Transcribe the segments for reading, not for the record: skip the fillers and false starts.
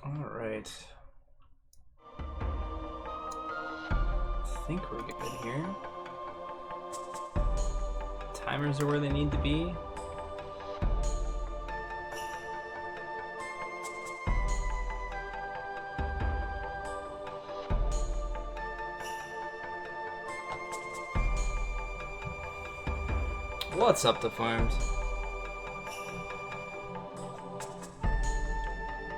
All right. I think we're good here. Timers are where they need to be. What's up, the farms?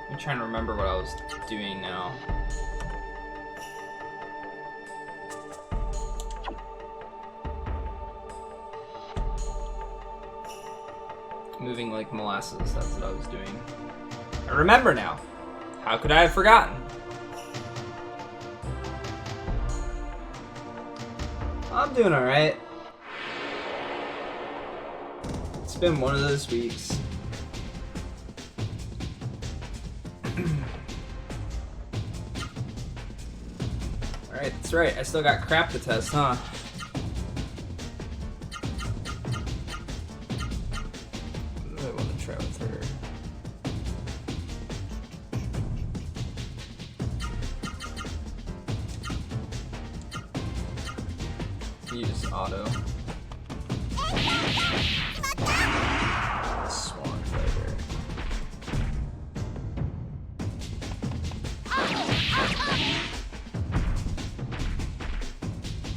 I'm trying to remember what I was doing now. Moving like molasses, that's what I was doing. I remember now. How could I have forgotten? I'm doing alright. It's been one of those weeks. Alright, that's right. I still got crap to test, huh? What do I want to try with her? Use auto. Swan fighter.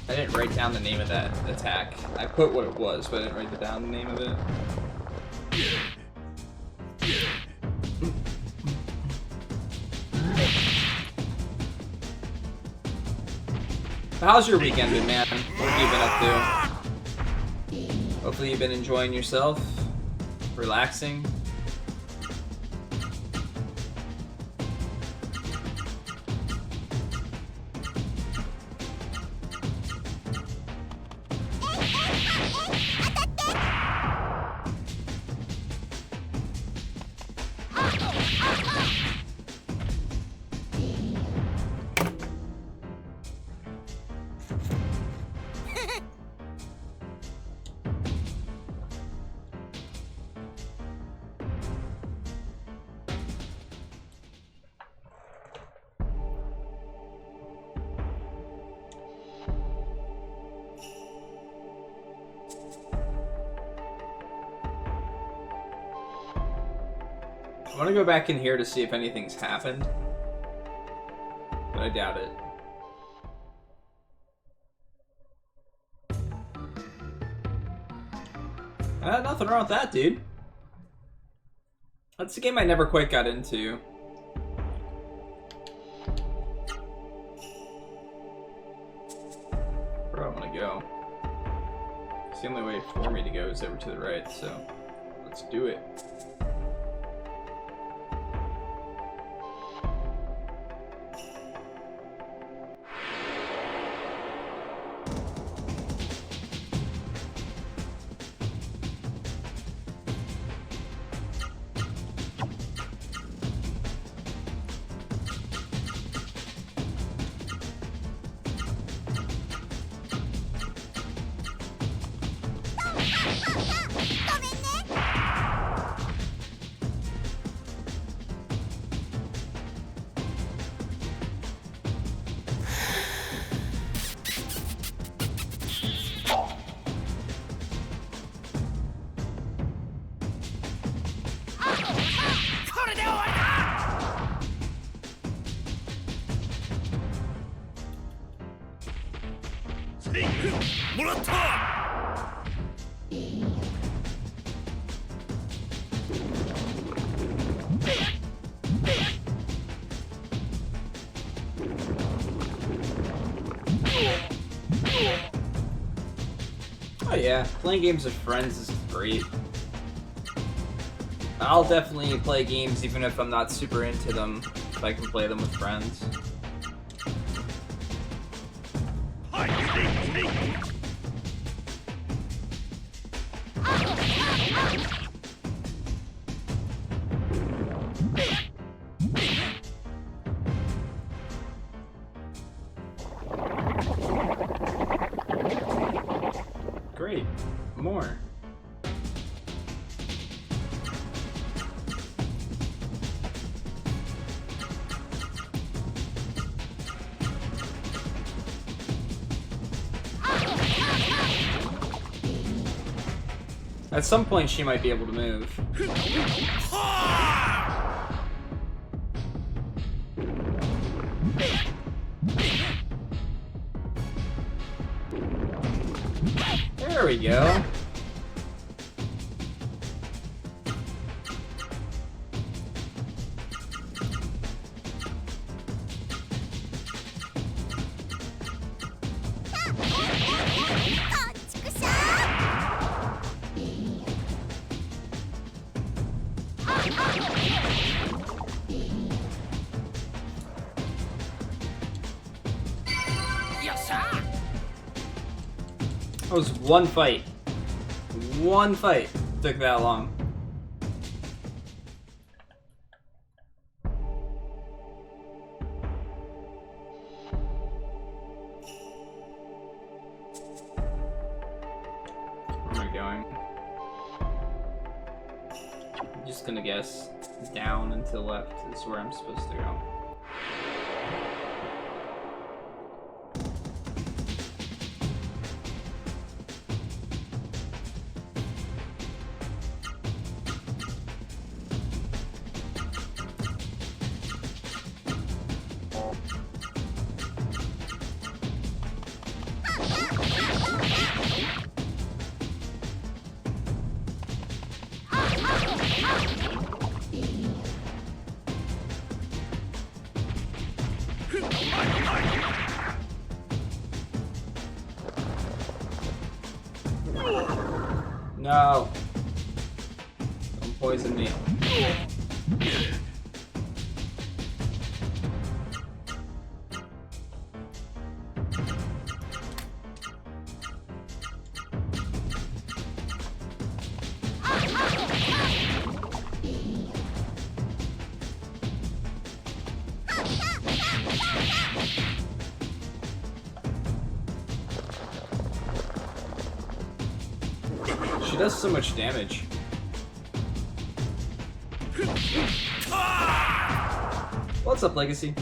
I didn't write down the name of that attack. I put what it was, but I didn't write down the name of it. How's your weekend been, man? What have you been up to? Hopefully you've been enjoying yourself, relaxing. I want to go back in here to see if anything's happened, but I doubt it. Nothing wrong with that, dude. That's a game I never quite got into. Where do I want to go? It's the only way for me to go is over to the right, so let's do it. Oh yeah, playing games with friends is great. I'll definitely play games even if I'm not super into them, if I can play them with friends. Great. More. At some point, she might be able to move. There we go. That was one fight. One fight took that long. Where am I going? I'm just gonna guess down and to the left is where I'm supposed to go. No. Don't poison me. She does so much damage. What's up, Legacy?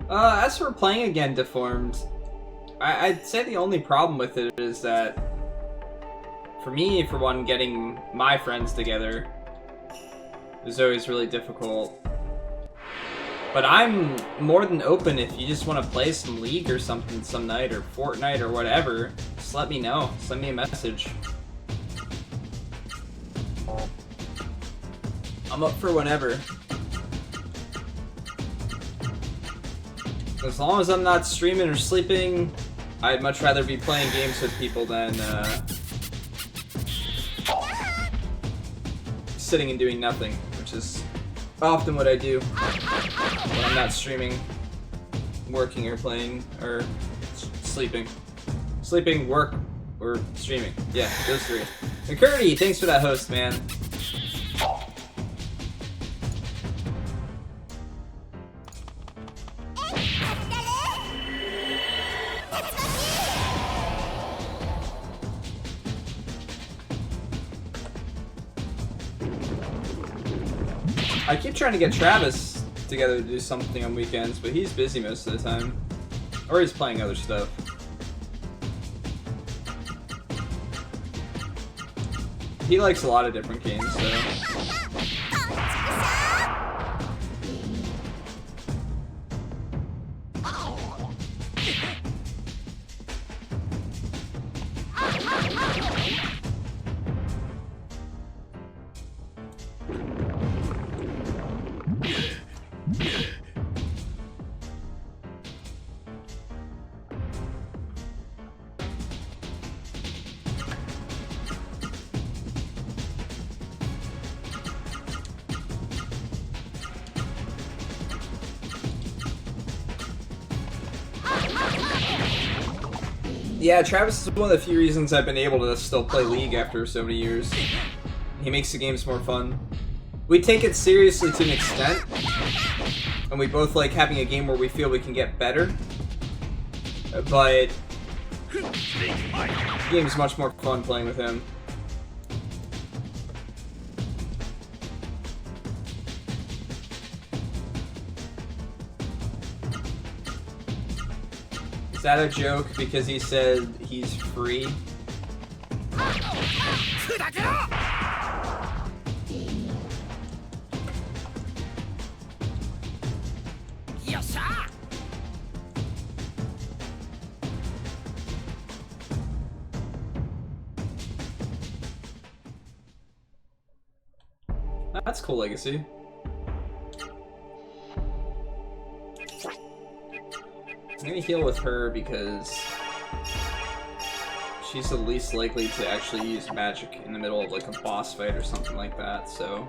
As for playing again Deformed, I'd say the only problem with it is that, for me, for one, getting my friends together is always really difficult. But I'm more than open if you just want to play some League or something some night, or Fortnite or whatever. Just let me know. Send me a message. I'm up for whenever. As long as I'm not streaming or sleeping, I'd much rather be playing games with people than sitting and doing nothing, which is often what I do when I'm not streaming, working, or playing, or sleeping. Sleeping, work, or streaming. Yeah, those three. And Curdy, thanks for that host, man. I keep trying to get Travis together to do something on weekends, but he's busy most of the time. Or he's playing other stuff. He likes a lot of different games, so... Yeah, Travis is one of the few reasons I've been able to still play League after so many years. He makes the games more fun. We take it seriously to an extent, and we both like having a game where we feel we can get better, but The game's much more fun playing with him. Is that a joke because he said he's free? That's cool legacy. I'm gonna heal with her because she's the least likely to actually use magic in the middle of like a boss fight or something like that, so.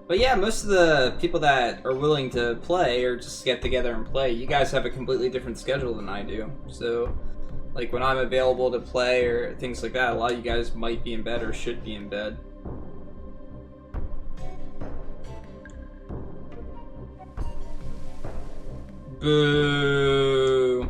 But yeah, most of the people that are willing to play or just get together and play, you guys have a completely different schedule than I do. So, like when I'm available to play or things like that, a lot of you guys might be in bed or should be in bed. Boo!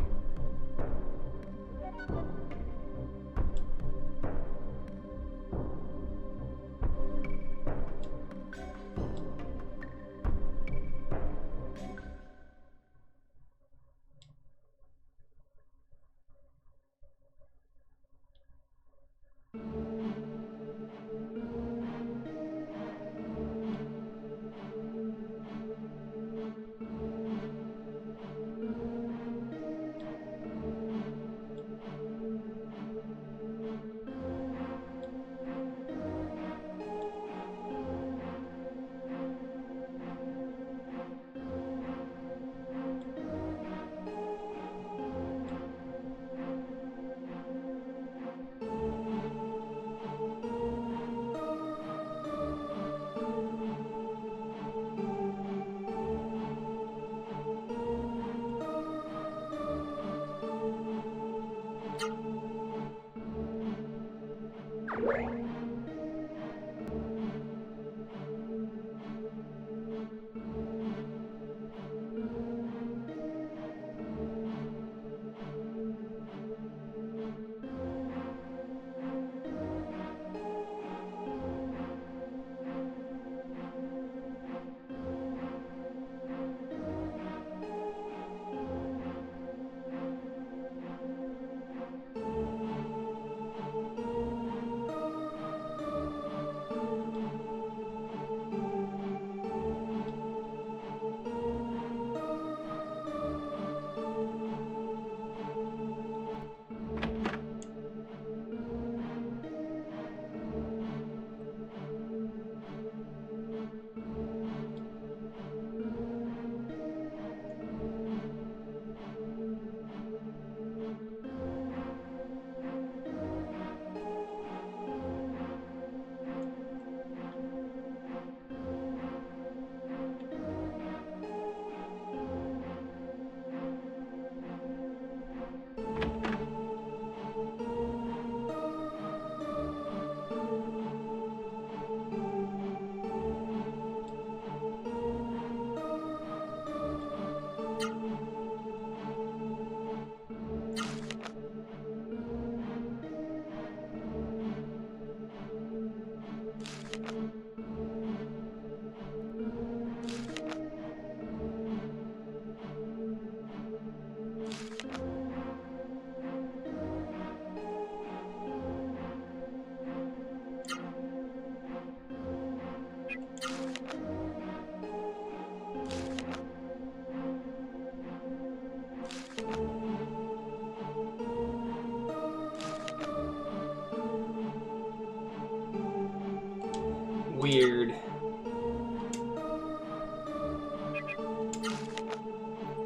Weird.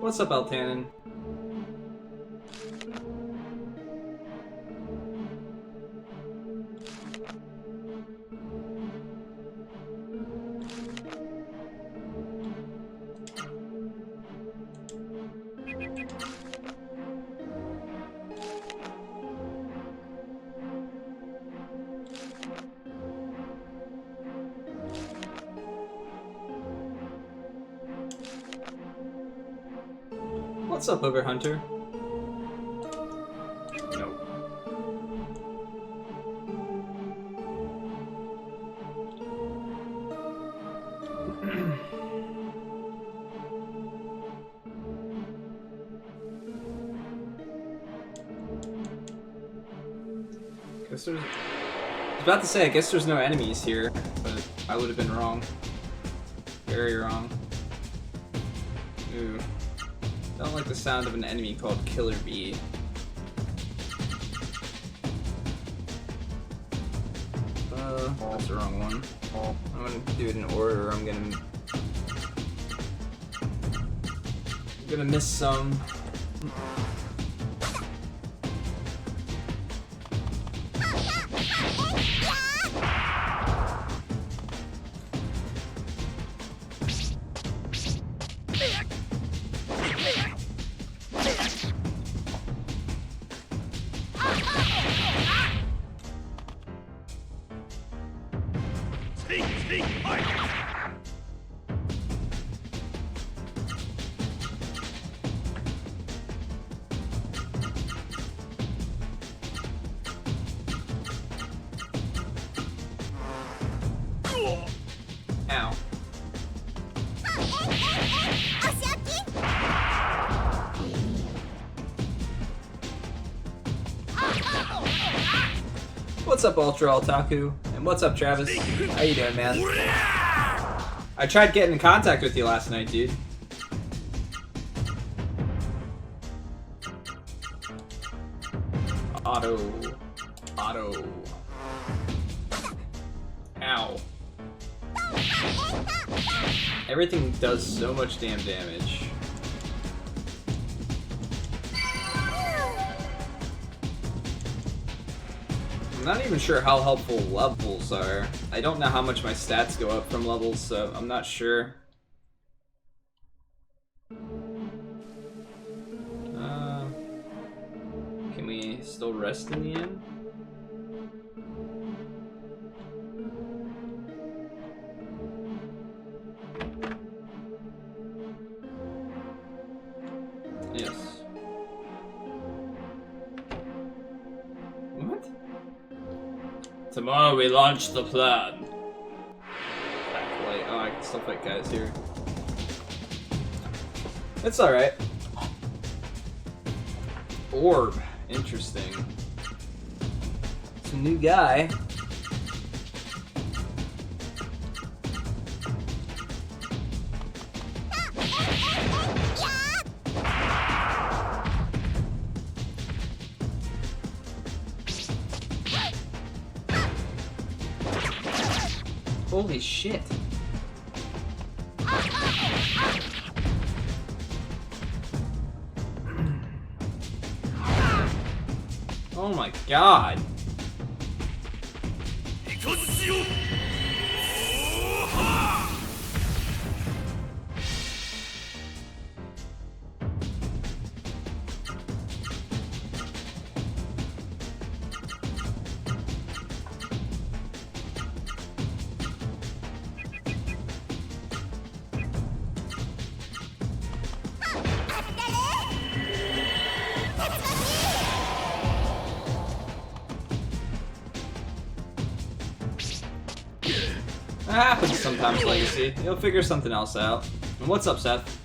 What's up, Altanin? What's up, Overhunter? Nope. Guess there's... I was about to say, I guess there's no enemies here, but I would have been wrong. Very wrong. Ooh. Don't like the sound of an enemy called Killer Bee. That's the wrong one. I'm gonna do it in order. I'm gonna miss some. Ow. What's up, Ultra Otaku? And what's up, Travis? How you doing, man? I tried getting in contact with you last night, dude. Auto. Ow. Everything does so much damn damage. I'm not even sure how helpful levels are. I don't know how much my stats go up from levels, so I'm not sure. Can we still rest in the inn? Yes. What? Tomorrow we launch the plan. Backlight. Oh, I can still fight guys here. It's alright. Orb. Interesting. It's a new guy. Holy shit. Oh my god. That happens sometimes, Legacy. You'll figure something else out. And what's up, Seth?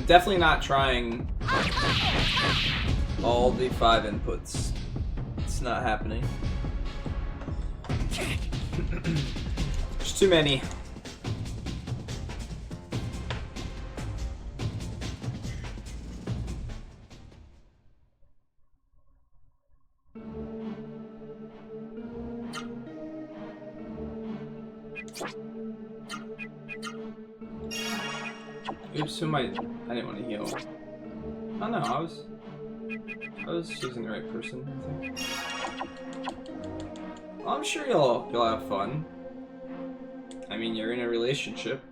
Definitely not trying all the 5 inputs. It's not happening. There's too many. Oops, who am I? I didn't want to heal. Oh no, I was choosing the right person, I think. Well, I'm sure you'll have fun. I mean, you're in a relationship.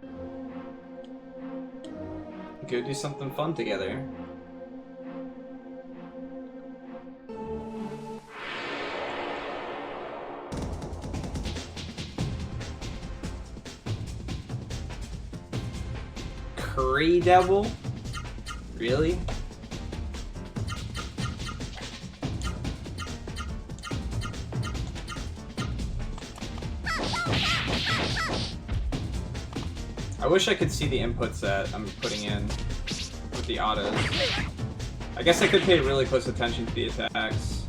Go do something fun together. Curry Devil? Really? I wish I could see the inputs that I'm putting in with the autos. I guess I could pay really close attention to the attacks.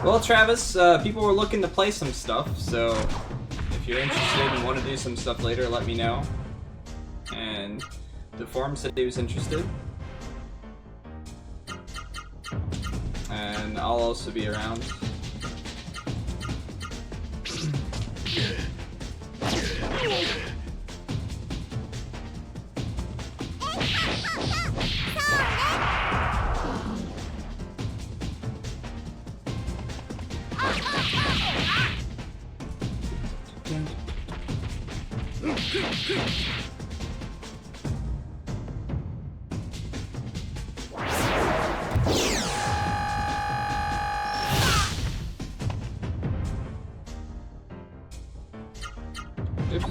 Well, Travis, people were looking to play some stuff, so if you're interested and want to do some stuff later, let me know. And Deform said he was interested. And I'll also be around. Oops.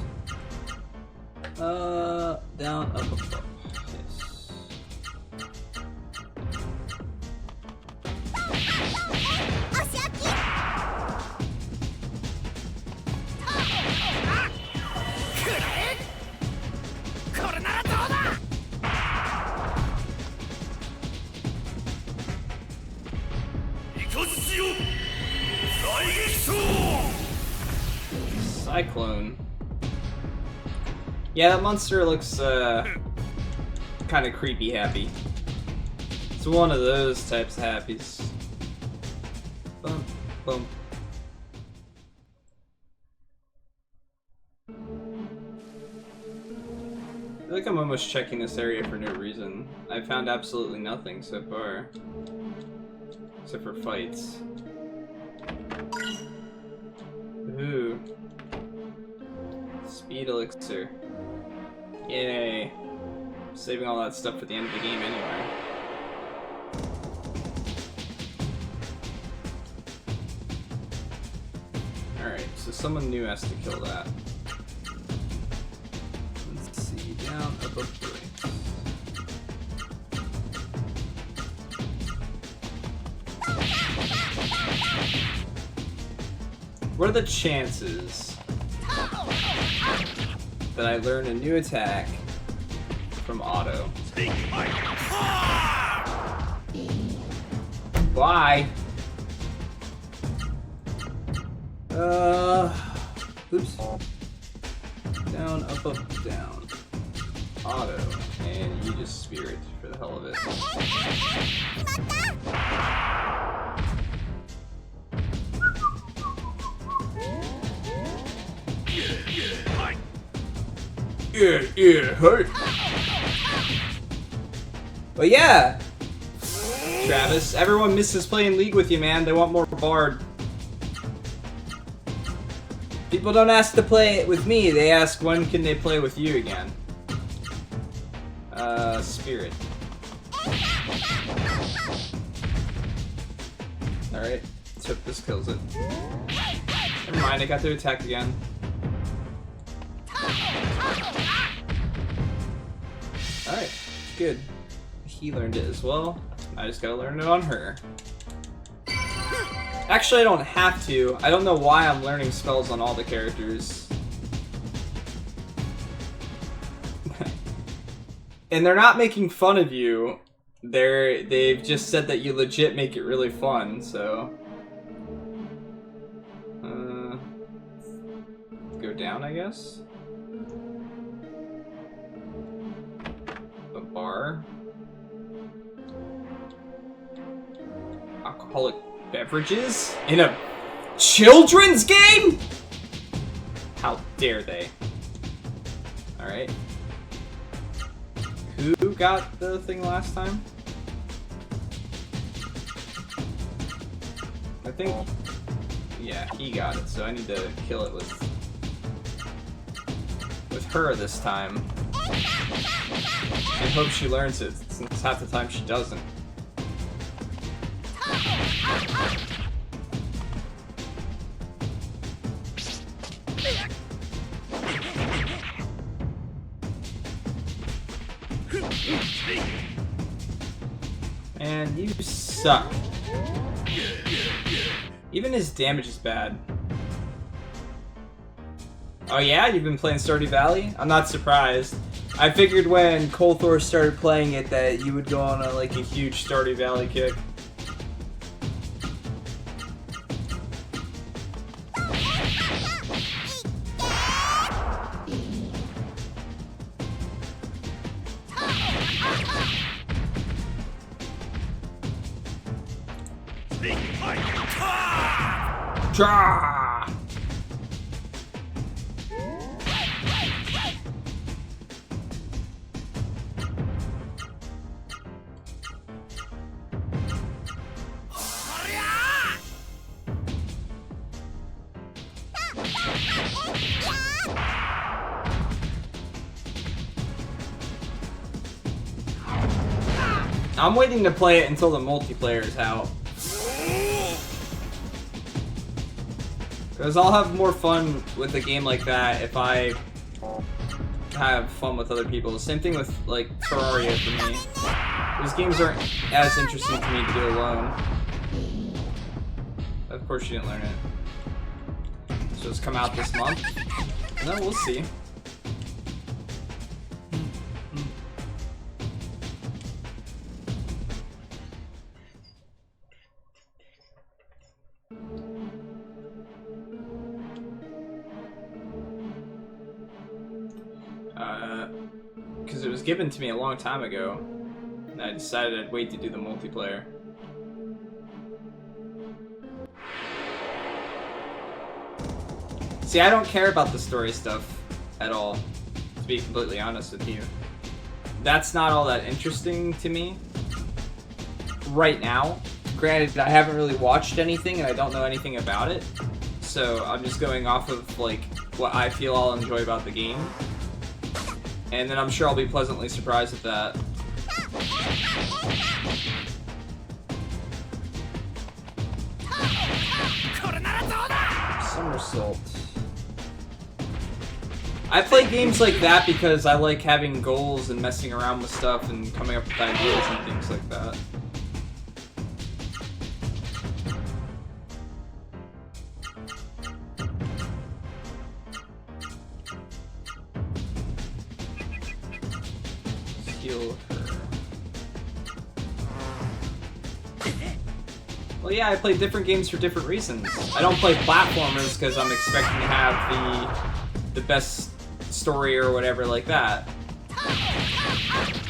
Down, up, up. Yes. Cyclone. Yeah, that monster looks kind of creepy happy. It's one of those types of happies. Bump, bump. I feel like I'm almost checking this area for no reason. I found absolutely nothing so far. Except for fights. Ooh. Speed elixir. Yay. Saving all that stuff for the end of the game anyway. Alright, so someone new has to kill that. Let's see, down, up, up, right. What are the chances that I learn a new attack from auto? Bye! Oops. Down, up, up, down. Auto. And you just spirit for the hell of it. Yeah, hurt. But yeah, Travis, everyone misses playing League with you, man. They want more Bard. People don't ask to play it with me. They ask when can they play with you again. Spirit. Alright, let's hope this kills it. Never mind, I got to attack again. Alright, good. He learned it as well. I just gotta learn it on her. Actually, I don't have to. I don't know why I'm learning spells on all the characters. And they're not making fun of you. They've just said that you legit make it really fun, so... go down, I guess? A bar? Alcoholic beverages? In a Children's game? How dare they? Alright. Who got the thing last time? I think... Yeah, he got it, so I need to kill it with her this time. I hope she learns it, since half the time she doesn't. Man, you suck. Even his damage is bad. Oh yeah? You've been playing Stardew Valley? I'm not surprised. I figured when Colthor started playing it that you would go on a huge Stardew Valley kick. Draw! I'm waiting to play it until the multiplayer is out. Because I'll have more fun with a game like that if I have fun with other people. Same thing with, like, Terraria for me. These games aren't as interesting to me to do alone. Of course you didn't learn it. So it's come out this month. No, we'll see. Because it was given to me a long time ago, and I decided I'd wait to do the multiplayer. See, I don't care about the story stuff at all, to be completely honest with you. That's not all that interesting to me right now. Granted, I haven't really watched anything and I don't know anything about it, so I'm just going off of, like, what I feel I'll enjoy about the game. And then I'm sure I'll be pleasantly surprised at that. Somersault. I play games like that because I like having goals and messing around with stuff and coming up with ideas and things like that. Heal her. Well, yeah, I play different games for different reasons. I don't play platformers because I'm expecting to have the best story or whatever like that.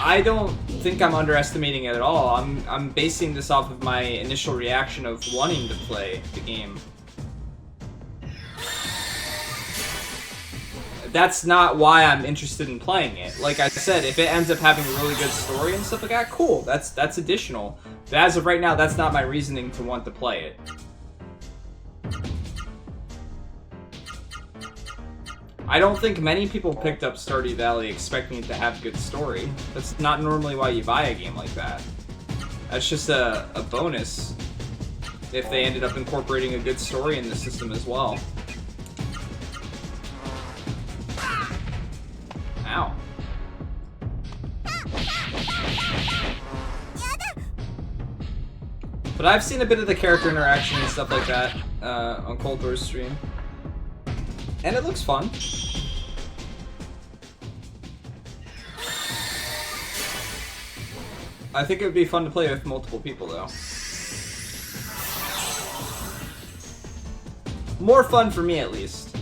I don't think I'm underestimating it at all. I'm basing this off of my initial reaction of wanting to play the game. That's not why I'm interested in playing it. Like I said, if it ends up having a really good story and stuff like that, cool. That's additional. But as of right now, that's not my reasoning to want to play it. I don't think many people picked up Stardew Valley expecting it to have a good story. That's not normally why you buy a game like that. That's just a bonus if they ended up incorporating a good story in the system as well. Ow. But I've seen a bit of the character interaction and stuff like that on Colthor's stream. And it looks fun. I think it would be fun to play with multiple people, though. More fun for me, at least.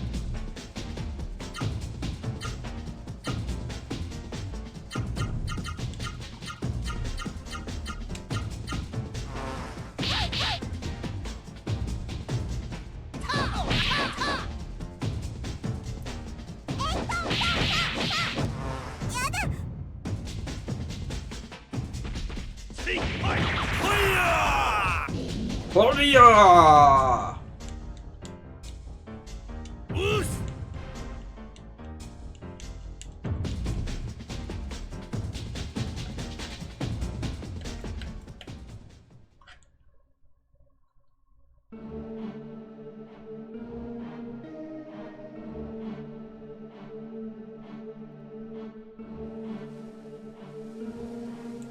Horia!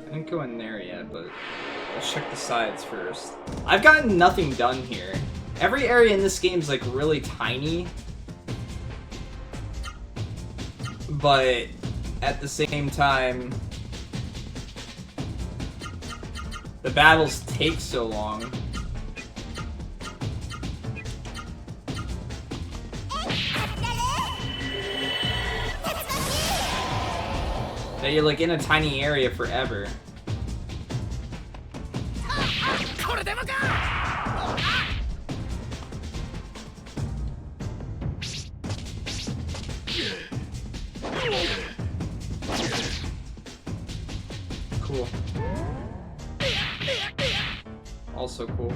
I didn't go in there yet, but let's check the sides first. I've gotten nothing done here. Every area in this game is like really tiny, but at the same time, the battles take so long. That you're like in a tiny area forever. Cool. Also cool.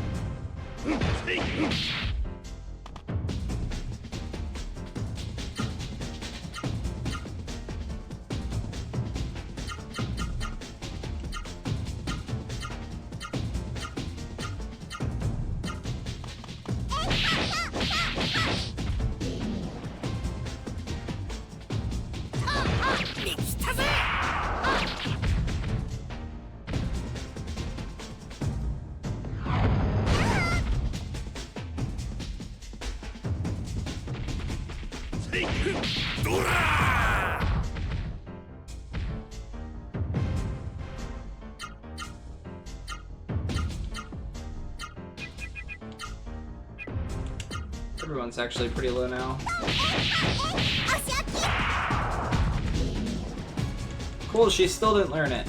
Everyone's actually pretty low now. Cool, she still didn't learn it.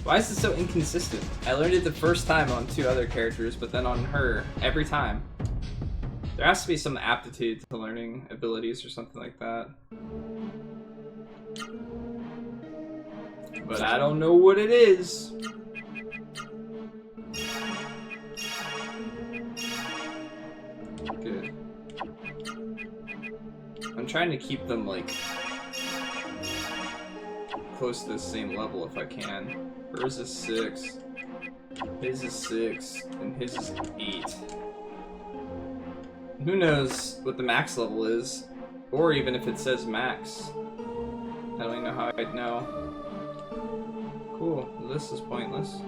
Why is it so inconsistent? I learned it the first time on 2 other characters, but then on her, every time. There has to be some aptitude to learning abilities or something like that. But I don't know what it is. Good. I'm trying to keep them, like, close to the same level if I can. Hers is 6, his is 6, and his is 8. Who knows what the max level is, or even if it says max. I don't even know how I'd know. Cool, this is pointless.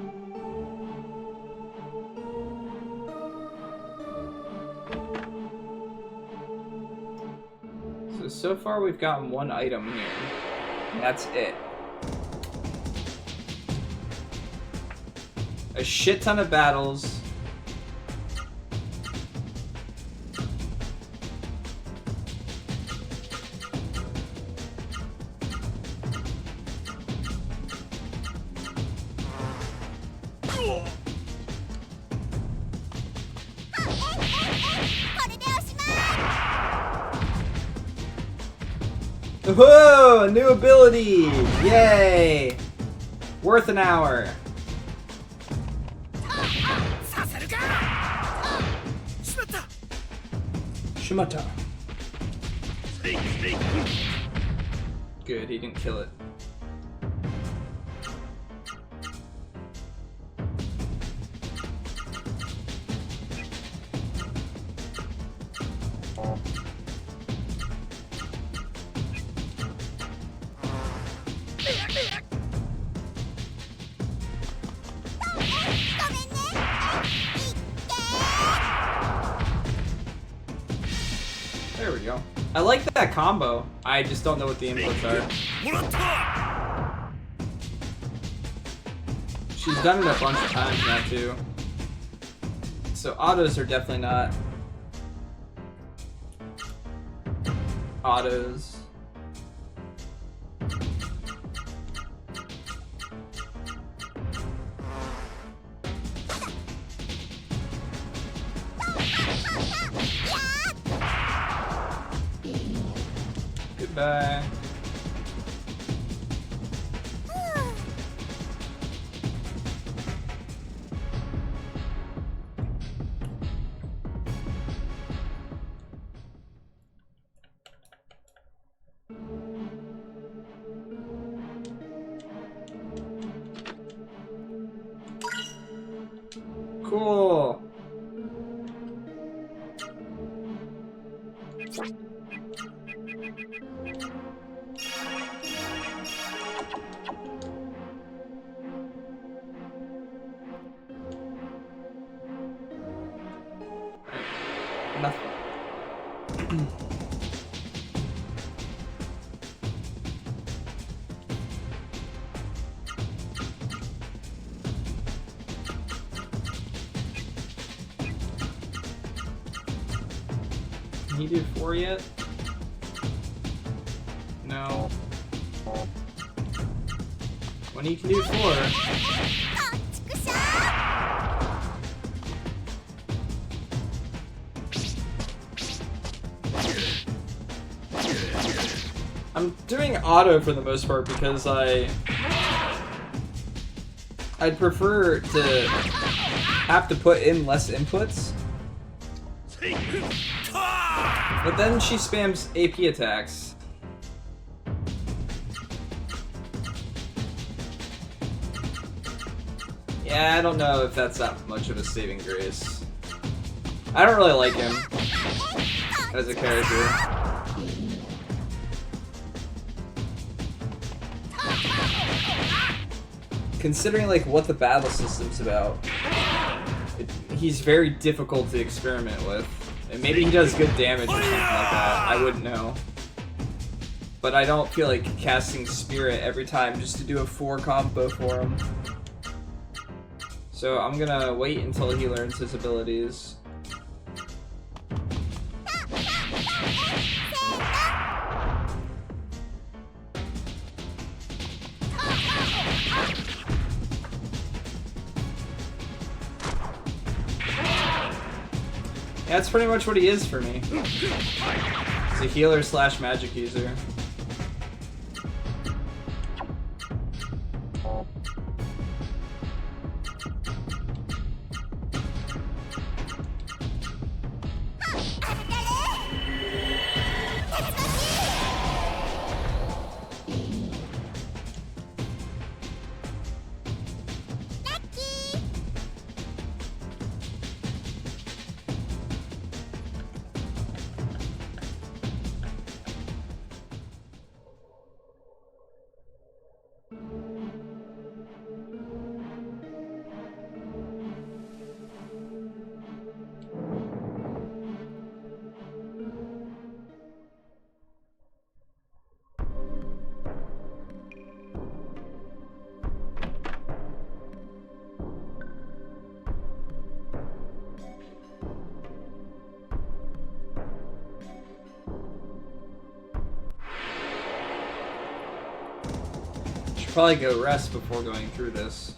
So far we've gotten 1 item here, and that's it. A shit ton of battles. Whoa! A new ability! Yay! Worth an hour. Shimata. Good, he didn't kill it. There we go. I like that combo. I just don't know what the inputs are. She's done it a bunch of times now too. So autos are definitely not autos. Goodbye. Cool. Nothing. Can he do 4 yet? No. When he can do 4. I'm doing auto for the most part because I'd prefer to have to put in less inputs. But then she spams AP attacks. Yeah, I don't know if that's that much of a saving grace. I don't really like him as a character. Considering like what the battle system's about, he's very difficult to experiment with. And maybe he does good damage or something like that. I wouldn't know. But I don't feel like casting Spirit every time just to do a 4 combo for him. So I'm gonna wait until he learns his abilities. Yeah, that's pretty much what he is for me. He's a healer slash magic user. Probably go rest before going through this.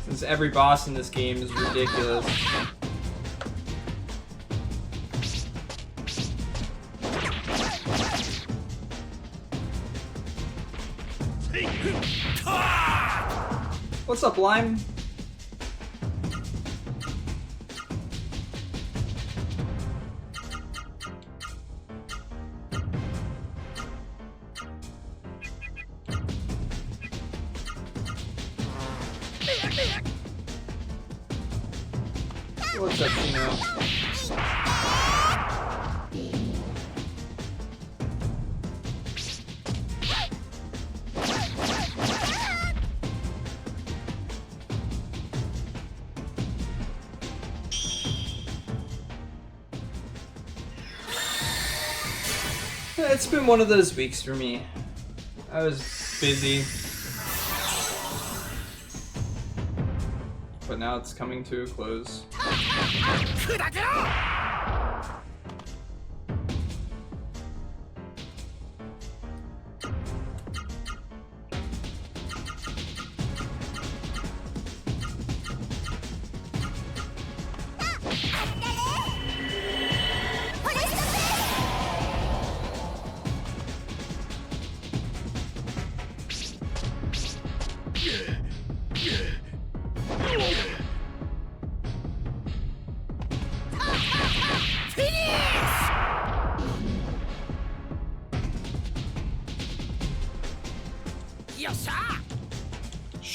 Since every boss in this game is ridiculous. What's up, Lime? What's up, Chino? It's been one of those weeks for me. I was busy. But now it's coming to a close.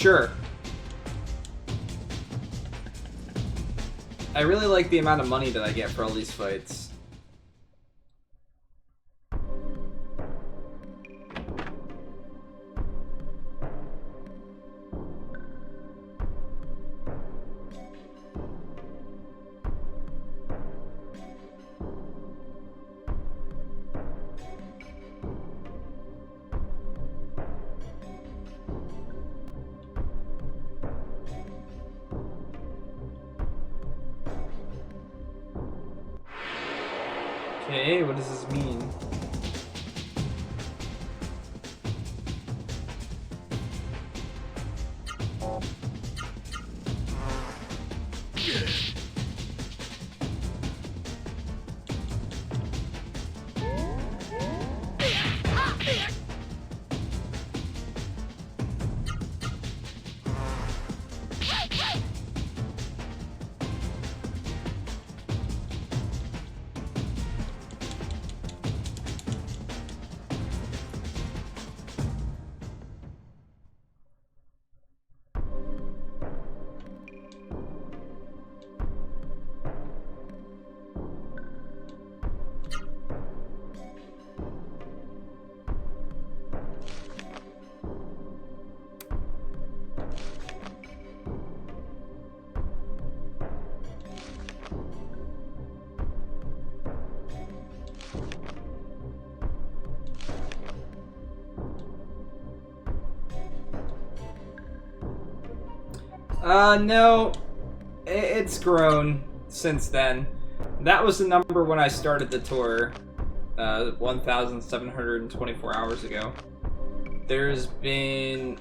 Sure. I really like the amount of money that I get for all these fights. Okay, what does this mean? No. It's grown since then. That was the number when I started the tour, 1,724 hours ago. There's been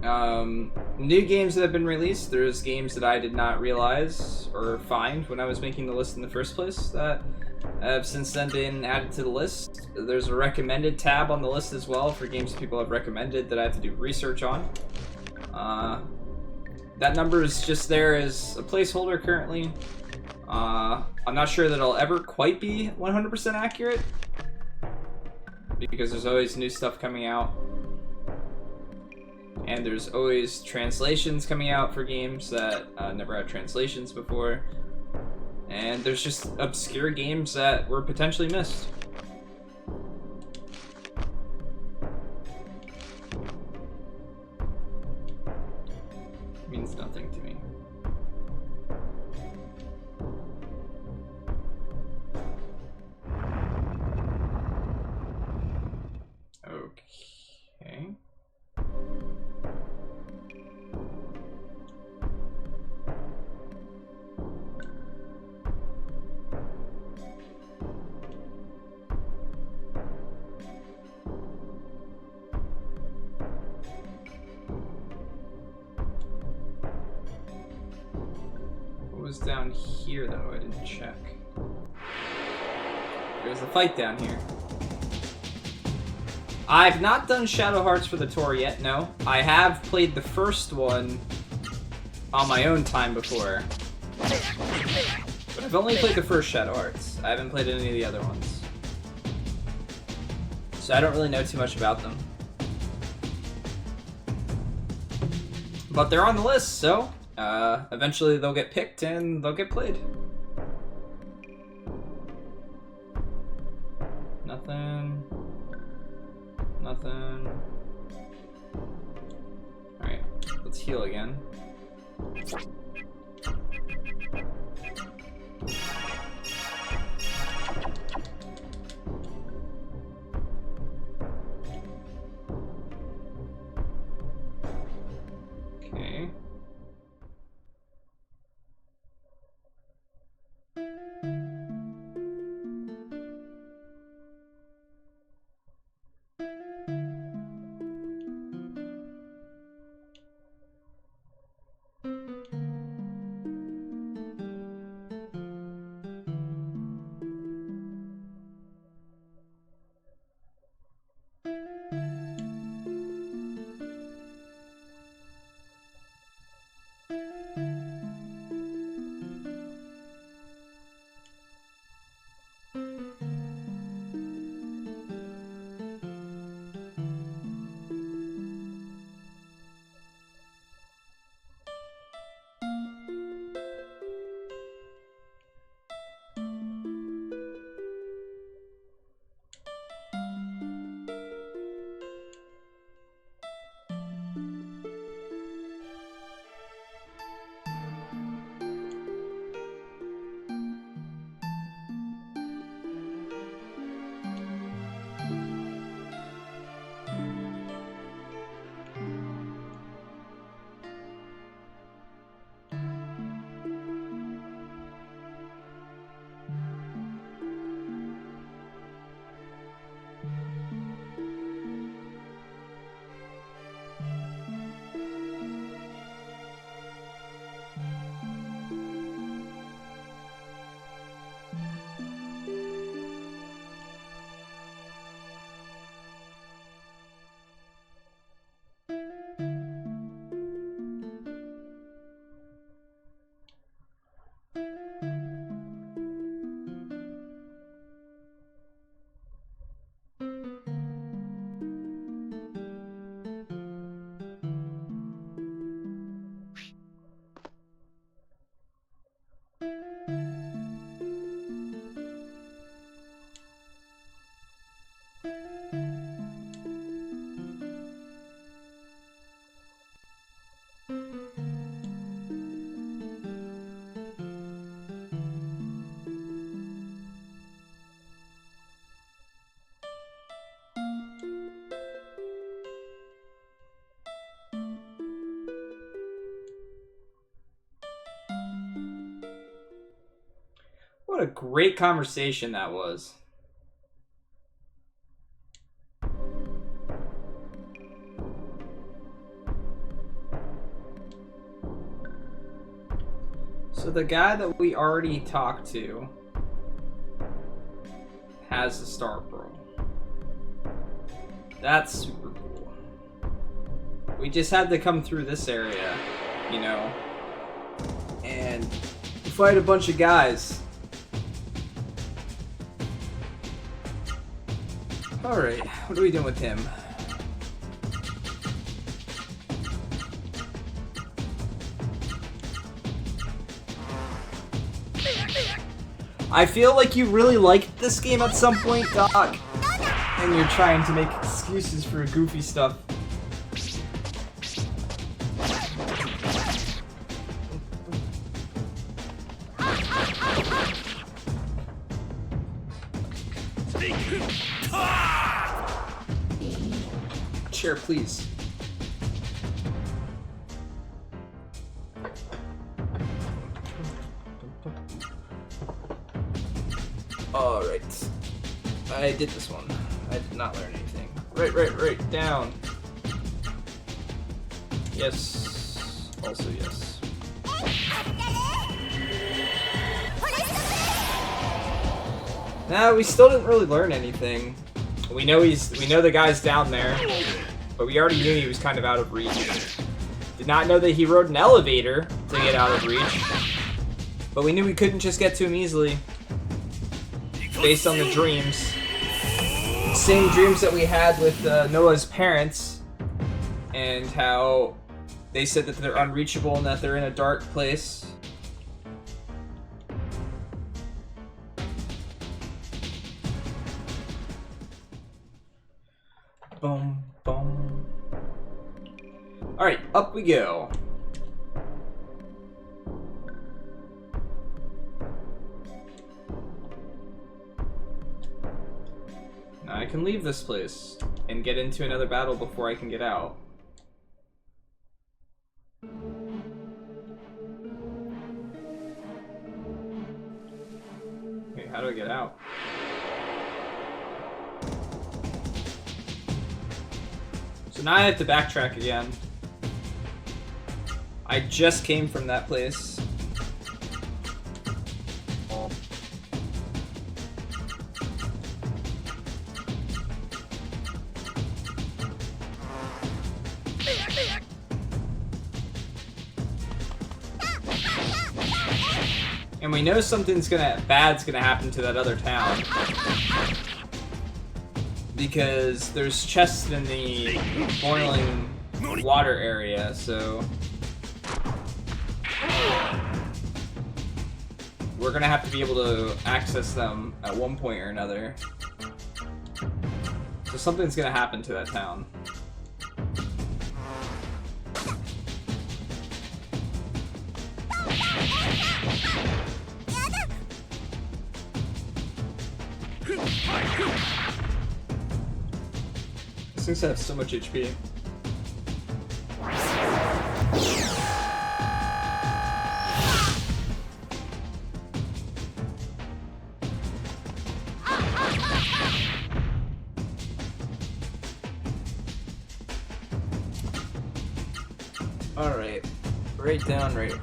new games that have been released. There's games that I did not realize or find when I was making the list in the first place that have since then been added to the list. There's a recommended tab on the list as well for games people have recommended that I have to do research on. That number is just there as a placeholder currently. I'm not sure that it'll ever quite be 100% accurate because there's always new stuff coming out. And there's always translations coming out for games that never had translations before. And there's just obscure games that were potentially missed. Means nothing to me. Okay. What was down here though? I didn't check. There's a fight down here. I've not done Shadow Hearts for the tour yet, no. I have played the first one on my own time before. But I've only played the first Shadow Hearts. I haven't played any of the other ones. So I don't really know too much about them. But they're on the list, so eventually they'll get picked and they'll get played. Nothing. Nothing. Alright, let's heal again. Okay. What a great conversation that was. So the guy that we already talked to has the Star Pearl. That's super cool. We just had to come through this area, you know, and fight a bunch of guys. Alright, what are we doing with him? I feel like you really liked this game at some point, Doc, and you're trying to make excuses for goofy stuff. Chair, please. Alright. I did this one. I did not learn anything. Right, down. Yes. Also yes. Nah, we still didn't really learn anything. We know the guy's down there, but we already knew he was kind of out of reach. Did not know that he rode an elevator to get out of reach, but we knew we couldn't just get to him easily, based on the dreams. Same dreams that we had with Noah's parents, and how they said that they're unreachable and that they're in a dark place. Boom, boom. Alright, up we go. Now I can leave this place and get into another battle before I can get out. Okay, how do I get out? So now I have to backtrack again. I just came from that place. And we know bad's gonna happen to that other town. Because there's chests in the boiling water area, so we're gonna have to be able to access them at one point or another. So something's gonna happen to that town. These things have so much HP. Alright. Right down, right.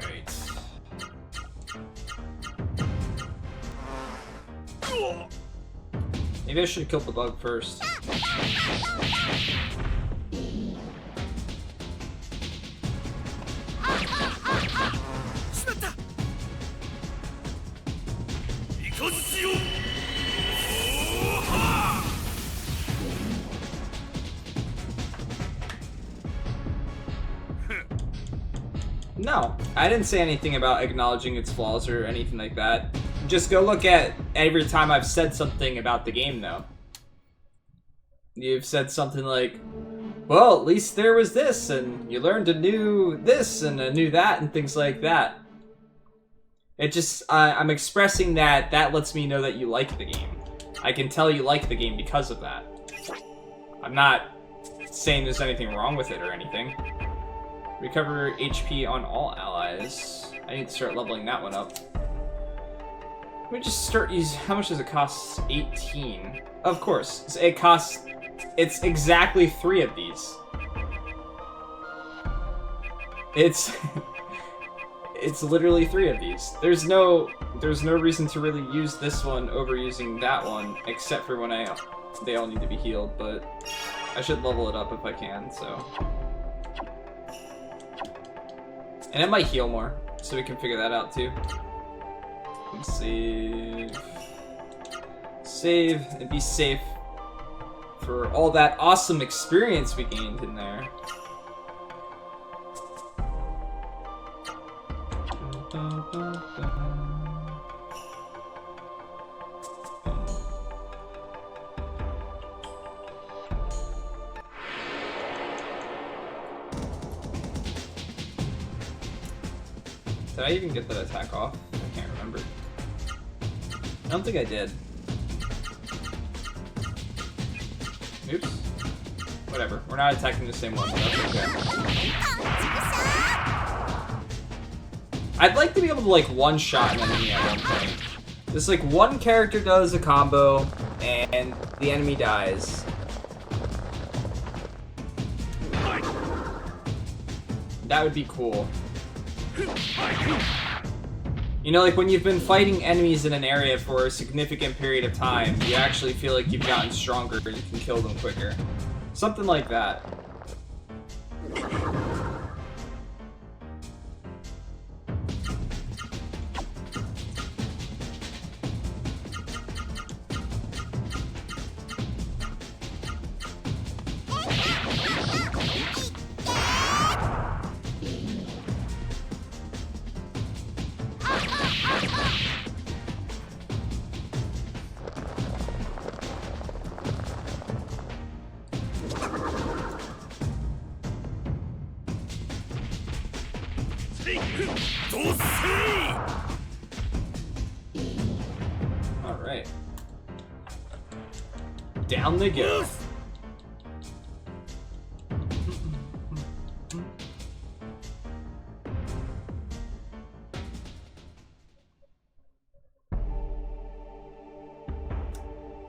Maybe I should have killed the bug first. No, I didn't say anything about acknowledging its flaws or anything like that. Just go look at every time I've said something about the game, though. You've said something like, well, at least there was this, and you learned a new this and a new that, and things like that. It just, I'm expressing that lets me know that you like the game. I can tell you like the game because of that. I'm not saying there's anything wrong with it or anything. Recover HP on all allies. I need to start leveling that one up. Let me just start using... How much does it cost? 18. Of course. It costs... It's exactly 3 of these. It's... It's literally 3 of these. There's no reason to really use this one over using that one, except for when they all need to be healed, but I should level it up if I can, so... And it might heal more, so we can figure that out too. Let's save. Save and be safe for all that awesome experience we gained in there. Did I even get that attack off? I can't remember. I don't think I did. Oops. Whatever. We're not attacking the same one, but that's okay. I'd like to be able to, like, one-shot an enemy at one point. Just, like, one character does a combo, and the enemy dies. That would be cool. You know, like when you've been fighting enemies in an area for a significant period of time, you actually feel like you've gotten stronger and you can kill them quicker. Something like that. Alright. Down they go.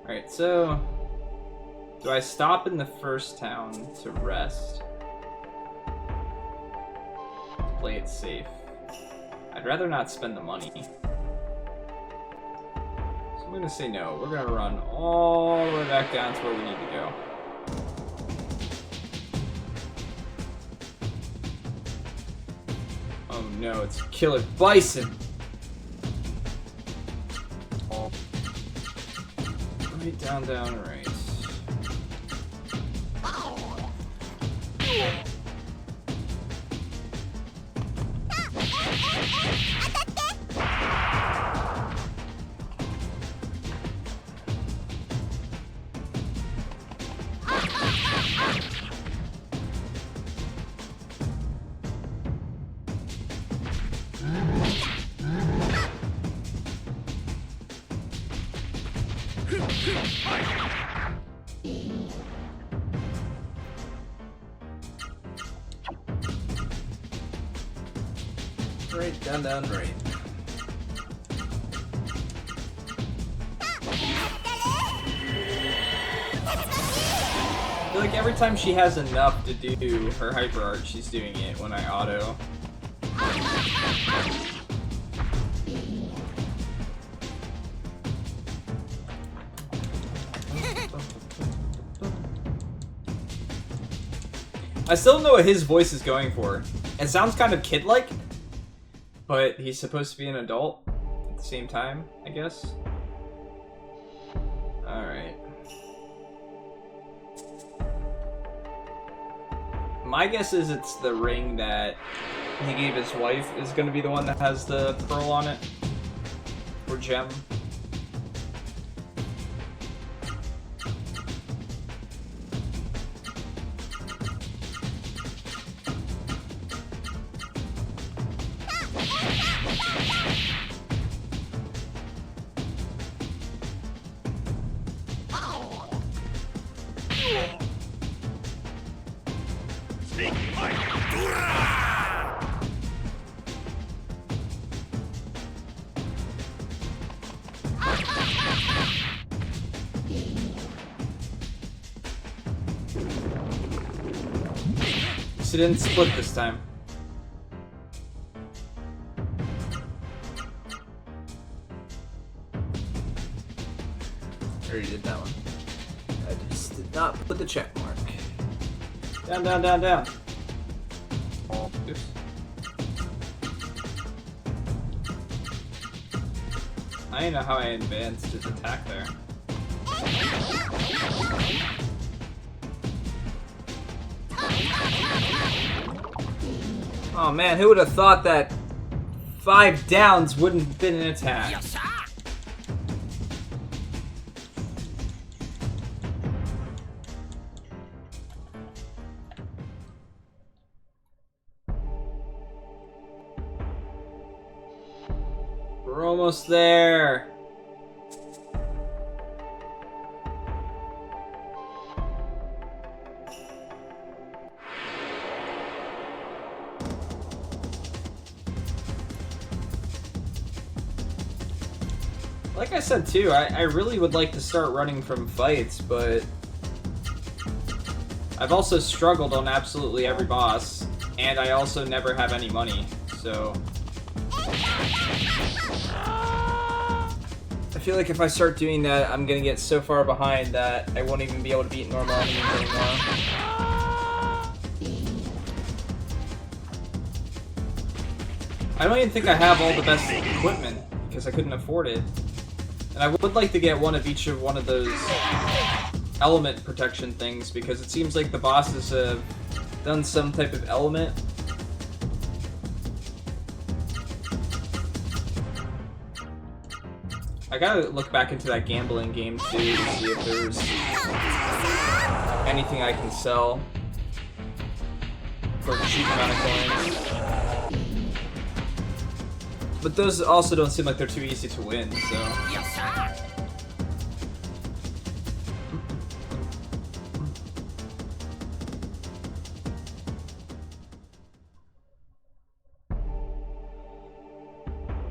Alright, so do I stop in the first town to rest? Play it safe. I'd rather not spend the money. So I'm gonna say no. We're gonna run all the way back down to where we need to go. Oh no, it's Killer Bison! Right down, right. Right, down, right. I feel like every time she has enough to do her hyper art, she's doing it when I auto. I still don't know what his voice is going for. It sounds kind of kid-like, but he's supposed to be an adult at the same time, I guess. Alright. My guess is it's the ring that he gave his wife is going to be the one that has the pearl on it. Or gem. It didn't split this time. I already did that one. I just did not put the check mark. Down, down, down, down. Oops. I don't know how I advanced his attack there. Oh man, who would have thought that 5 downs wouldn't have been an attack? Yes, we're almost there. Like I said too, I really would like to start running from fights, but I've also struggled on absolutely every boss, and I also never have any money, so I feel like if I start doing that, I'm gonna get so far behind that I won't even be able to beat normal enemies anymore. I don't even think I have all the best equipment, because I couldn't afford it. And I would like to get one of each of one of those element protection things, because it seems like the bosses have done some type of element. I gotta look back into that gambling game too to see if there's anything I can sell for a cheap amount of coins. But those also don't seem like they're too easy to win, so... Yes, sir.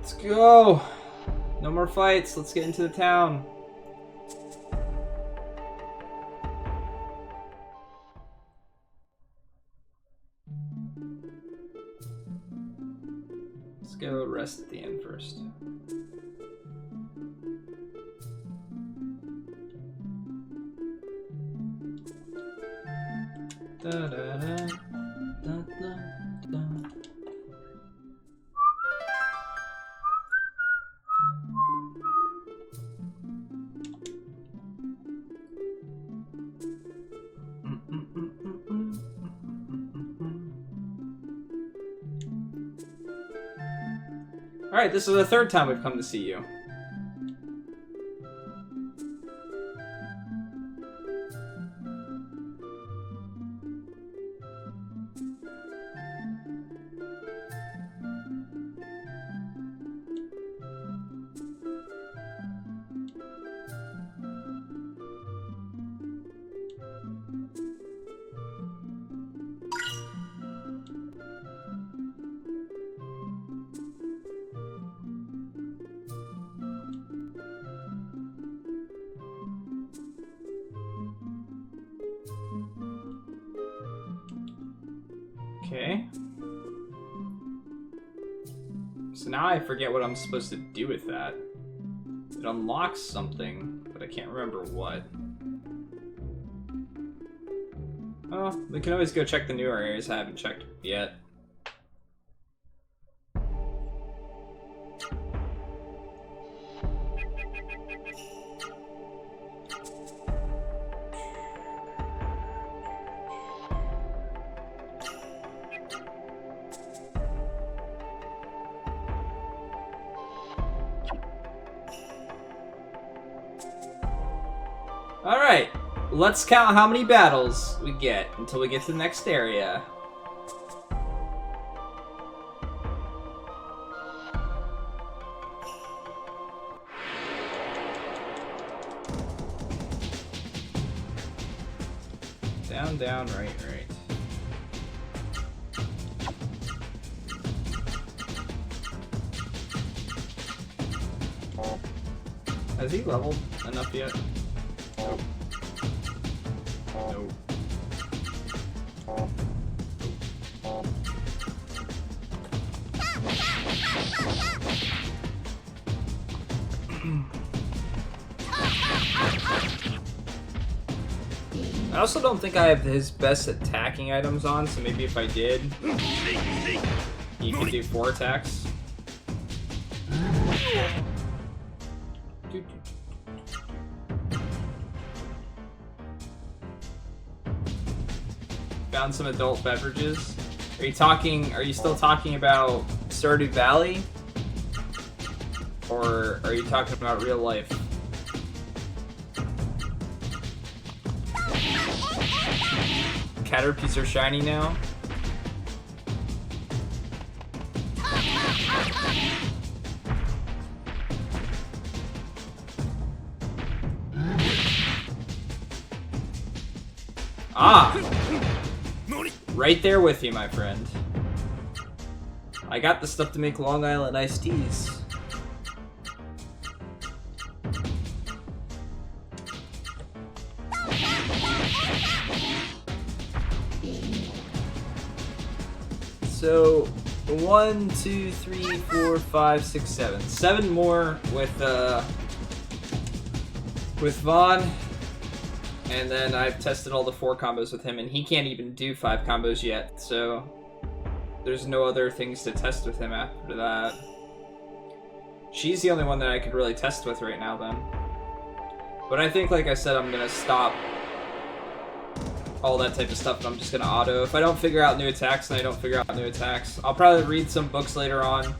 Let's go! No more fights, let's get into the town. Let's go rest at the end first. Da, da, da, da, da, da. Alright, this is the third time we've come to see you. Okay. So now I forget what I'm supposed to do with that. It unlocks something, but I can't remember what. Oh, we can always go check the newer areas I haven't checked yet. Alright, let's count how many battles we get until we get to the next area. Down, down, right, right. Has he leveled enough yet? Nope. Nope. I also don't think I have his best attacking items on, so maybe if I did, he could do 4 attacks. Found some adult beverages. Are you still talking about Stardew Valley? Or are you talking about real life? Caterpies are shiny now. Ah! Right there with you, my friend. I got the stuff to make Long Island iced teas. So, 1, 2, 3, 4, 5, 6, 7. 7 more with Vaughn. And then I've tested all the 4 combos with him, and he can't even do 5 combos yet, so there's no other things to test with him after that. She's the only one that I could really test with right now, then. But I think, like I said, I'm gonna stop all that type of stuff, and I'm just gonna auto. If I don't figure out new attacks, then I don't figure out new attacks. I'll probably read some books later on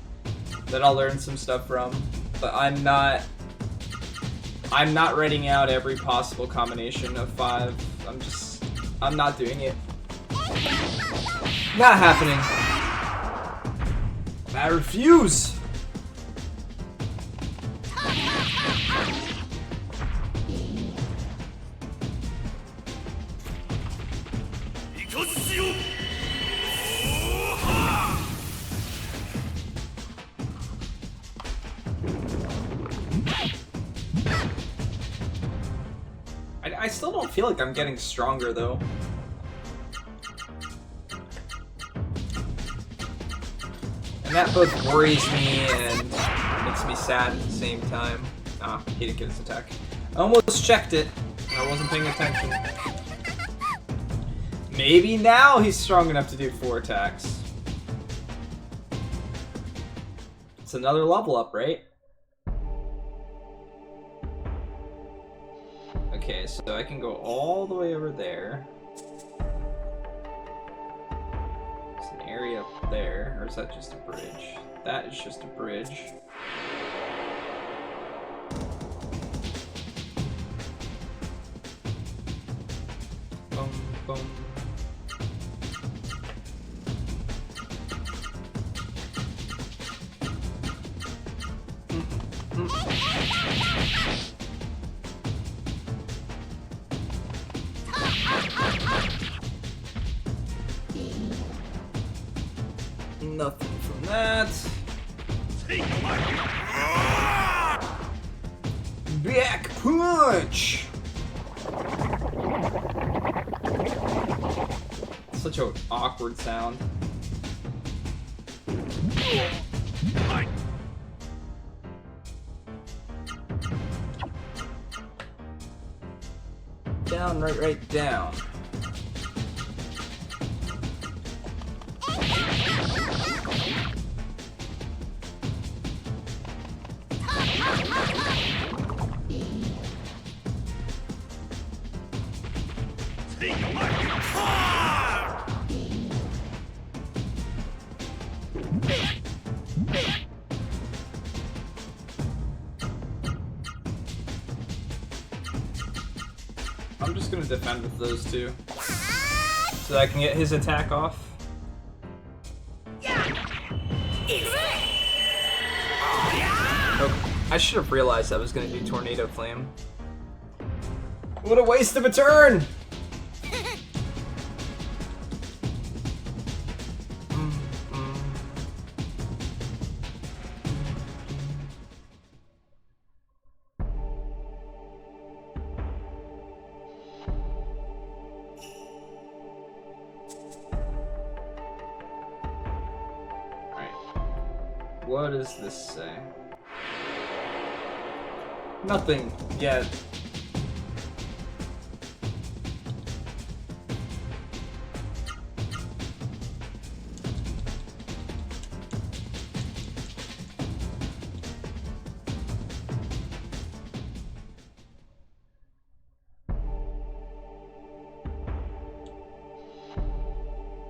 that I'll learn some stuff from, but I'm not writing out every possible combination of 5. I'm not doing it. Not happening. I refuse. I still don't feel like I'm getting stronger, though. And that both worries me and makes me sad at the same time. Ah, he didn't get his attack. I almost checked it. I wasn't paying attention. Maybe now he's strong enough to do 4 attacks. It's another level up, right? Okay, so I can go all the way over there. There's an area up there, or is that just a bridge? That is just a bridge. Boom, boom. Nothing from that. Back punch! Such an awkward sound. Down, right down. I'm just gonna defend with those two, so that I can get his attack off. Oh, I should have realized I was gonna do Tornado Flame. What a waste of a turn! What does this say? Nothing yet.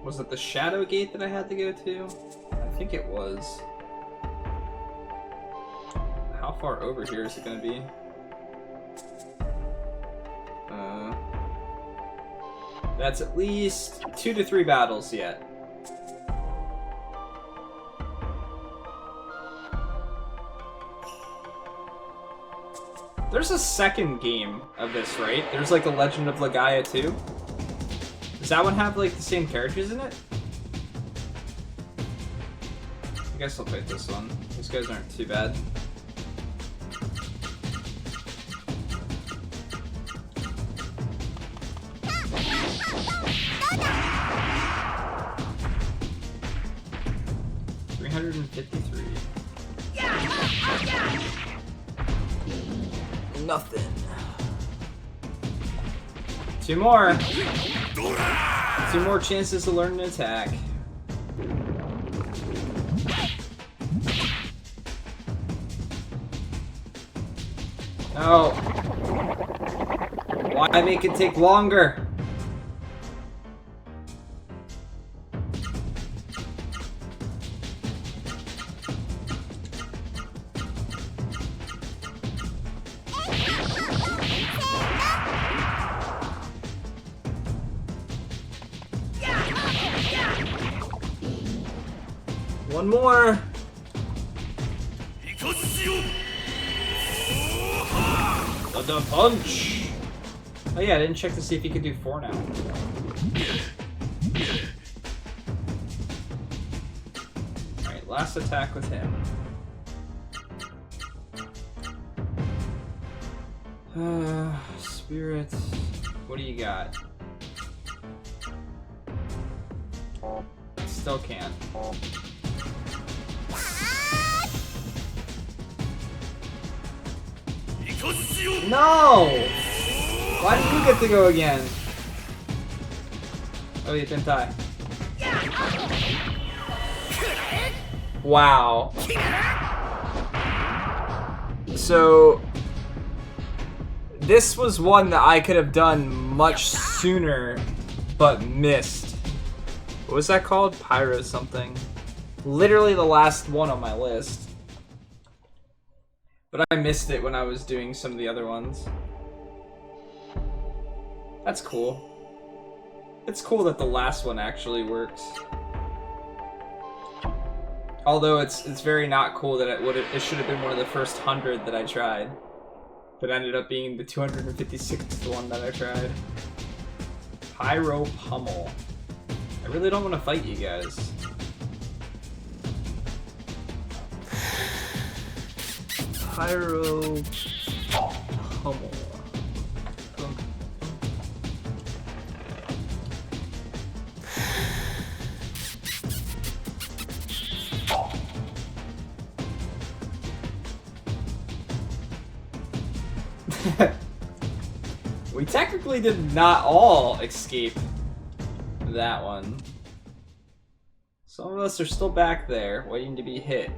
Was it the Shadow Gate that I had to go to? I think it was. How far over here is it going to be? That's at least 2 to 3 battles yet. There's a second game of this, right? There's like the Legend of Legaia 2. Does that one have like the same characters in it? I guess I'll pick this one. These guys aren't too bad. Nothing. 2 more. 2 more chances to learn an attack. No. Why make it take longer? One more. The punch. Oh yeah, I didn't check to see if he could do 4 now. Alright, last attack with him. Spirit. What do you got? Still can't. No! Why did you get to go again? Oh, you didn't die. Wow. So, this was one that I could have done much sooner, but missed. What was that called? Pyro something. Literally the last one on my list. But I missed it when I was doing some of the other ones. That's cool. It's cool that the last one actually works. Although it's very not cool that it should have been one of the first 100 that I tried. But ended up being the 256th one that I tried. Pyro Pummel. I really don't want to fight you guys. Pyro Pummel. We technically did not all escape that one. Some of us are still back there, waiting to be hit.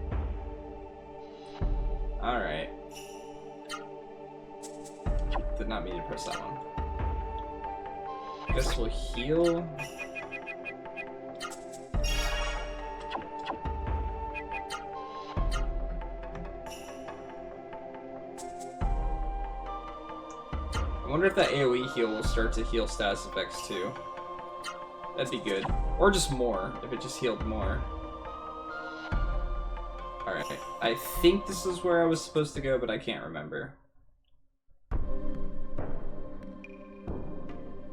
Alright. Did not mean to press that one. Guess we'll heal. I wonder if that AoE heal will start to heal status effects too. That'd be good. Or just more, if it just healed more. Alright, I think this is where I was supposed to go, but I can't remember.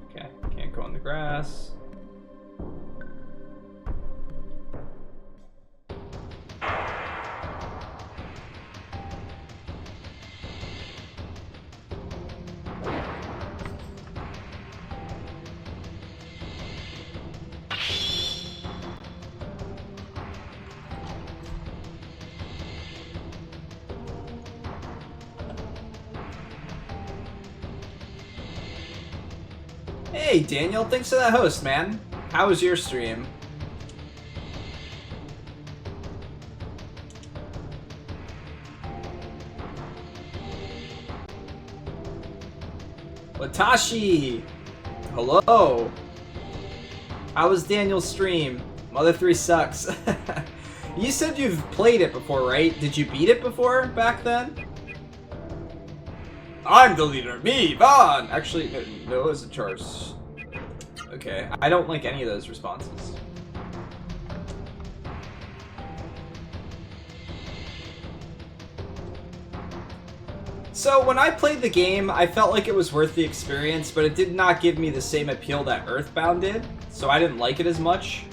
Okay, can't go on the grass. Hey Daniel, thanks for that host, man. How was your stream? Watashi! Hello! How was Daniel's stream? Mother 3 sucks. You said you've played it before, right? Did you beat it before, back then? I'm the leader, me, Vaughn! Actually, no, it's a charge. Okay, I don't like any of those responses. So, when I played the game, I felt like it was worth the experience, but it did not give me the same appeal that Earthbound did, so I didn't like it as much.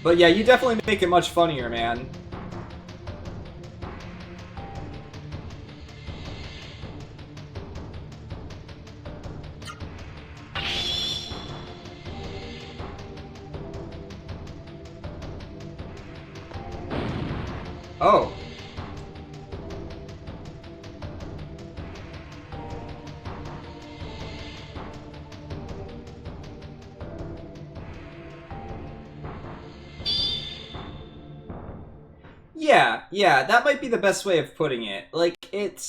But yeah, you definitely make it much funnier, man. Oh. Yeah, that might be the best way of putting it. Like, it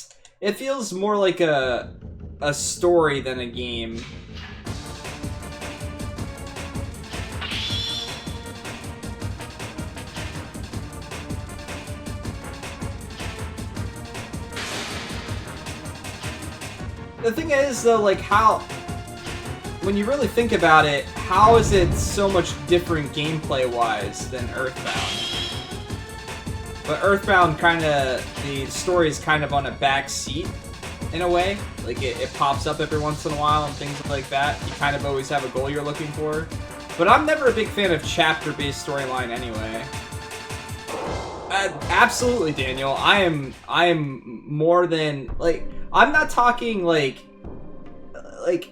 feels more like a story than a game. The thing is, though, like, when you really think about it, how is it so much different gameplay-wise than Earthbound? But Earthbound the story is kind of on a back seat, in a way. Like, it pops up every once in a while and things like that. You kind of always have a goal you're looking for. But I'm never a big fan of chapter-based storyline anyway. Absolutely, Daniel. I am more than, like, I'm not talking, like,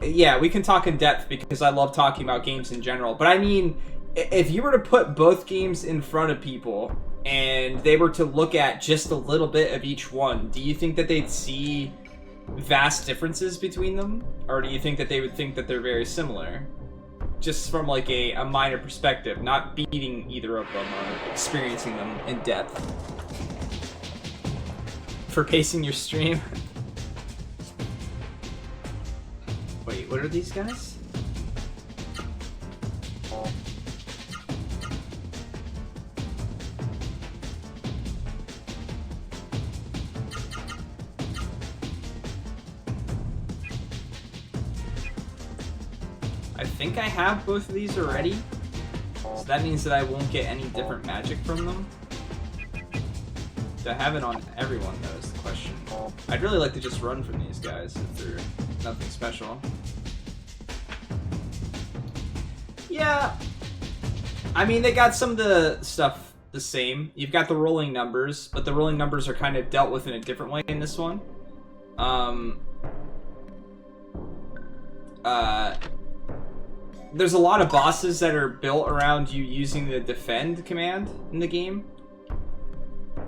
yeah, we can talk in depth because I love talking about games in general. But I mean, if you were to put both games in front of people and they were to look at just a little bit of each one, do you think that they'd see vast differences between them? Or do you think that they would think that they're very similar? Just from, like, a minor perspective, not beating either of them or experiencing them in depth. For pacing your stream. Wait, what are these guys? I think I have both of these already. So that means that I won't get any different magic from them. Do I have it on everyone, though, is the question. I'd really like to just run from these guys if they're nothing special. Yeah. I mean, they got some of the stuff the same. You've got the rolling numbers, but the rolling numbers are kind of dealt with in a different way in this one. There's a lot of bosses that are built around you using the defend command in the game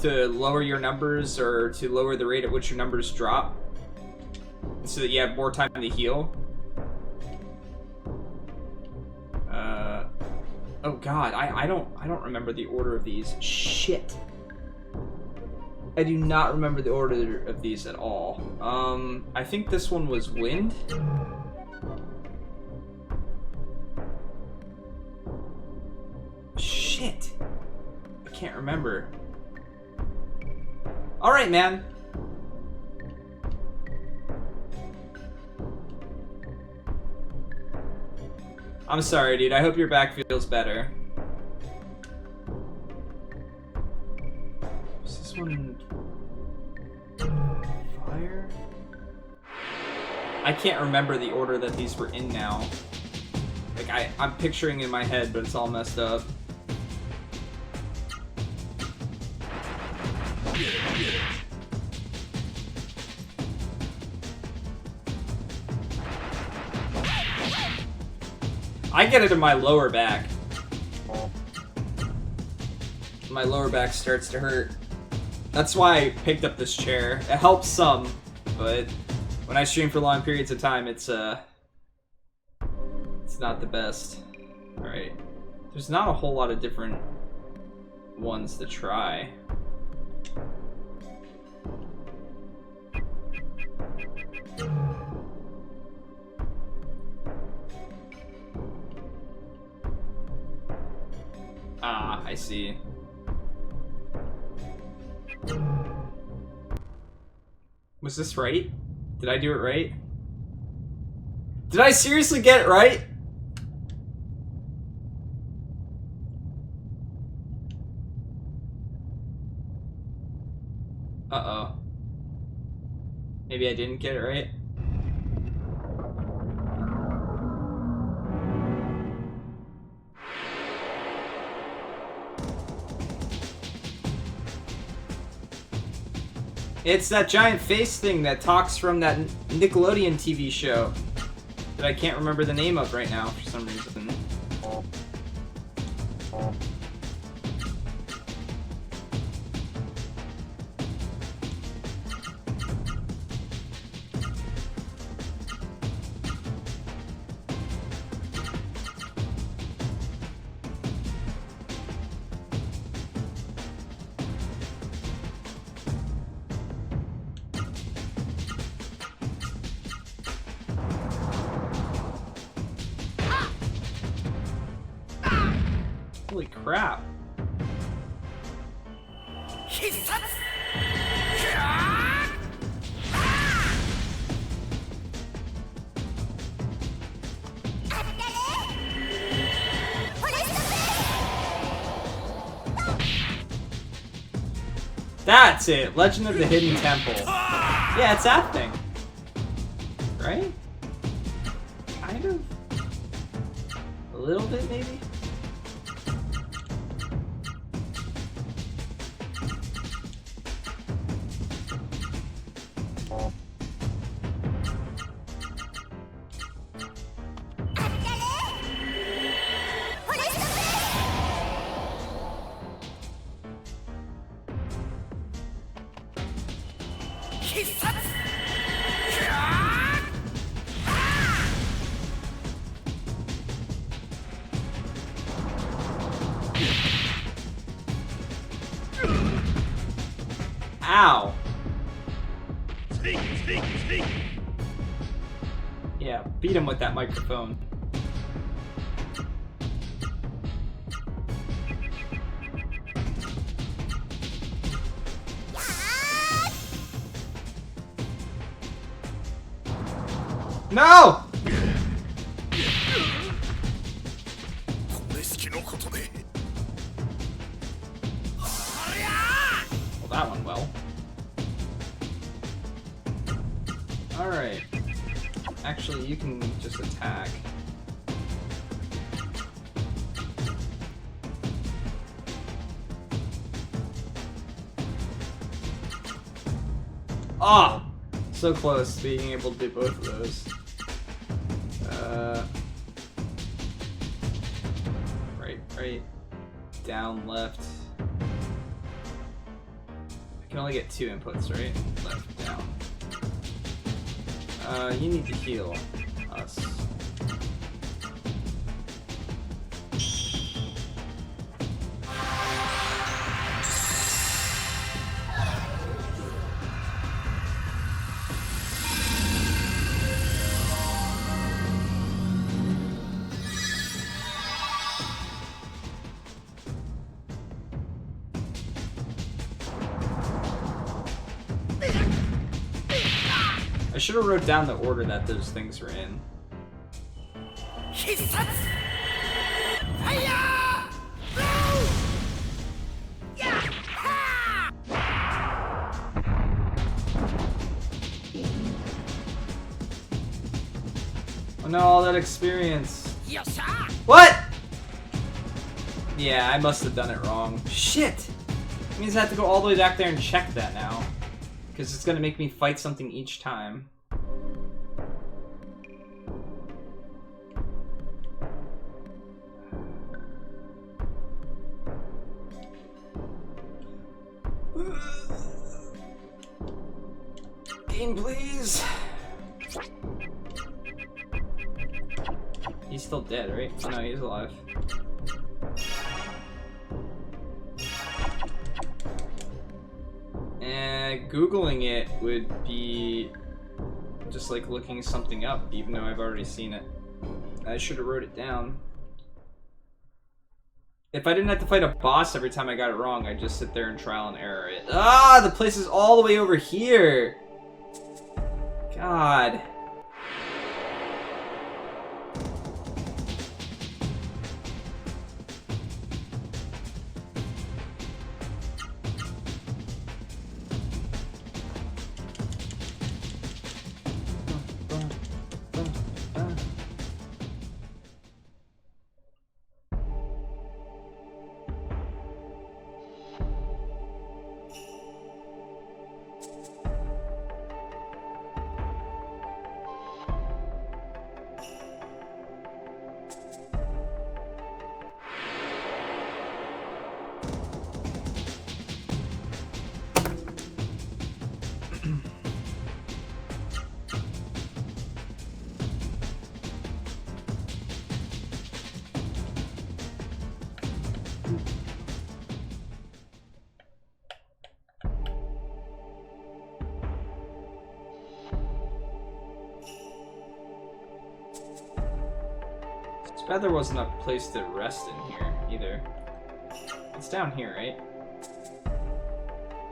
to lower your numbers or to lower the rate at which your numbers drop so that you have more time to heal. Oh god, I don't remember the order of these. Shit. I do not remember the order of these at all. I think this one was wind. can't remember. Alright, man. I'm sorry, dude. I hope your back feels better. Is this one... fire? I can't remember the order that these were in now. Like, I'm picturing in my head, but it's all messed up. I get it in my lower back. My lower back starts to hurt. That's why I picked up this chair. It helps some, but when I stream for long periods of time, it's not the best. Alright. There's not a whole lot of different ones to try. Ah, I see. Was this right? Did I do it right? Did I seriously get it right? Uh-oh. Maybe I didn't get it right? It's that giant face thing that talks from that Nickelodeon TV show that I can't remember the name of right now for some reason. Holy crap. That's it! Legend of the Hidden Temple. Yeah, it's that thing. Right? Kind of? A little bit, maybe? Ow. Yeah, beat him with that microphone. No! Well, that went well. Alright. Actually, you can just attack. Ah! So close to being able to do both of those. Right, down, left. I can only get 2 inputs, right? Left, down. You need to heal us. I should have wrote down the order that those things were in. Oh no, all that experience. What? Yeah, I must have done it wrong. Shit! It means I have to go all the way back there and check that now. Because it's gonna make me fight something each time. Game, please! He's still dead, right? Oh no, he's alive. Googling it would be just like looking something up, even though I've already seen it. I should have wrote it down. If I didn't have to fight a boss every time I got it wrong, I'd just sit there and trial and error it. Ah, the place is all the way over here! God. It's bad there wasn't a place to rest in here, either. It's down here, right?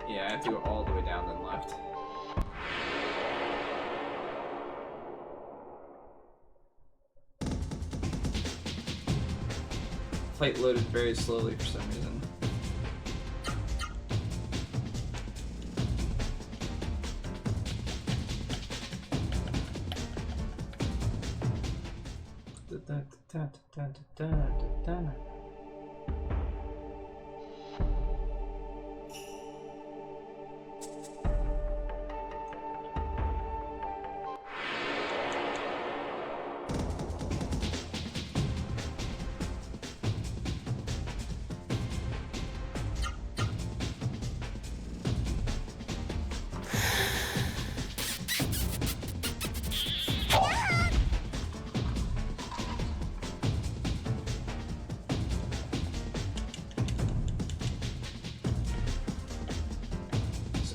Yeah, I have to go all the way down then left. Fight loaded very slowly for some reason.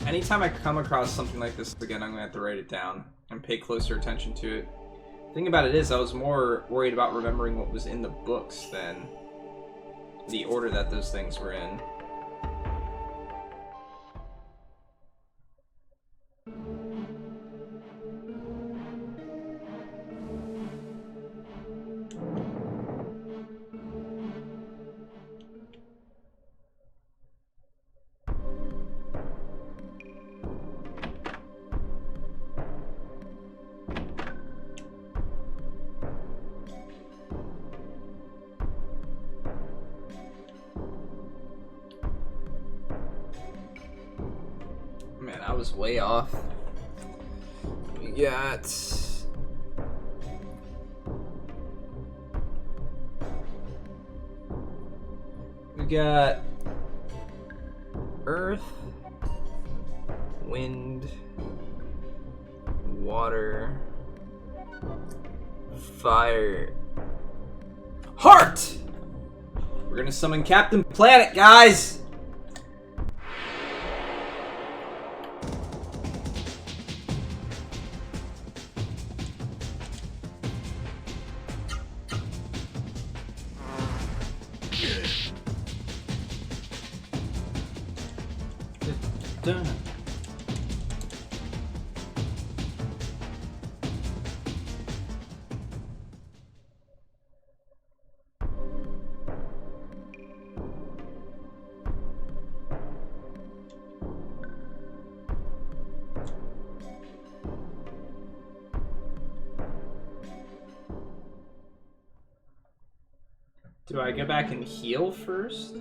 Anytime I come across something like this again, I'm gonna have to write it down and pay closer attention to it. The thing about it is, I was more worried about remembering what was in the books than the order that those things were in. Man, I was way off. We got earth, wind, water, fire, heart! We're gonna summon Captain Planet, guys! Do I go back and heal first?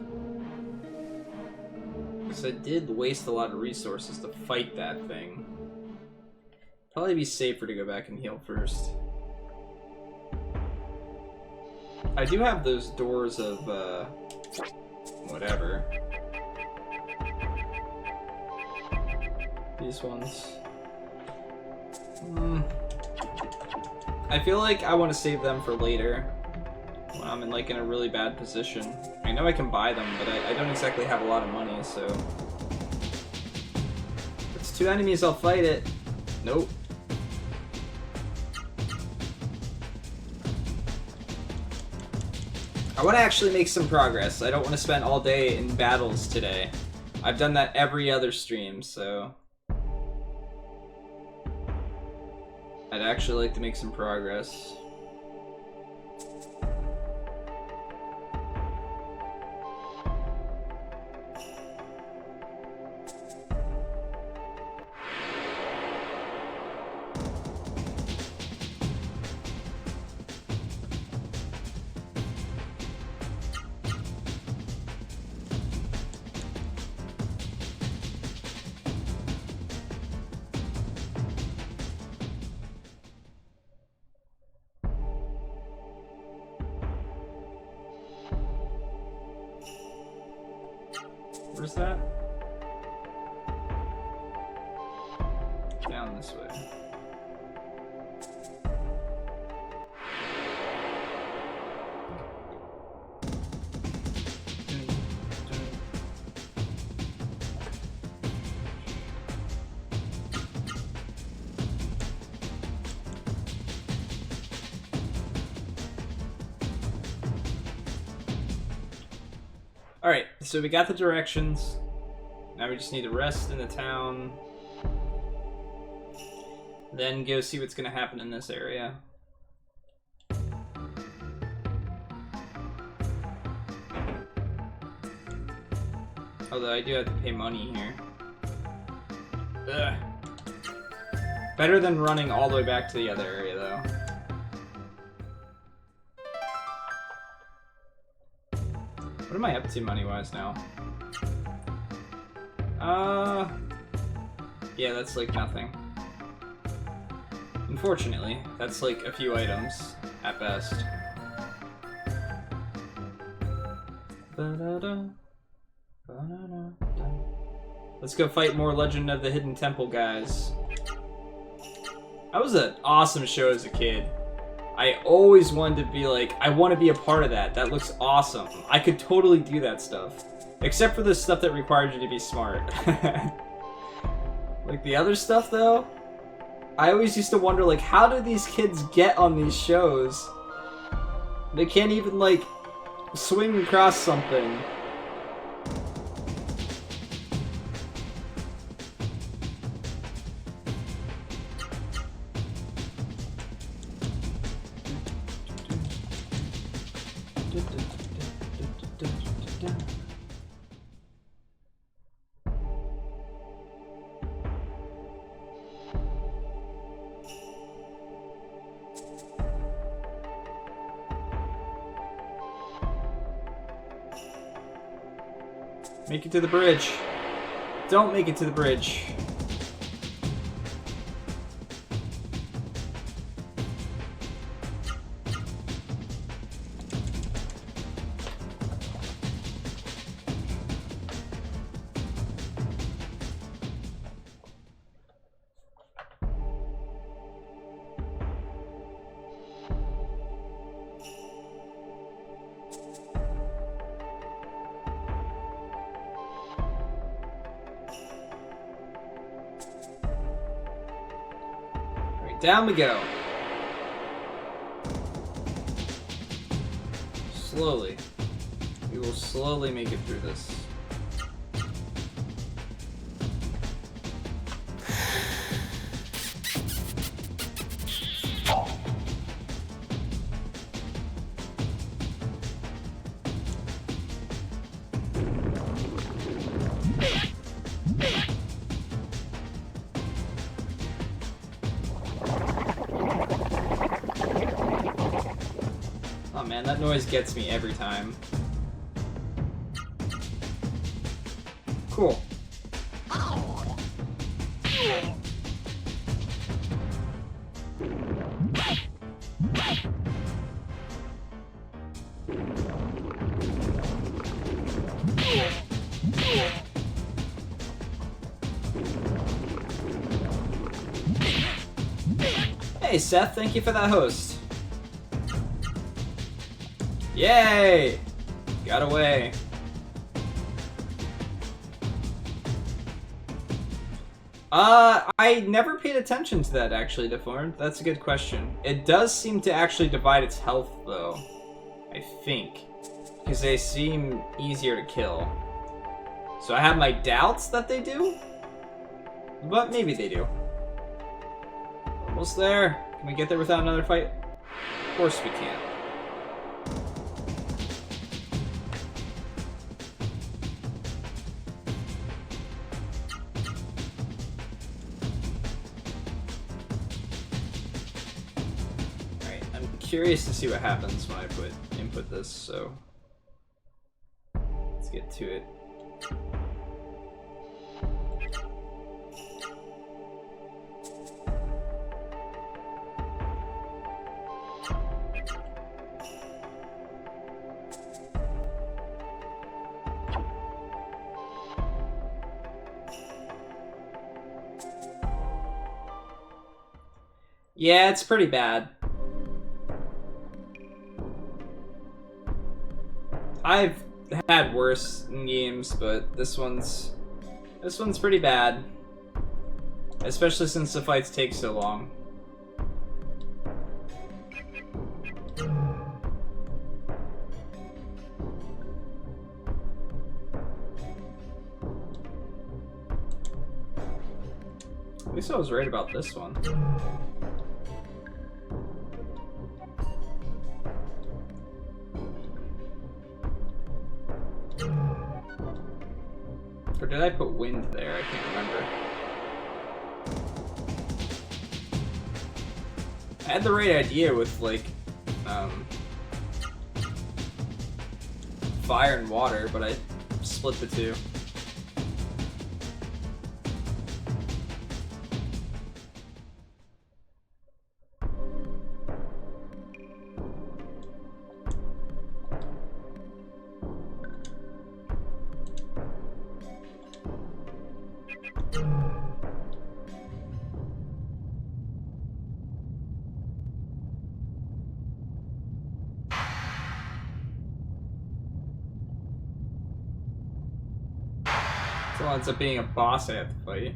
Because I did waste a lot of resources to fight that thing. Probably be safer to go back and heal first. I do have those doors of, whatever. These ones. I feel like I want to save them for later. When I'm in, like, in a really bad position. I know I can buy them, but I don't exactly have a lot of money, so... If it's 2 enemies, I'll fight it. Nope. I want to actually make some progress. I don't want to spend all day in battles today. I've done that every other stream, so... I'd actually like to make some progress. Where's that? Down this way. Alright, so we got the directions. Now we just need to rest in the town. Then go see what's gonna happen in this area. Although I do have to pay money here. Ugh. Better than running all the way back to the other area, though. What am I up to money-wise now? Yeah, that's like nothing. Unfortunately, that's like a few items, at best. Let's go fight more Legend of the Hidden Temple guys. That was an awesome show as a kid. I always wanted to be like, I want to be a part of that. That looks awesome. I could totally do that stuff. Except for the stuff that required you to be smart. Like the other stuff though, I always used to wonder like, how do these kids get on these shows? They can't even like swing across something. Make it to the bridge. Don't make it to the bridge. Down we go. Slowly. We will slowly make it through this. Oh man, that noise gets me every time. Cool. Hey Seth, thank you for that host. Yay! Got away. I never paid attention to that actually, Deformed. That's a good question. It does seem to actually divide its health though. I think. Because they seem easier to kill. So I have my doubts that they do? But maybe they do. Almost there. Can we get there without another fight? Of course we can. Alright, I'm curious to see what happens when I input this, so let's get to it. Yeah, it's pretty bad. I've had worse games, but this one's pretty bad. Especially since the fights take so long. At least I was right about this one. Or did I put wind there? I can't remember. I had the right idea with, like, fire and water, but I split the two. So it ends up being a boss I have to fight.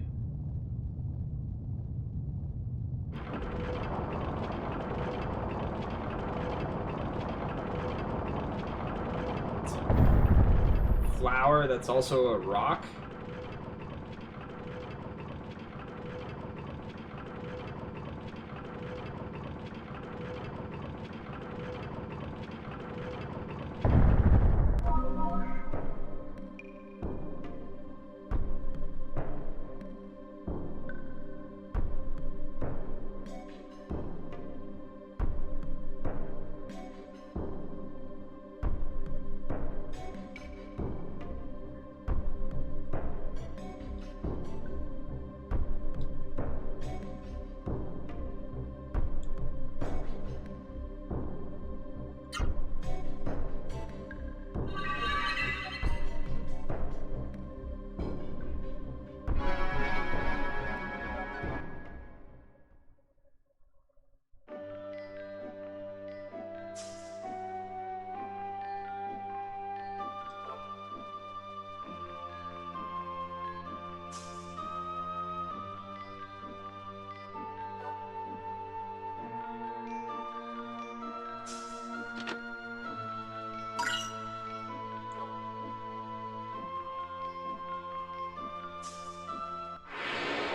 Flower that's also a rock.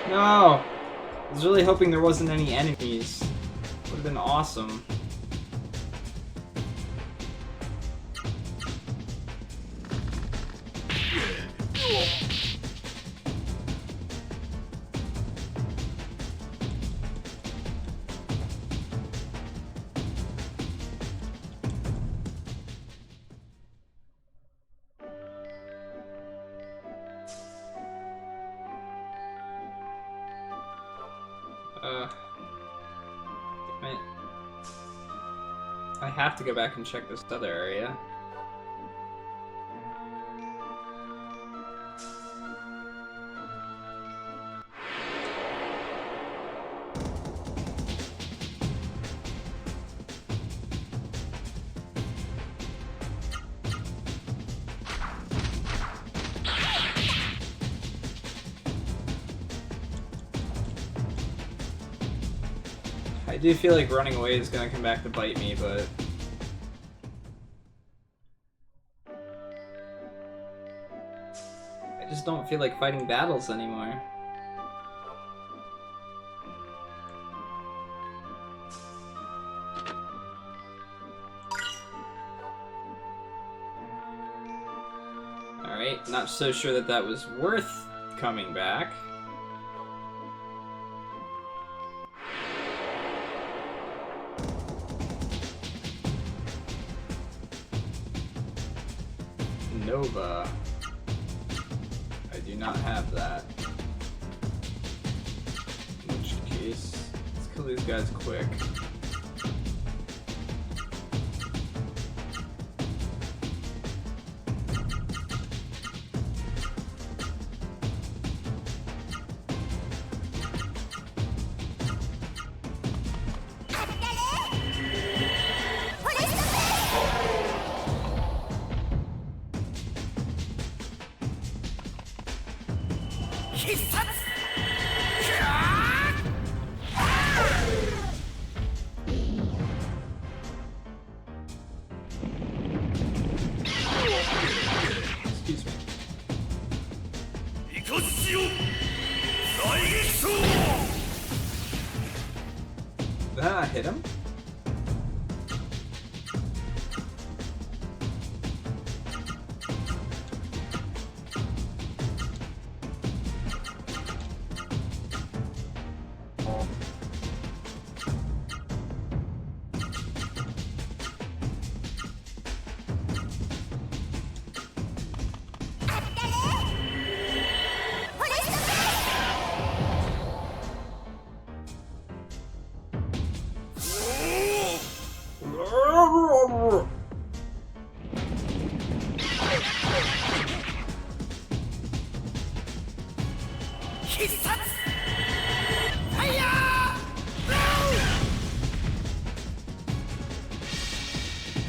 No! I was really hoping there wasn't any enemies. Would have been awesome. Damn it. I have to go back and check this other area. I do feel like running away is gonna come back to bite me, but... I just don't feel like fighting battles anymore. Alright, not so sure that that was worth coming back. Nova. I do not have that. In which case, let's kill these guys quick. Did that not hit him?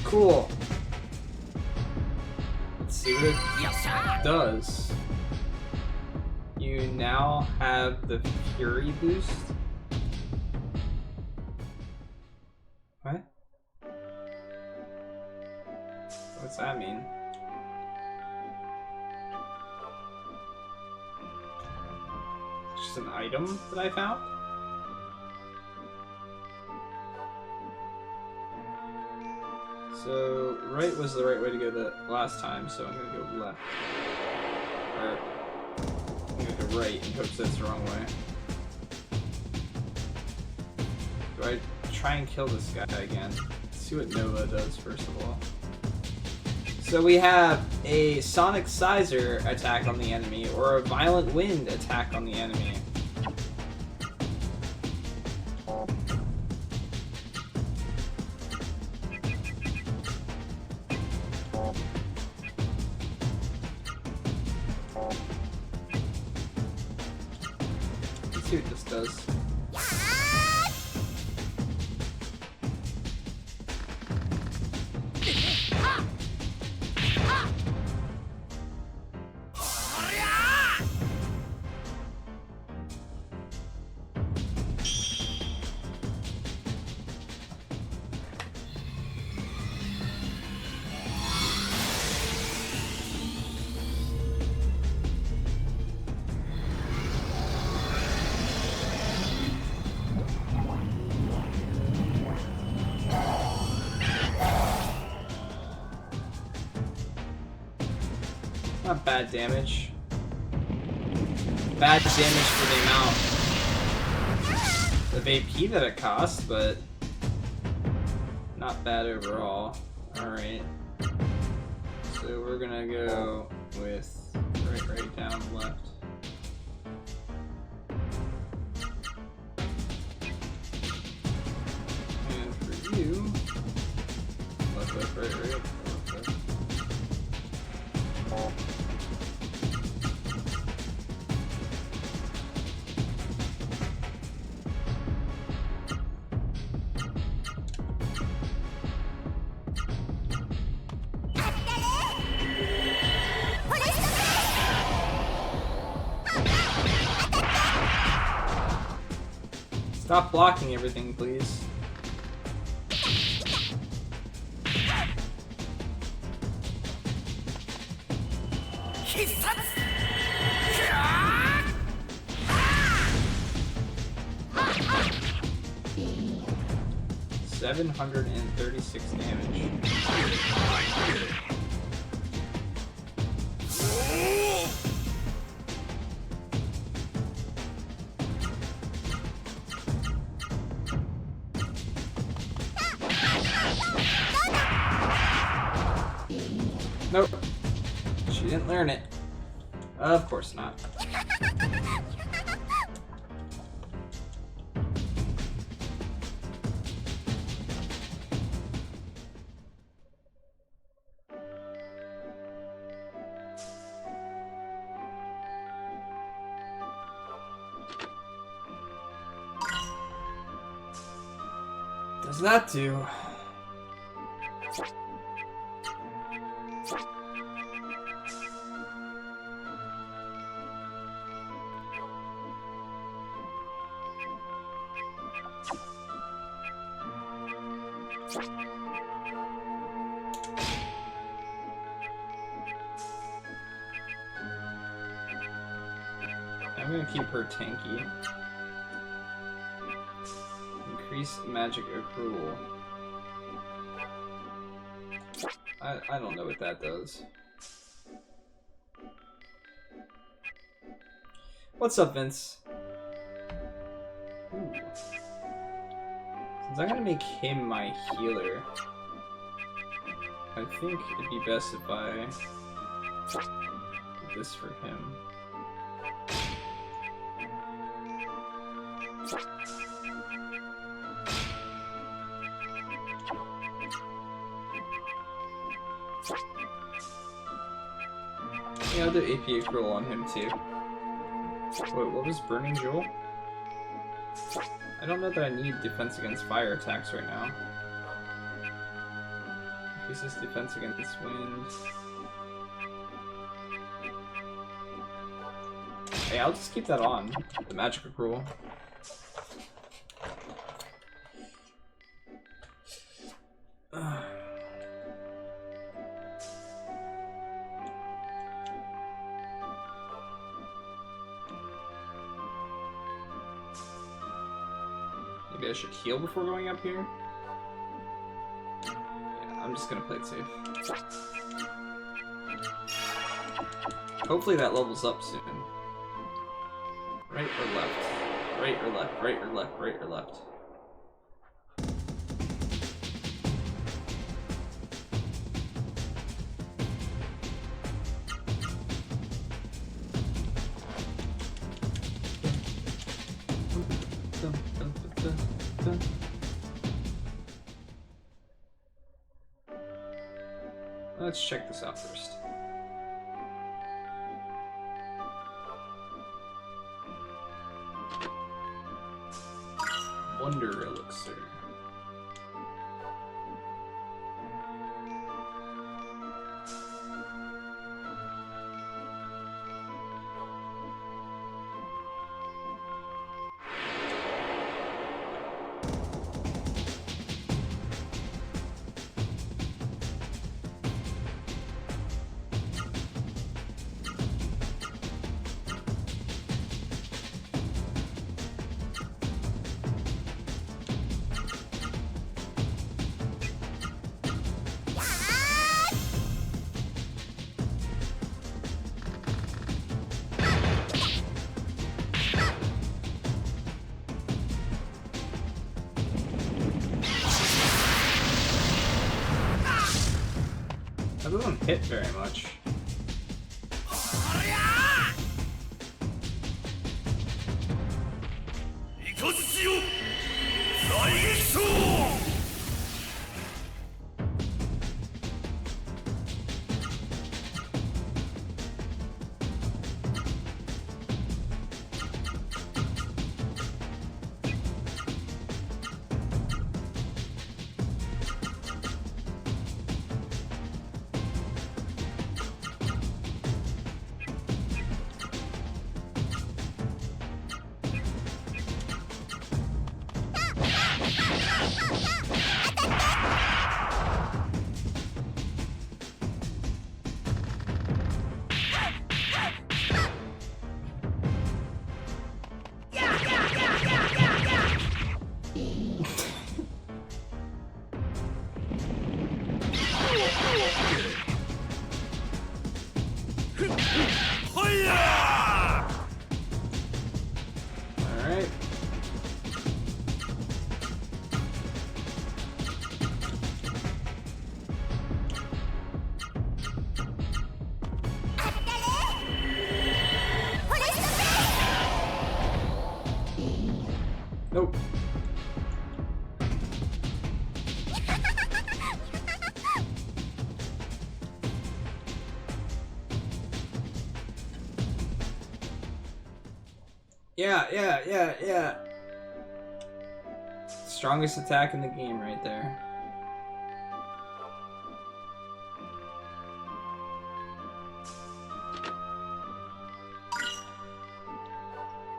Cool. Let's see what it does. You now have the Fury boost. What? What's that mean? Just an item that I found? So, right was the right way to go the last time, so I'm gonna go left. Or, I'm gonna go right and hope that's the wrong way. Do I try and kill this guy again? Let's see what Nova does first of all. So we have a Sonic Sizer attack on the enemy, or a Violent Wind attack on the enemy. Let's see what this does. Not bad damage. Bad damage for the amount of AP that it costs, but not bad overall. Alright. So we're gonna go with right, down, left. Stop blocking everything, please. $736 damage. Nope. She didn't learn it. Of course not. Does that do? I'm gonna keep her tanky. Increase magic accrual. I don't know what that does. What's up, Vince? Ooh. Since I'm gonna make him my healer, I think it'd be best if I did this for him. Yeah, I'll do AP accrual on him too. Wait, what was Burning Jewel? I don't know that I need defense against fire attacks right now. Increases defense against wind. Hey, I'll just keep that on. The magic accrual. Maybe I should heal before going up here? Yeah, I'm just gonna play it safe. Hopefully that levels up soon. Right or left? Right or left? Right or left? Right or left? Let's check this out first. Wonder Elixir. That doesn't hit very much. Alright. Nope. Yeah. Strongest attack in the game right there.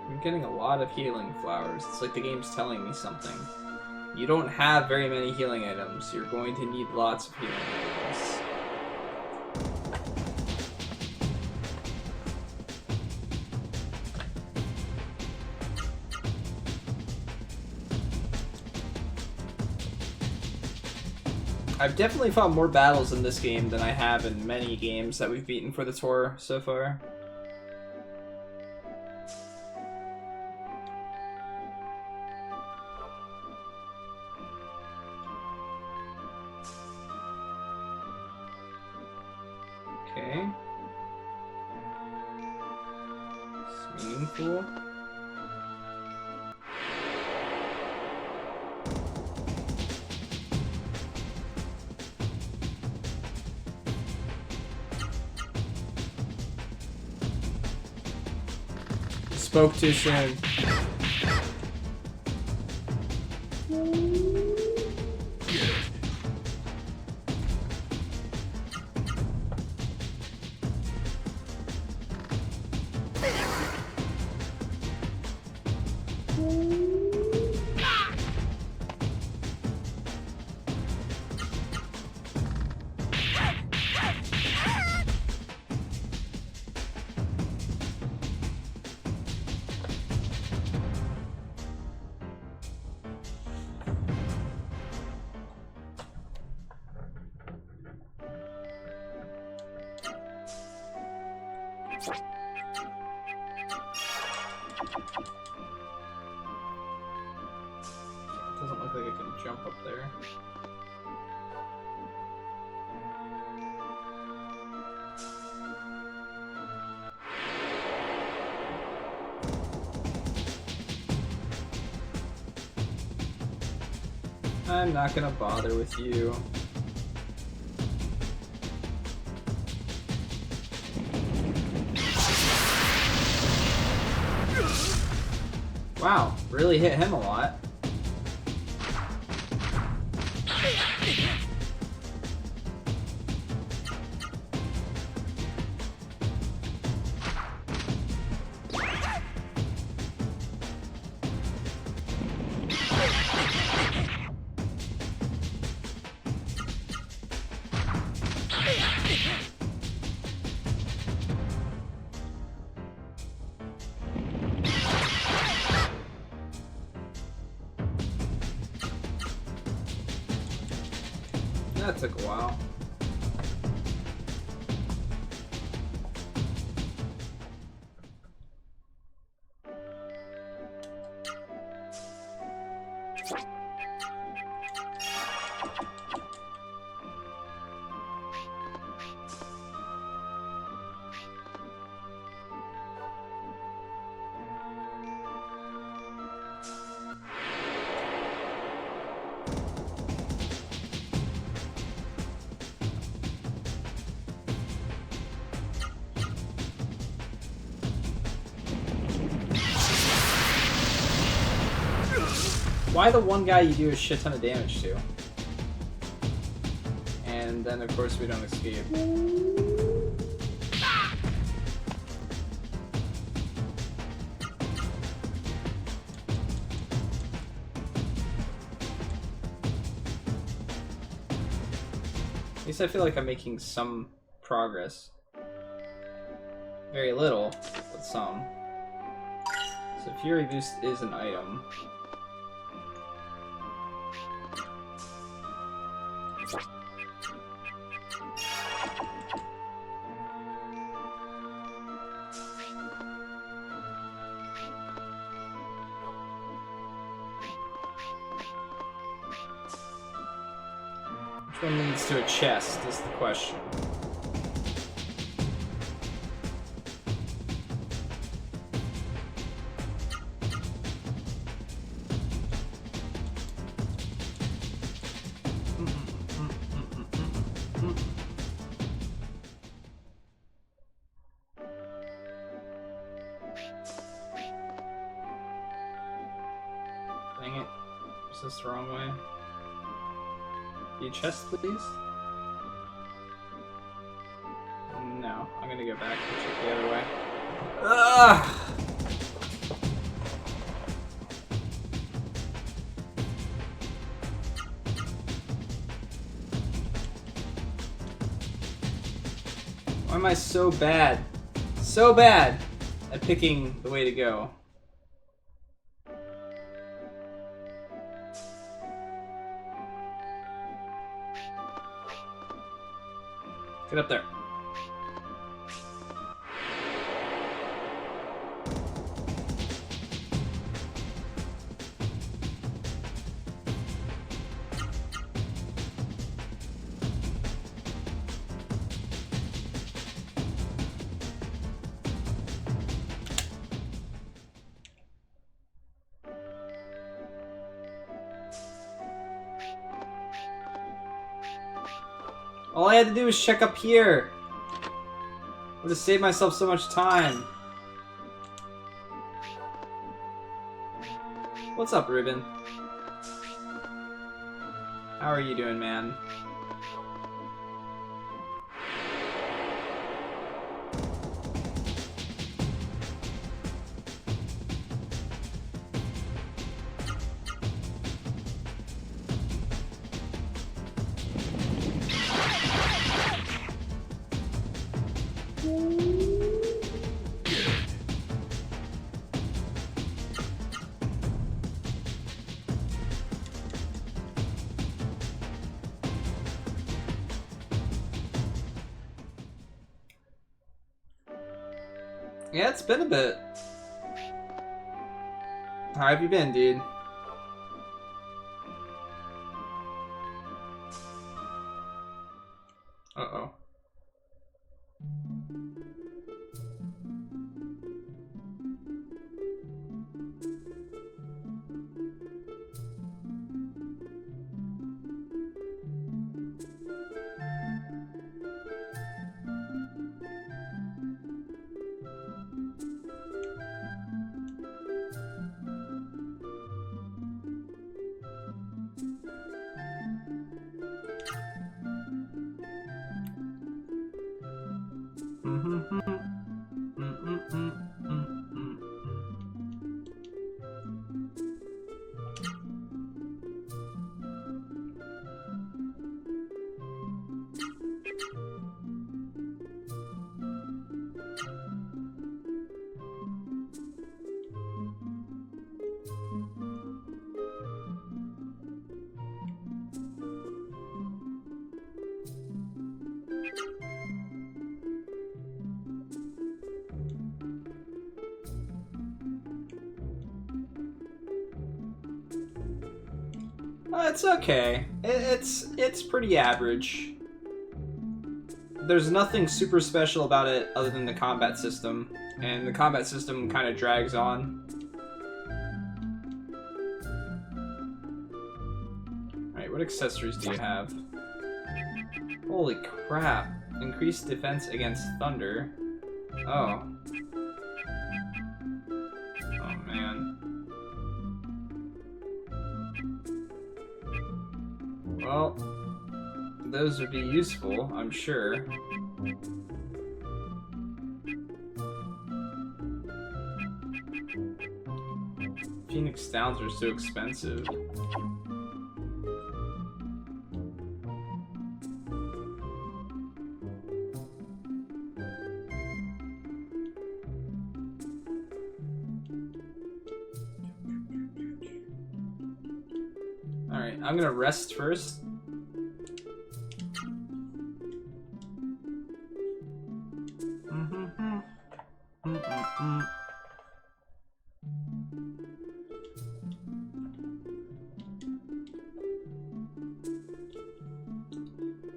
I'm getting a lot of healing flowers. It's like the game's telling me something. You don't have very many healing items. You're going to need lots of healing items. I've definitely fought more battles in this game than I have in many games that we've beaten for the tour so far. Okay. It's meaningful. Spoke too soon. Doesn't look like I can jump up there. I'm not gonna bother with you. Wow, really hit him a lot. That took a while. Why the one guy you do a shit ton of damage to? And then of course we don't escape. least I feel like I'm making some progress. Very little, but some. So Fury Boost is an item. Which one leads to a chest is the question. Dang it. Is this the wrong way? Your chest, please? No, I'm gonna go back and check the other way. Ugh! Why am I so bad? So bad at picking the way to go. Get up there. All I had to do was check up here. Would have saved myself so much time. What's up, Ruben? How are you doing, man? Yeah, it's been a bit. How have you been, dude? Uh-oh. It's okay. It's pretty average. There's nothing super special about it other than the combat system, and the combat system kind of drags on. Alright, what accessories do you have? Holy crap. Increased defense against thunder. Oh. Oh man. Well, those would be useful, I'm sure. Phoenix Downs are so expensive. Alright, I'm gonna rest first.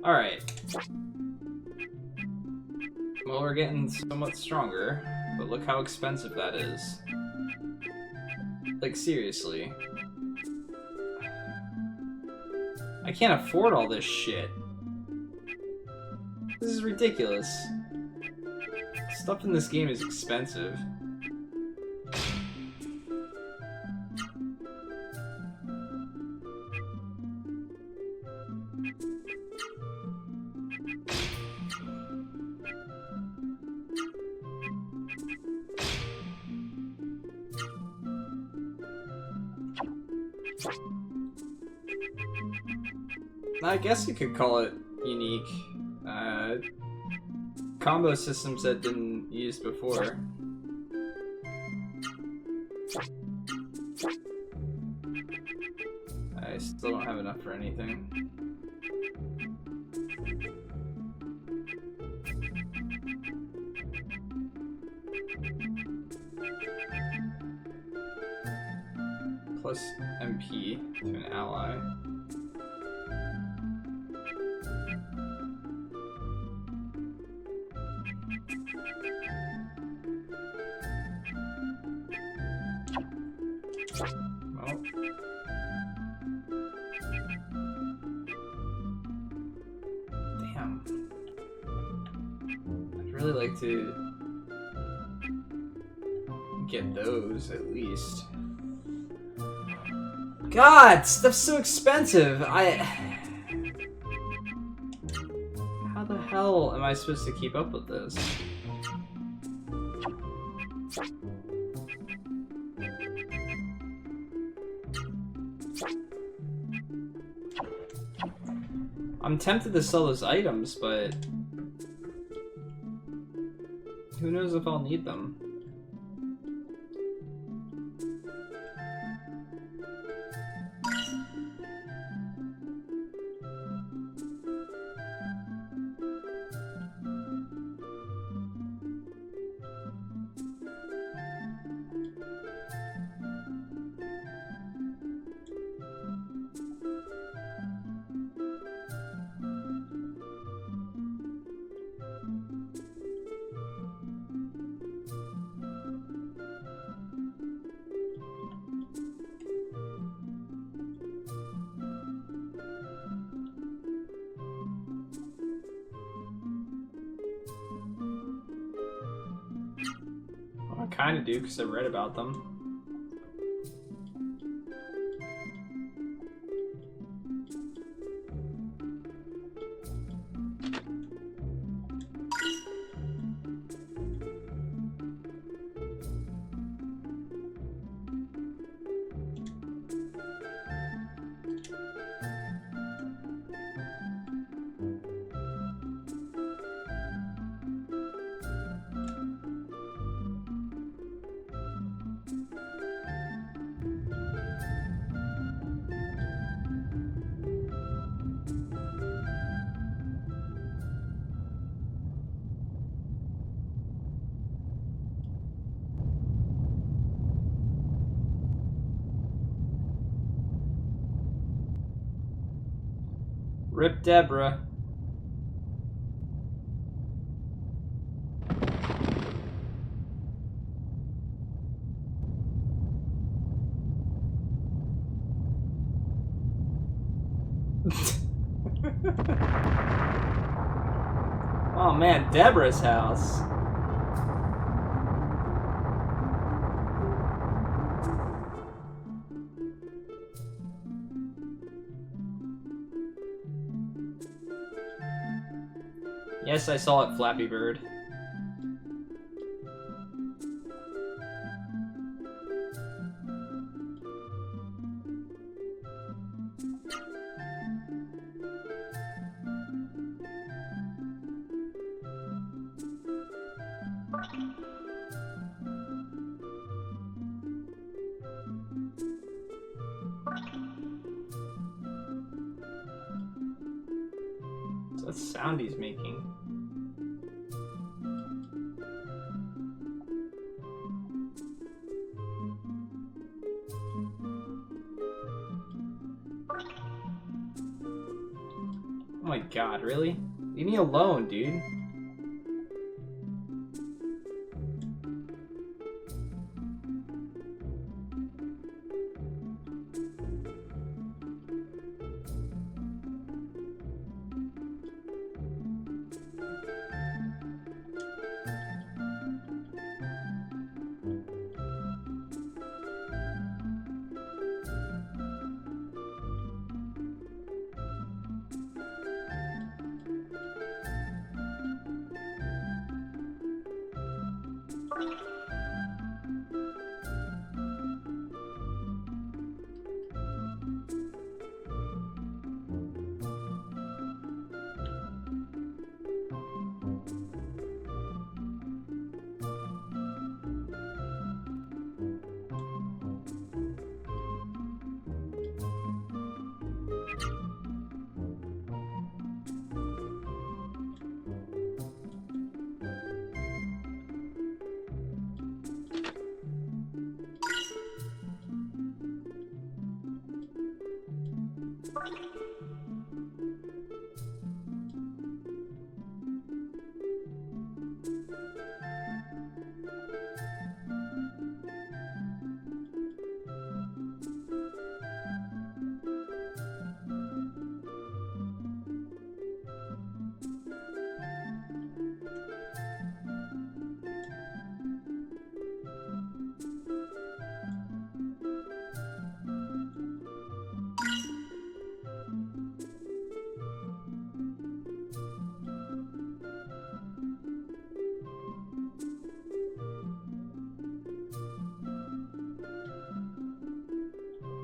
Alright. Well, we're getting somewhat stronger, but look how expensive that is. Like, seriously. I can't afford all this shit. This is ridiculous. Stuff in this game is expensive. I guess you could call it unique. Combo systems that didn't use before. I still don't have enough for anything. Plus MP to an ally. Well. Damn. I'd really like to get those at least. God, stuff's so expensive. How the hell am I supposed to keep up with this? I'm tempted to sell those items, but who knows if I'll need them. I kind of do because I read about them. Rip Deborah. Oh man, Deborah's house. Yes, I saw it, Flappy Bird. What's that sound he's making? Oh my god, really? Leave me alone, dude.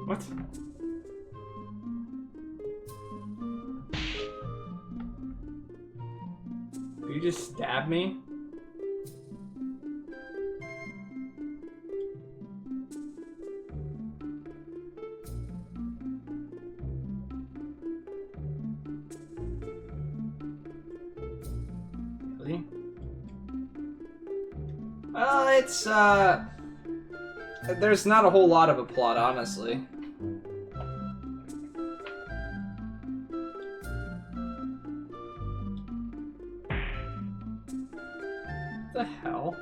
What? Did you just stab me? Really? It's, there's not a whole lot of a plot, honestly. What the hell?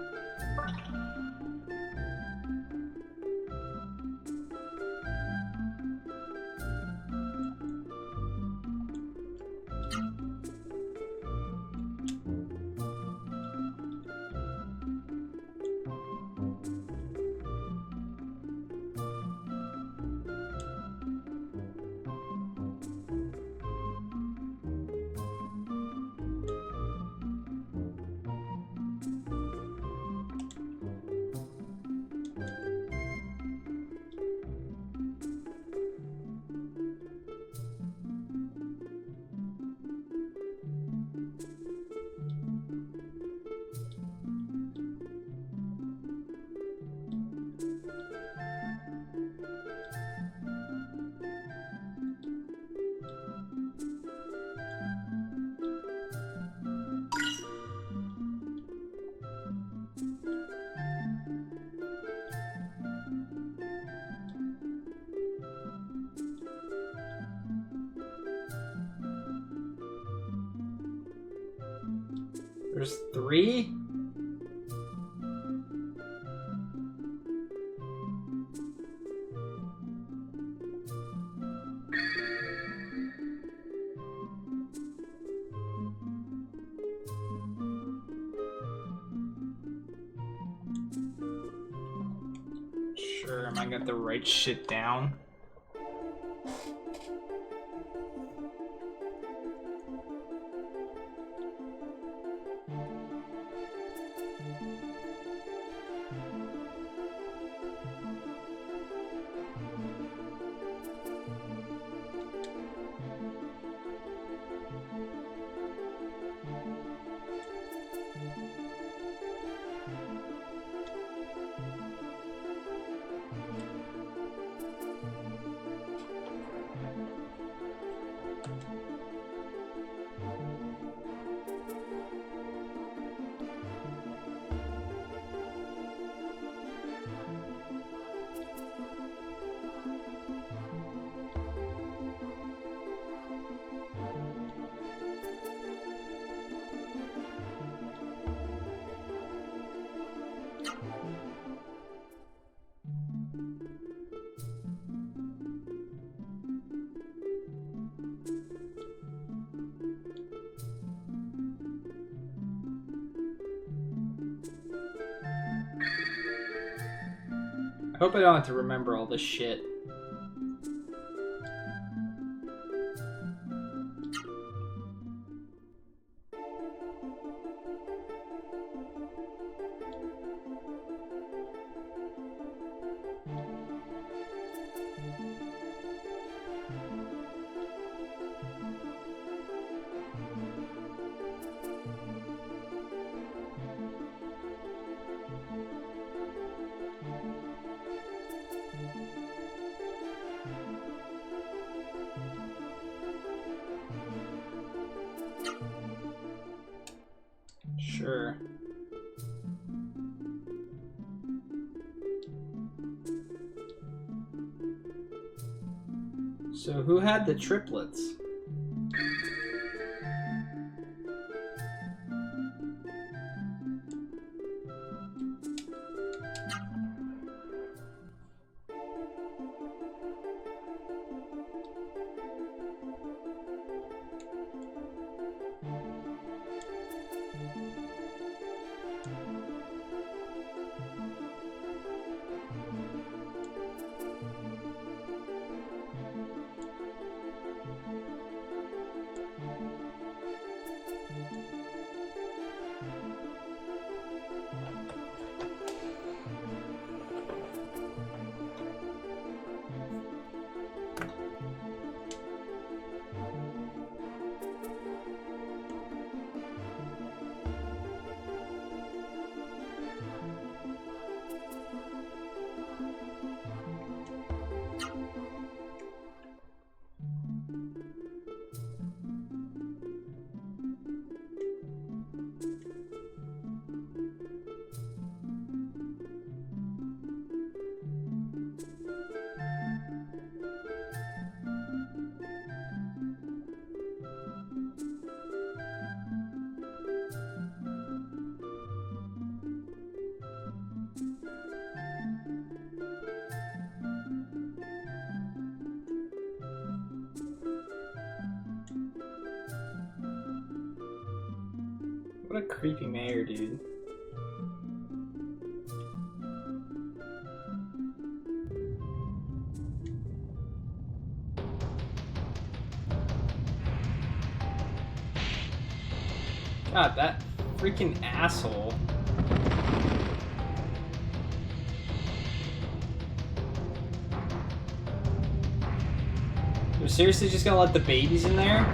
There's 3? Sure, am I gonna have to write shit down? I hope I don't have to remember all this shit. Sure. So who had the triplets? What a creepy mayor, dude. God, that freaking asshole. You're seriously just gonna let the babies in there?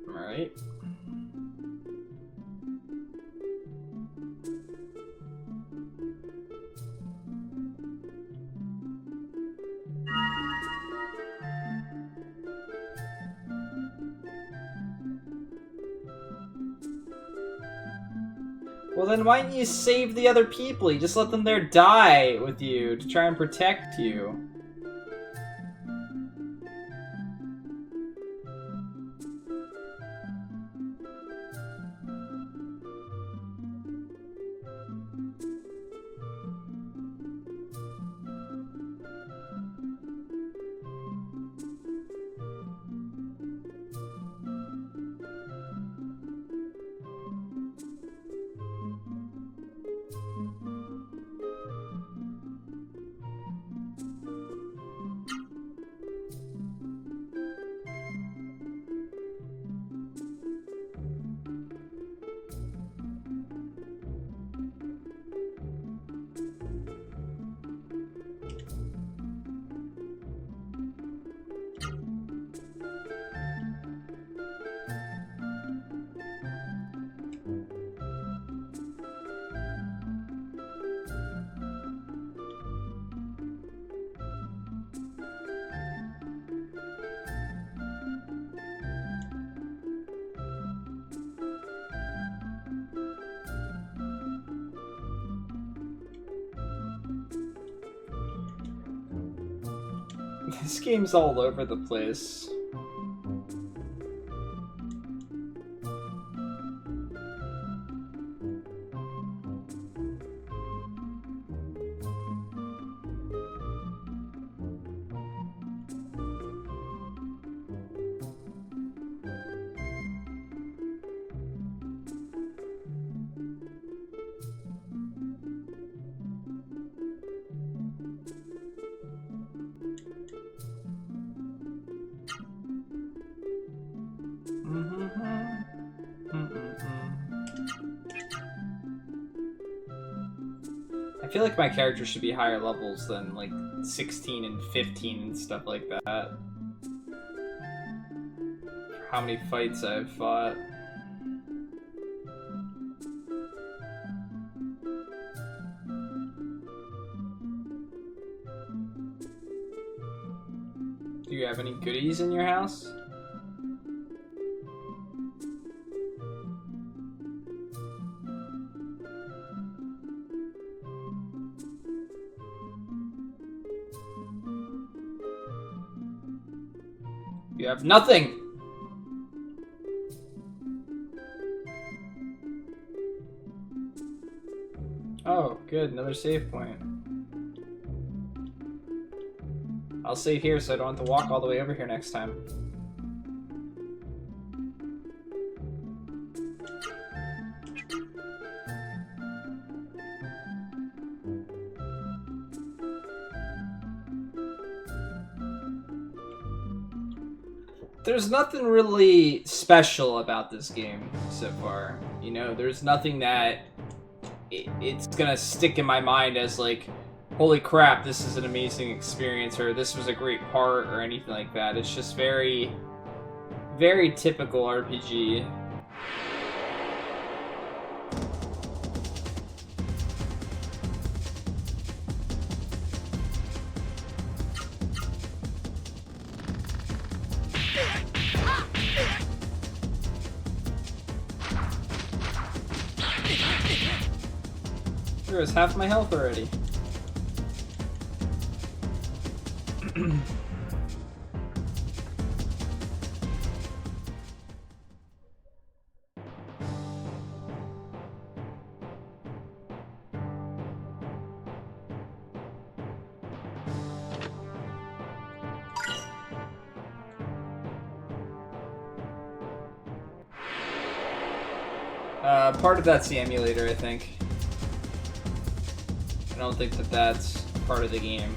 Alright. Well then why didn't you save the other people? You just let them there die with you to try and protect you. This game's all over the place. feel like my character should be higher levels than like 16 and 15 and stuff like that. For how many fights I've fought. Do you have any goodies in your house? You have nothing! Oh, good, another save point. I'll save here so I don't have to walk all the way over here next time. There's nothing really special about this game so far. You know, there's nothing that it's gonna stick in my mind as like, holy crap, this is an amazing experience, or this was a great part, or anything like that. It's just very, very typical RPG. There was half my health already. Part of that's the emulator, I think. I don't think that that's part of the game.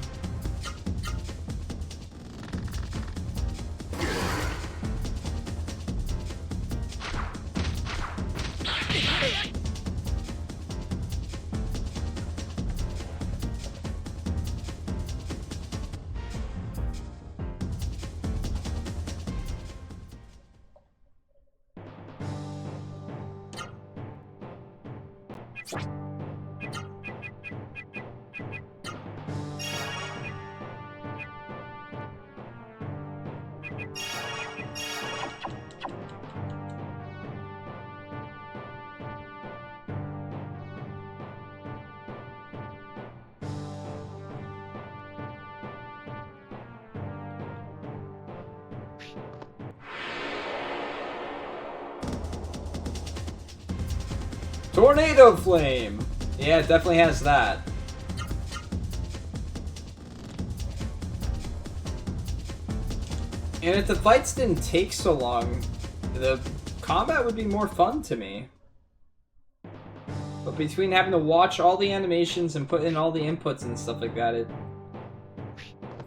Tornado Flame! Yeah, it definitely has that. And if the fights didn't take so long, the combat would be more fun to me. But between having to watch all the animations and put in all the inputs and stuff like that,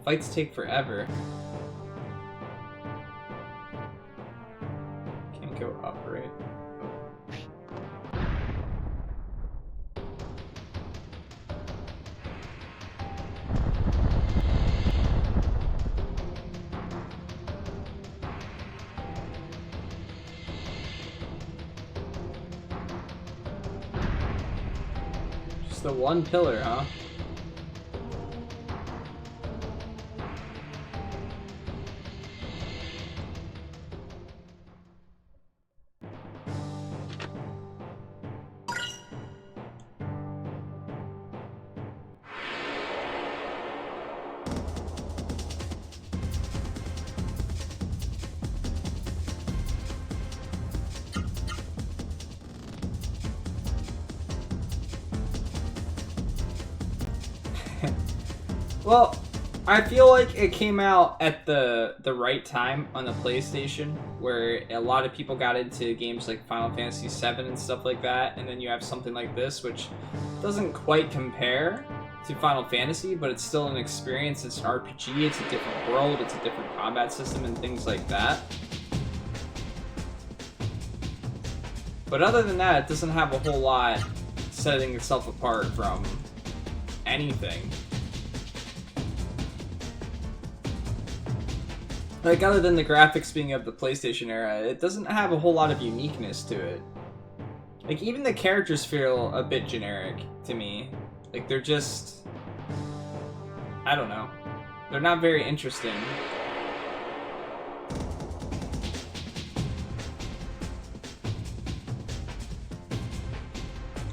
fights take forever. Can't go up, right? The one pillar, huh? Well, I feel like it came out at the right time on the PlayStation, where a lot of people got into games like Final Fantasy VII and stuff like that, and then you have something like this, which doesn't quite compare to Final Fantasy, but it's still an experience. It's an RPG, it's a different world, it's a different combat system, and things like that. But other than that, it doesn't have a whole lot setting itself apart from anything. Like, other than the graphics being of the PlayStation era, it doesn't have a whole lot of uniqueness to it. Like, even the characters feel a bit generic to me. Like, they're just... I don't know. They're not very interesting.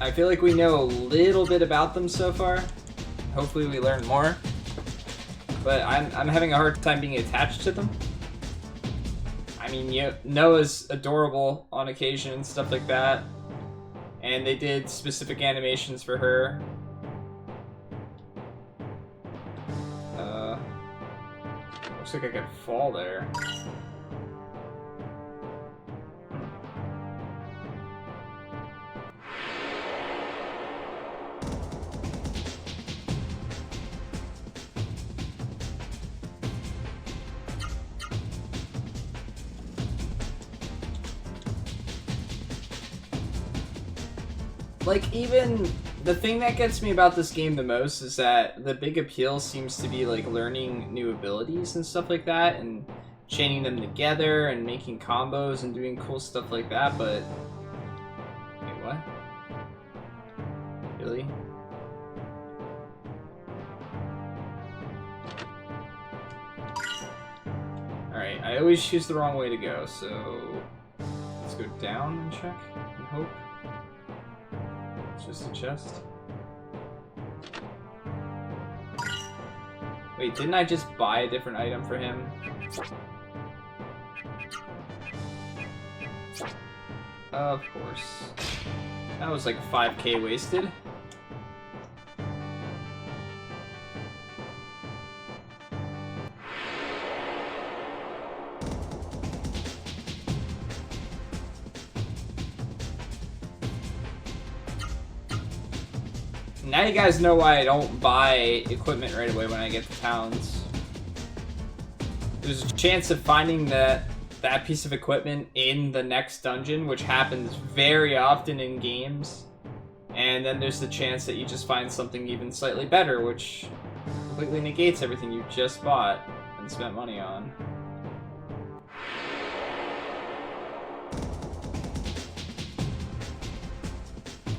I feel like we know a little bit about them so far. Hopefully we learn more. But I'm having a hard time being attached to them. I mean, Noah's adorable on occasion and stuff like that. And they did specific animations for her. Looks like I could fall there. Like, even the thing that gets me about this game the most is that the big appeal seems to be like learning new abilities and stuff like that and chaining them together and making combos and doing cool stuff like that, but wait, what? Really? Alright, I always choose the wrong way to go, so let's go down and check and hope. It's just a chest. Wait, didn't I just buy a different item for him? Of course. That was like 5k wasted. Now you guys know why I don't buy equipment right away when I get to towns. There's a chance of finding that piece of equipment in the next dungeon, which happens very often in games. And then there's the chance that you just find something even slightly better, which completely negates everything you just bought and spent money on.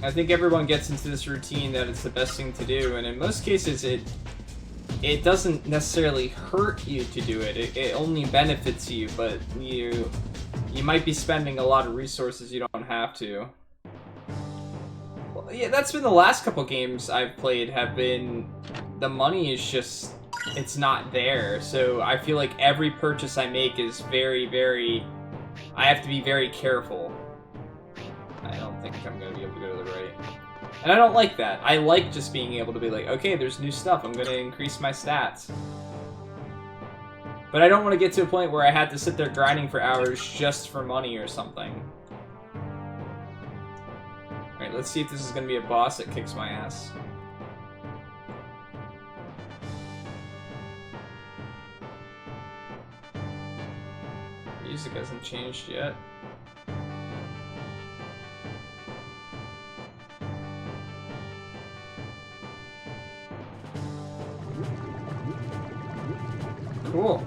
I think everyone gets into this routine that it's the best thing to do, and in most cases it doesn't necessarily hurt you to do it. It only benefits you, but you might be spending a lot of resources you don't have to. Well, yeah, that's been the last couple games I've played have been, the money is just, it's not there. So I feel like every purchase I make is very, I have to be very careful. I don't think I'm going to be able to go to the right. And I don't like that. I like just being able to be like, okay, there's new stuff. I'm going to increase my stats. But I don't want to get to a point where I had to sit there grinding for hours just for money or something. Alright, let's see if this is going to be a boss that kicks my ass. Music hasn't changed yet. Cool.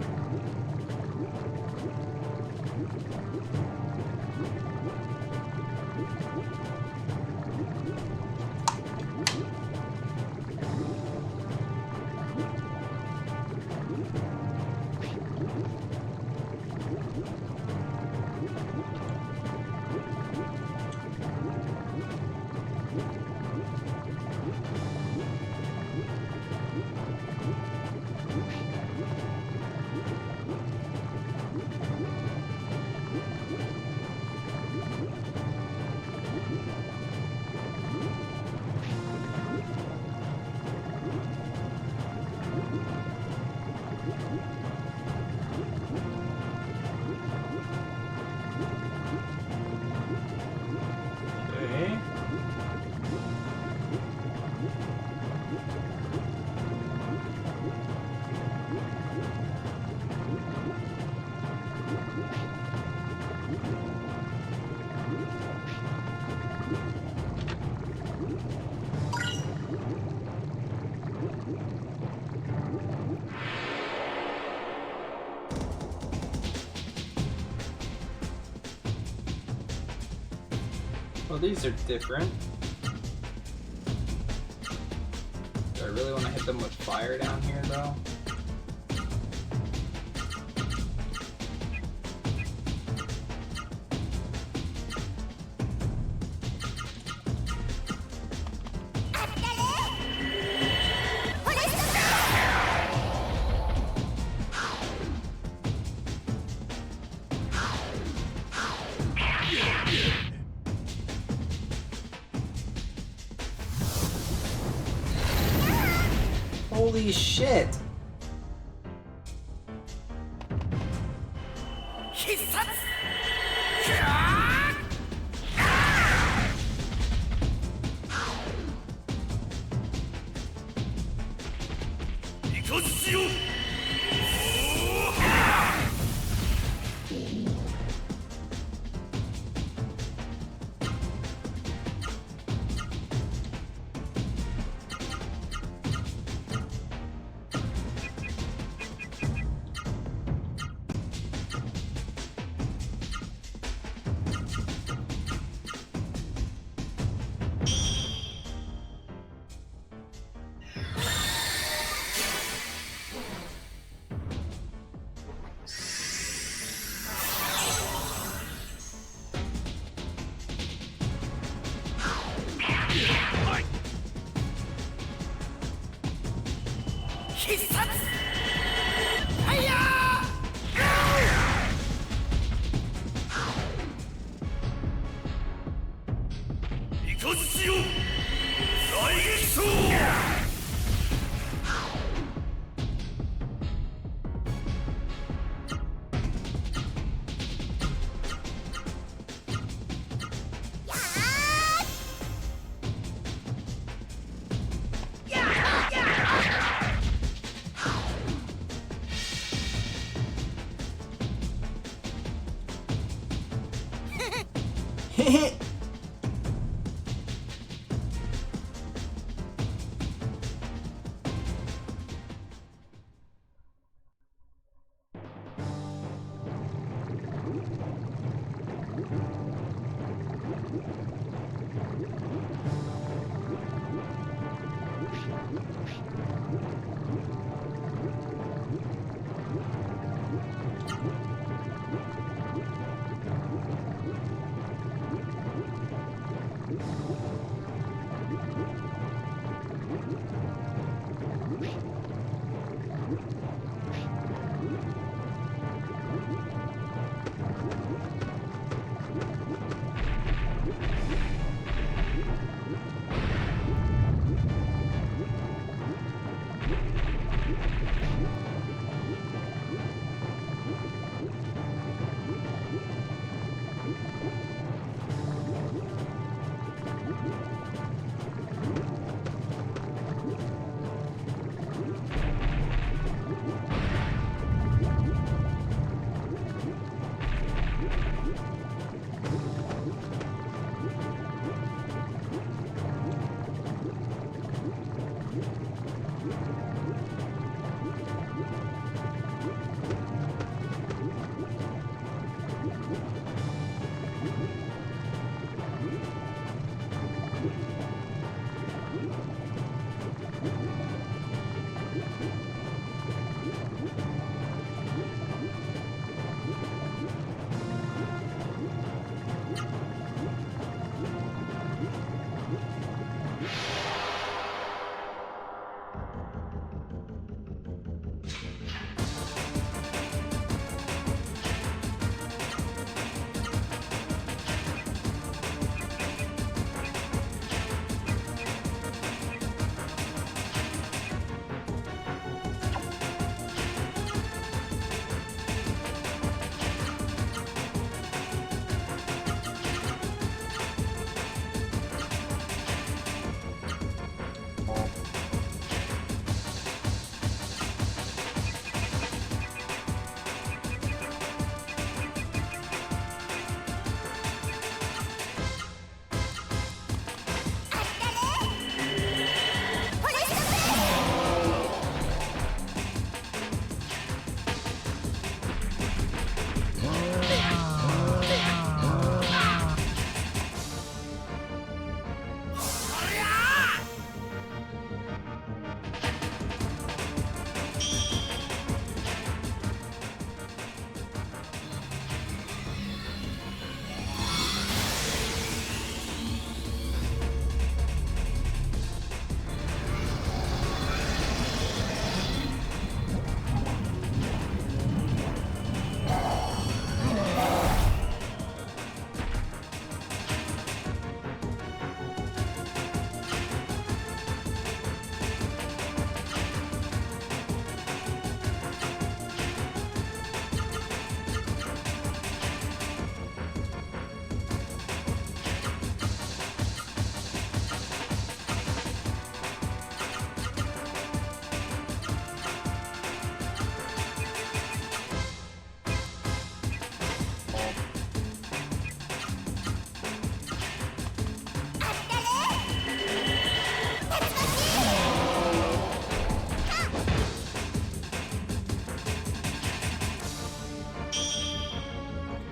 Well, these are different. Do I really want to hit them with fire down here, though? Holy shit!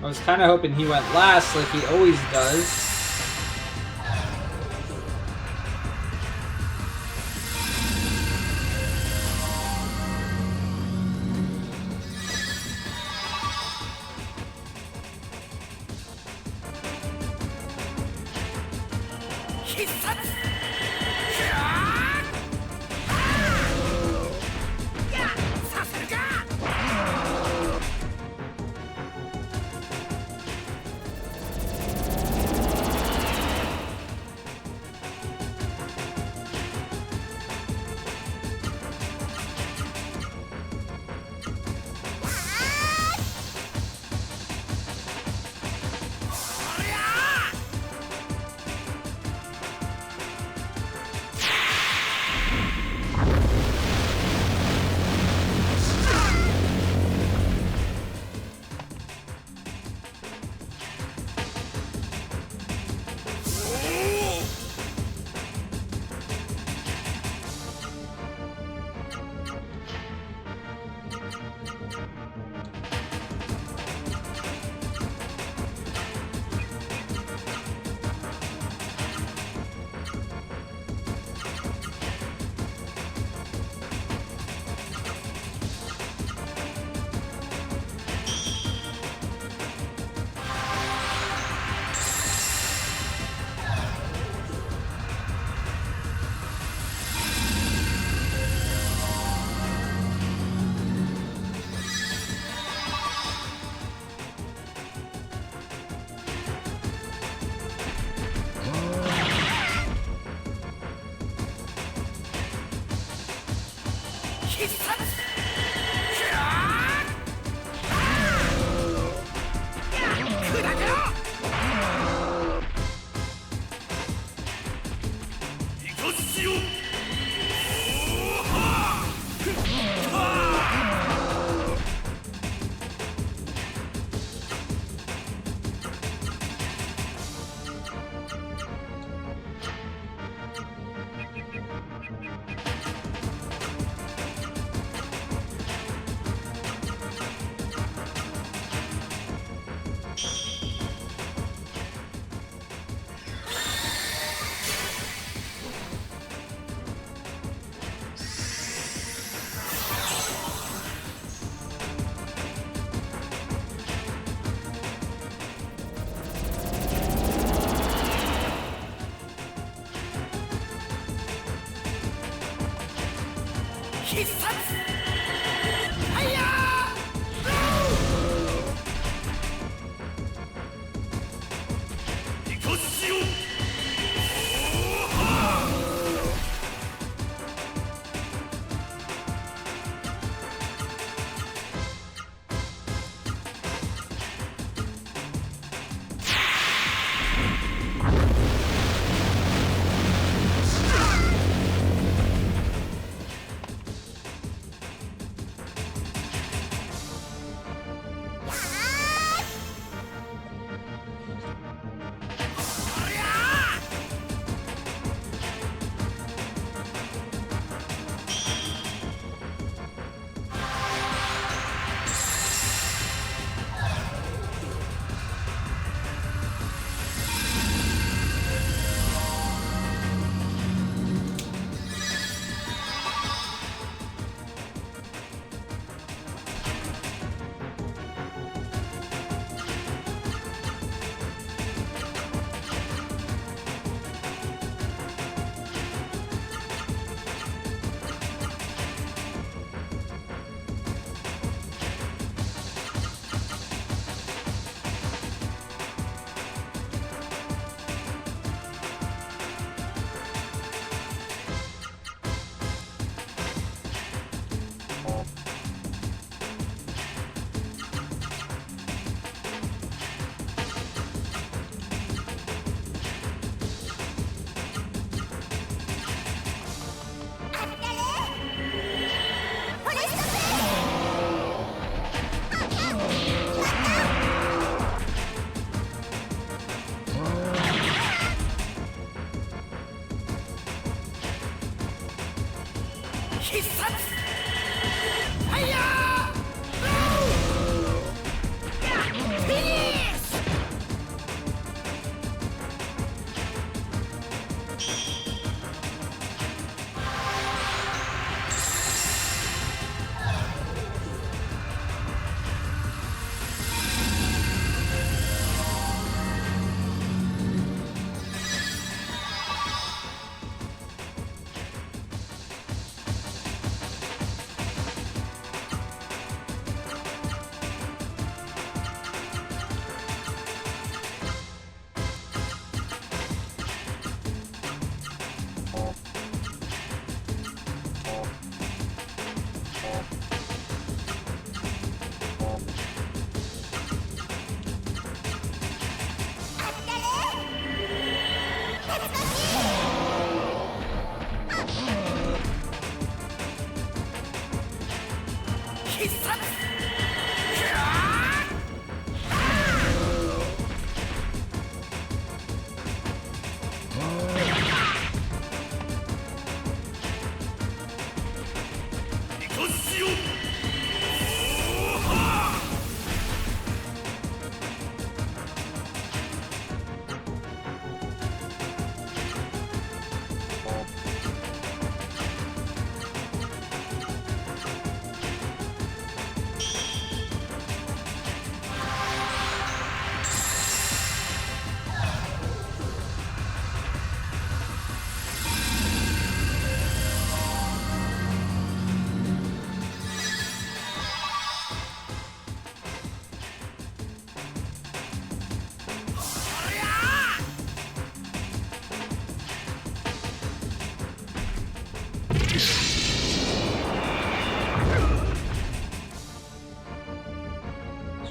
I was kind of hoping he went last like he always does.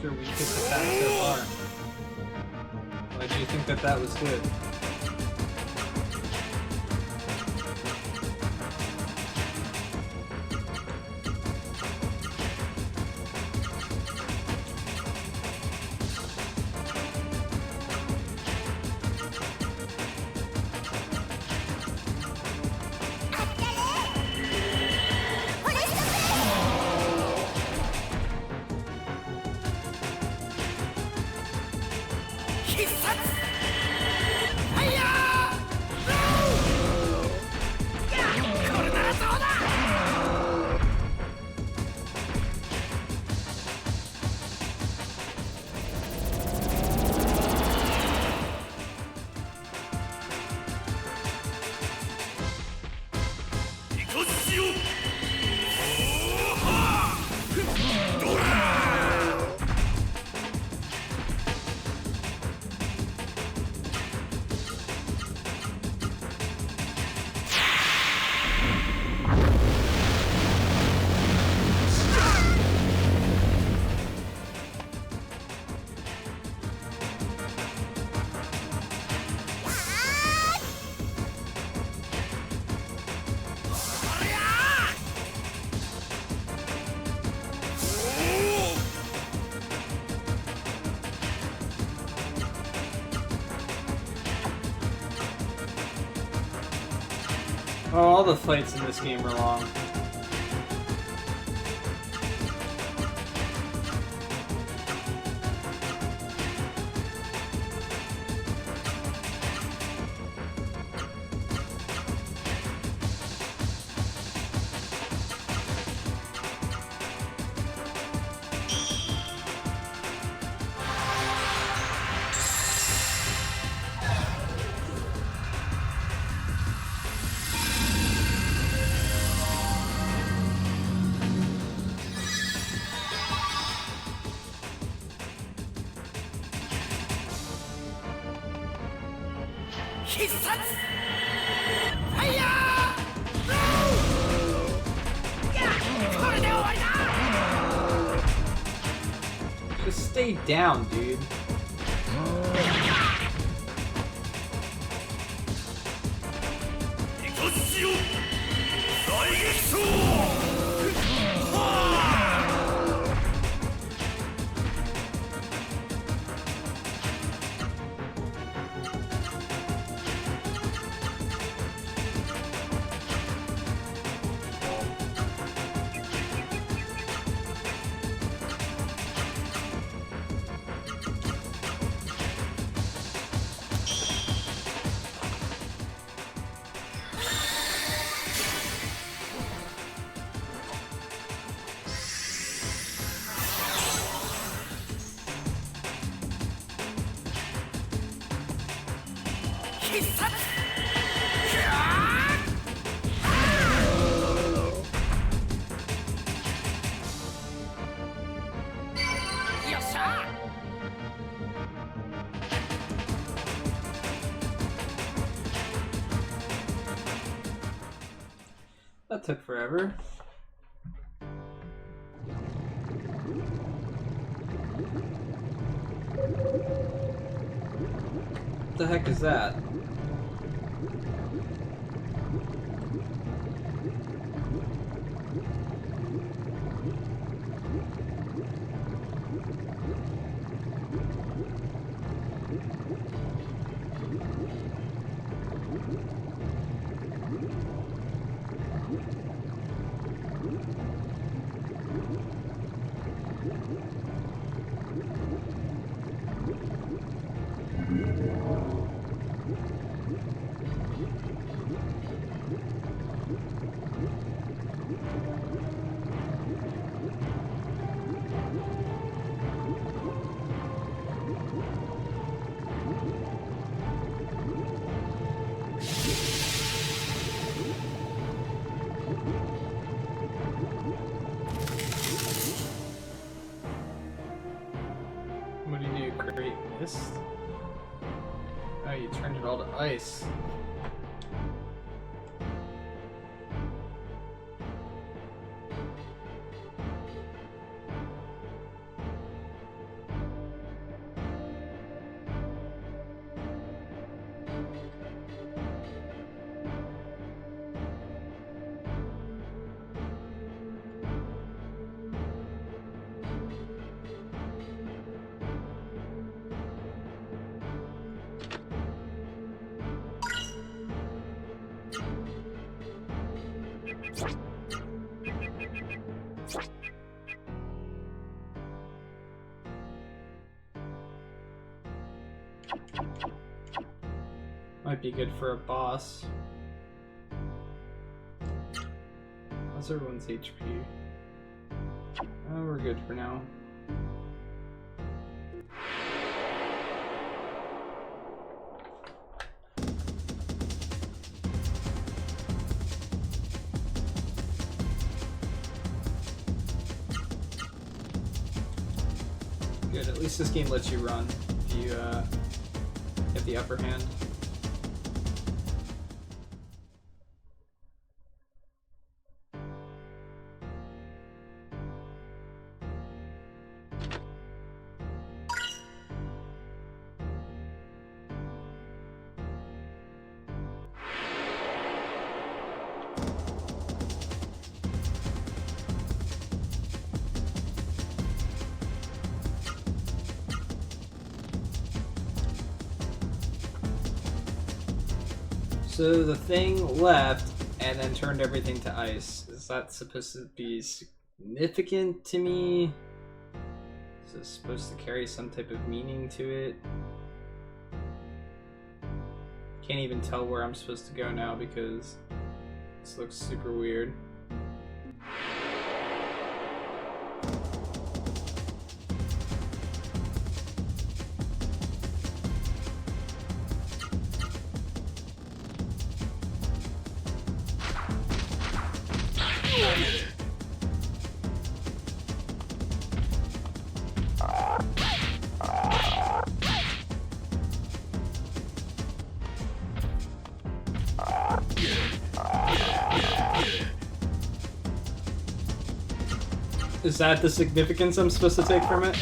Sure, we kicked attack so far. Why do you think that that was good? Oh, all the fights in this game are long. Just stay down, dude. That took forever. What the heck is that? it all to ice. Might be good for a boss. How's everyone's HP? Oh, we're good for now. Good, at least this game lets you run if you get the upper hand. So the thing left and then turned everything to ice. Is that supposed to be significant to me? Is it supposed to carry some type of meaning to it? Can't even tell where I'm supposed to go now because this looks super weird. Is that the significance I'm supposed to take from it?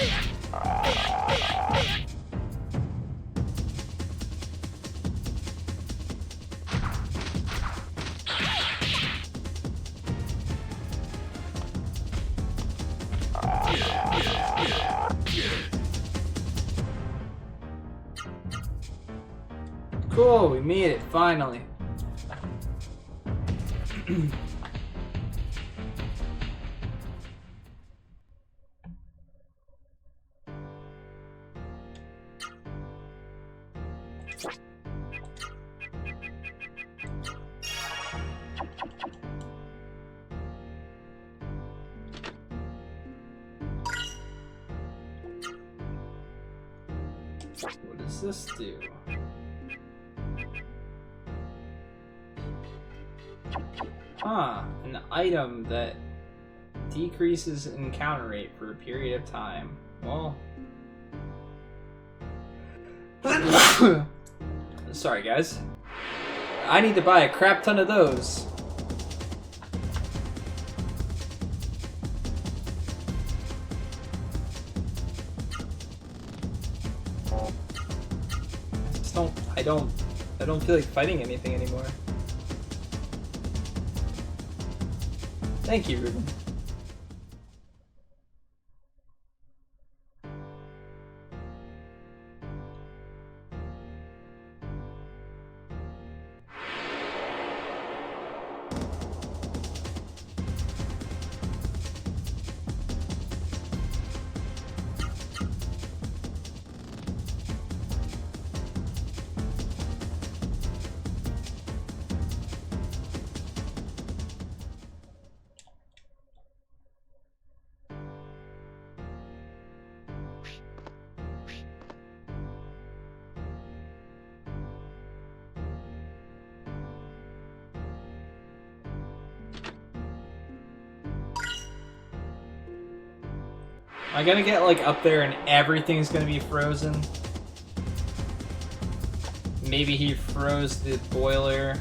Cool, we made it, finally. What does this do? Huh, an item that decreases encounter rate for a period of time. Well... Sorry guys. I need to buy a crap ton of those. I don't feel like fighting anything anymore. Thank you, Ruben. Am I gonna get like up there and everything's gonna be frozen? maybe he froze the boiler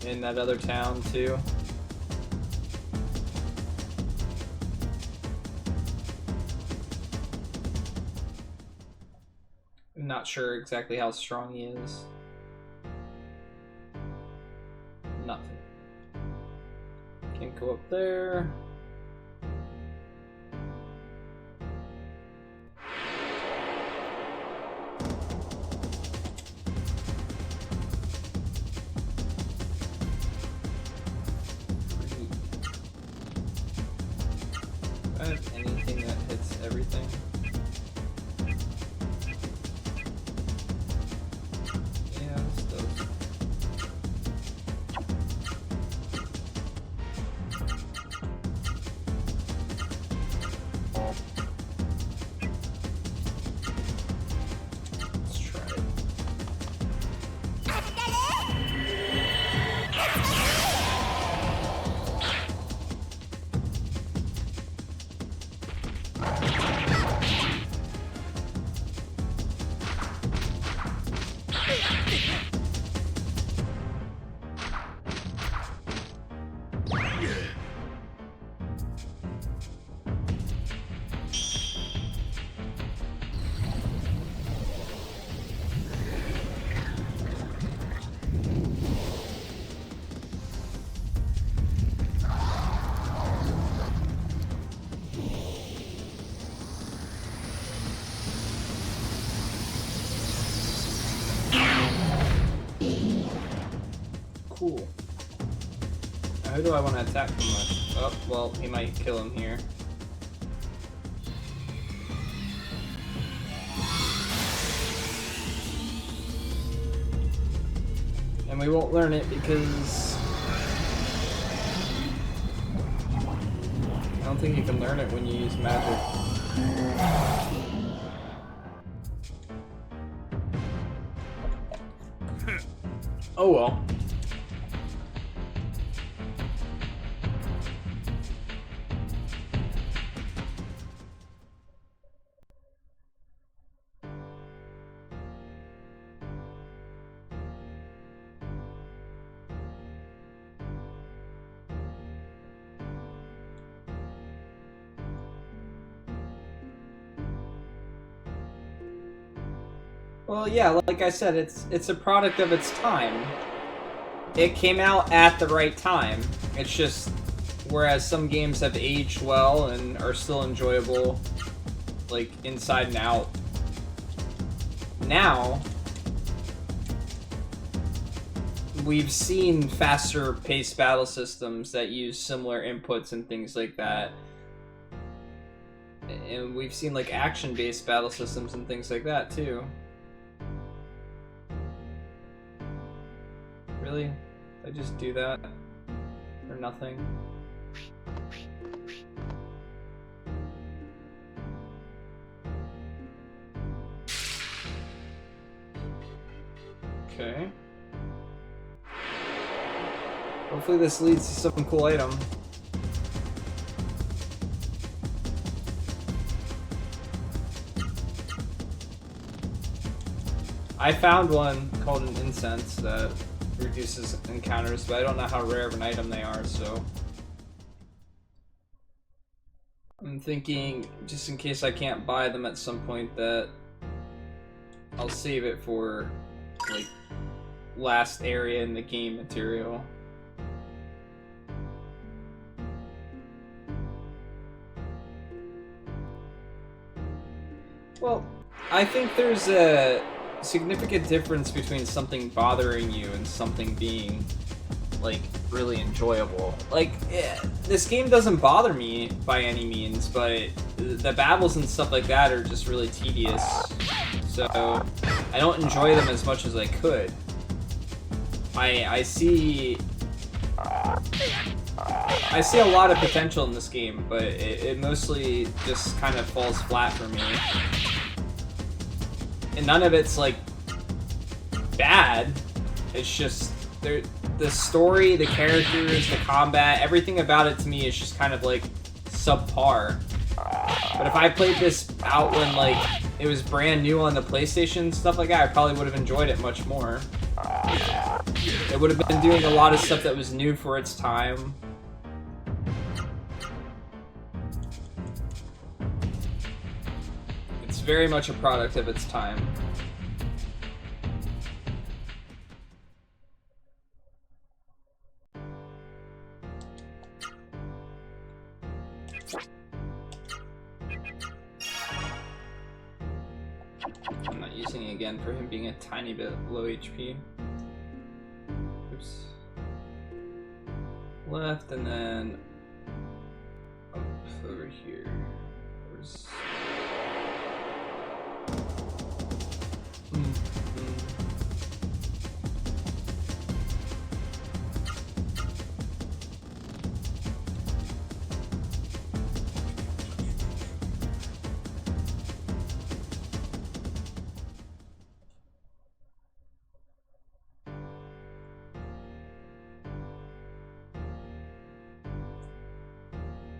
in that other town too. I'm not sure exactly how strong he is. Nothing. Can't go up there. Do I have anything that hits everything? Yeah, this does. Let's try it. Cool. Now, who do I want to attack the most? Oh, well, he might kill him here. And we won't learn it because I don't think you can learn it when you use magic. Oh well. Well, yeah, like I said, it's a product of its time. It came out at the right time. It's just, whereas some games have aged well and are still enjoyable, like, inside and out. Now, we've seen faster paced battle systems that use similar inputs and things like that. And we've seen, like, action-based battle systems and things like that, too. Really? I just do that for nothing? Okay. Hopefully this leads to some cool item. I found one called an incense that reduces encounters, but I don't know how rare of an item they are, so I'm thinking, just in case I can't buy them at some point, that I'll save it for, like, last area in the game material. Well, I think there's a significant difference between something bothering you and something being, like, really enjoyable. Like, this game doesn't bother me by any means, but the battles and stuff like that are just really tedious, so I don't enjoy them as much as I could. I see a lot of potential in this game, but it mostly just kind of falls flat for me. And none of it's, like, bad. It's just, the story, the characters, the combat, everything about it to me is just kind of, like, subpar. But if I played this out when, like, it was brand new on the PlayStation, stuff like that, I probably would have enjoyed it much more. It would have been doing a lot of stuff that was new for its time. It's very much a product of its time. I'm not using it again for him being a tiny bit low HP. Oops. Left and then up over here. Where's...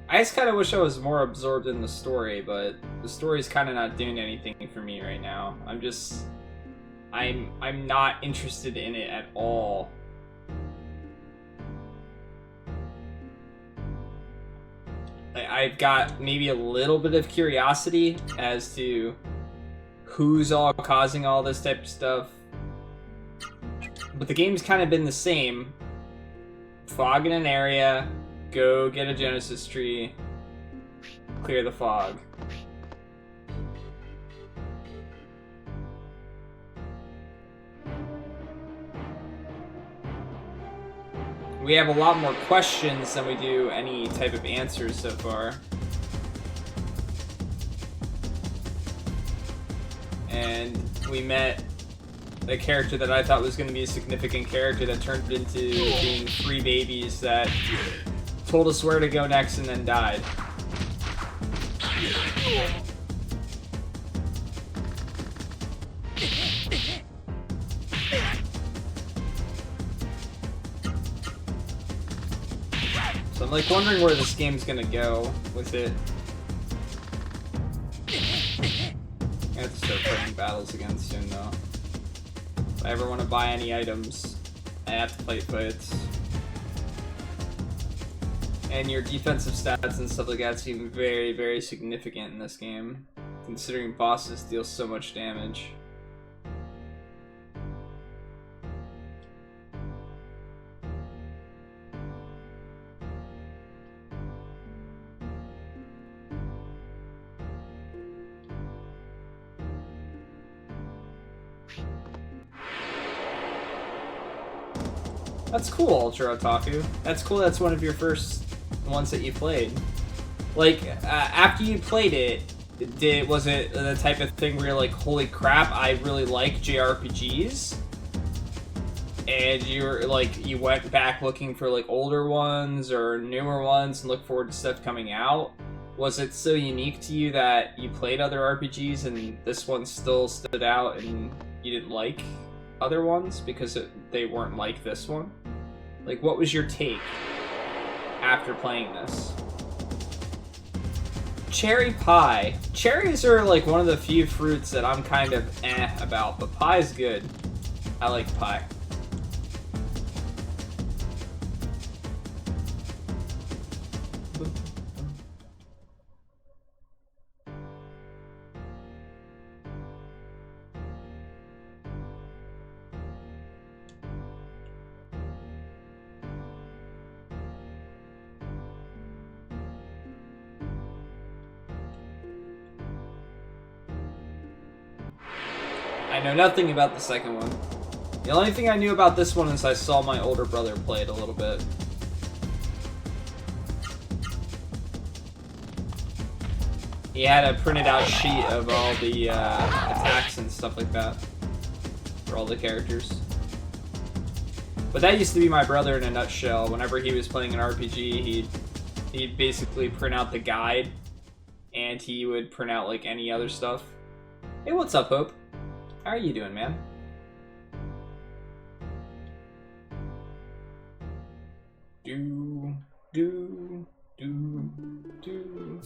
I just kind of wish I was more absorbed in the story, but the story's kind of not doing anything for me right now. I'm not interested in it at all. I've got maybe a little bit of curiosity as to who's all causing all this type of stuff, but the game's kind of been the same. Fog in an area, go get a Genesis tree, clear the fog. We have a lot more questions than we do any type of answers so far. And we met a character that I thought was going to be a significant character that turned into being 3 babies that told us where to go next and then died. So I'm like wondering where this game's gonna go with it. I have to start playing battles again soon though. If I ever want to buy any items, I have to play fights. And your defensive stats and stuff like that seem very, very significant in this game, considering bosses deal so much damage. That's cool, Ultra Otaku. That's cool, that's one of your first ones that you played. Like, after you played it, was it the type of thing where you're like, holy crap, I really like JRPGs? And you're like, you went back looking for like older ones or newer ones and look forward to stuff coming out? Was it so unique to you that you played other RPGs and this one still stood out and you didn't like other ones because they weren't like this one? Like, what was your take after playing this? Cherry pie. Cherries are like one of the few fruits that I'm kind of about, but pie's good. I like pie. I know nothing about the second one. The only thing I knew about this one is I saw my older brother play it a little bit. He had a printed out sheet of all the attacks and stuff like that for all the characters. But that used to be my brother in a nutshell. Whenever he was playing an RPG, he'd basically print out the guide and he would print out like any other stuff. Hey, what's up, Hope? How are you doing, man? Do, do, do, do.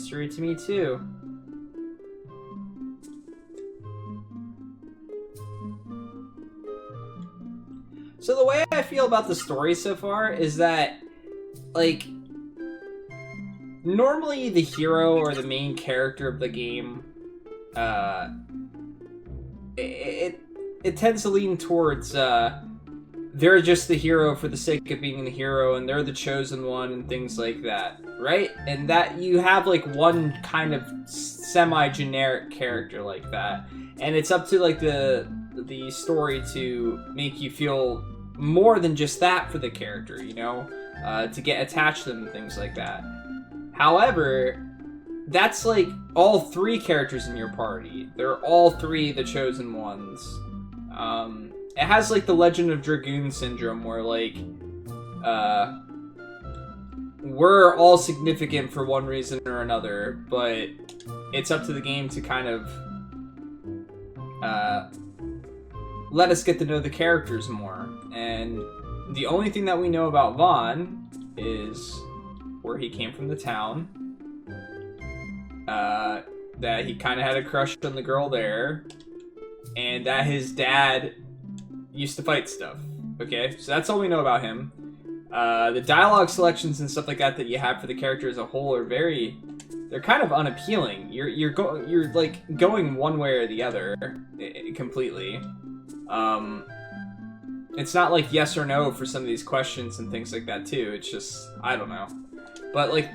mystery to me too. So the way I feel about the story so far is that, like, normally the hero or the main character of the game, it tends to lean towards, they're just the hero for the sake of being the hero, and they're the chosen one, and things like that, right? And that you have, like, one kind of semi-generic character like that, and it's up to, like, the story to make you feel more than just that for the character, you know? To get attached to them and things like that. However, that's like all three characters in your party. They're all three the chosen ones. It has like the Legend of Dragoon syndrome where like, we're all significant for one reason or another, but it's up to the game to kind of, let us get to know the characters more. And the only thing that we know about Vaughn is where he came from, the town. That he kind of had a crush on the girl there. And that his dad used to fight stuff. Okay, so that's all we know about him. The dialogue selections and stuff like that you have for the character as a whole are they're kind of unappealing. You're like going one way or the other completely. It's not like yes or no for some of these questions and things like that too. It's just, I don't know. But like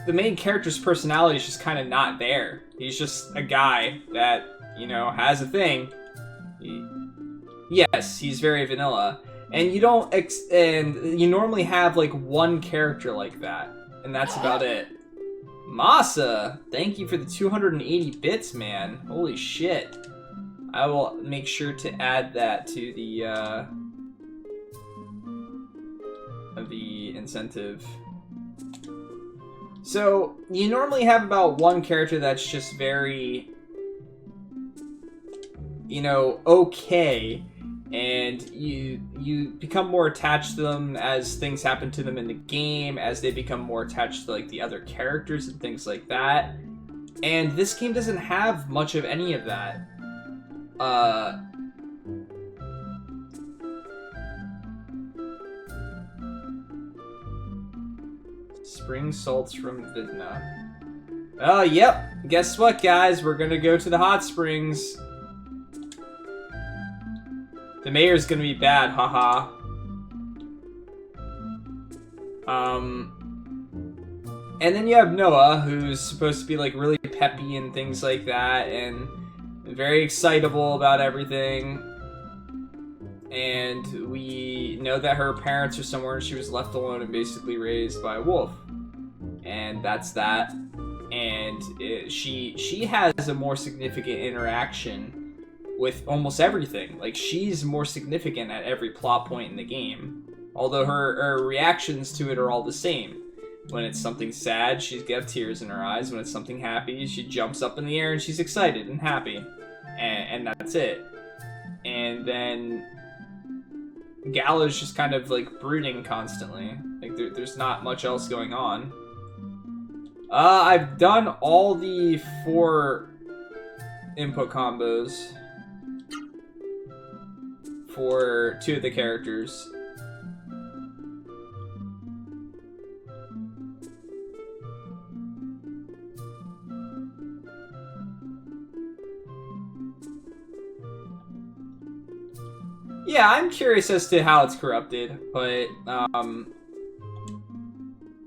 the main character's personality is just kind of not there. He's just a guy that, you know, has a thing. Yes, he's very vanilla. And you don't, and you normally have like one character like that. And that's about it. Masa, thank you for the 280 bits, man. Holy shit. I will make sure to add that to the incentive. So, you normally have about one character that's just very, you know, okay, and you become more attached to them as things happen to them in the game, as they become more attached to, like, the other characters and things like that. And this game doesn't have much of any of that. Spring salts from Vidna. Oh, yep. Guess what, guys? We're gonna go to the hot springs. The mayor's gonna be bad, haha. And then you have Noah, who's supposed to be, like, really peppy and things like that, and very excitable about everything. And we know that her parents are somewhere and she was left alone and basically raised by a wolf. And that's that. And she has a more significant interaction with almost everything. Like, she's more significant at every plot point in the game. Although her reactions to it are all the same. When it's something sad, she's got tears in her eyes. When it's something happy, she jumps up in the air and she's excited and happy. And that's it. And then Gallo's just kind of like brooding constantly. Like there's not much else going on. I've done all the 4 input combos for 2 of the characters. Yeah, I'm curious as to how it's corrupted, but, and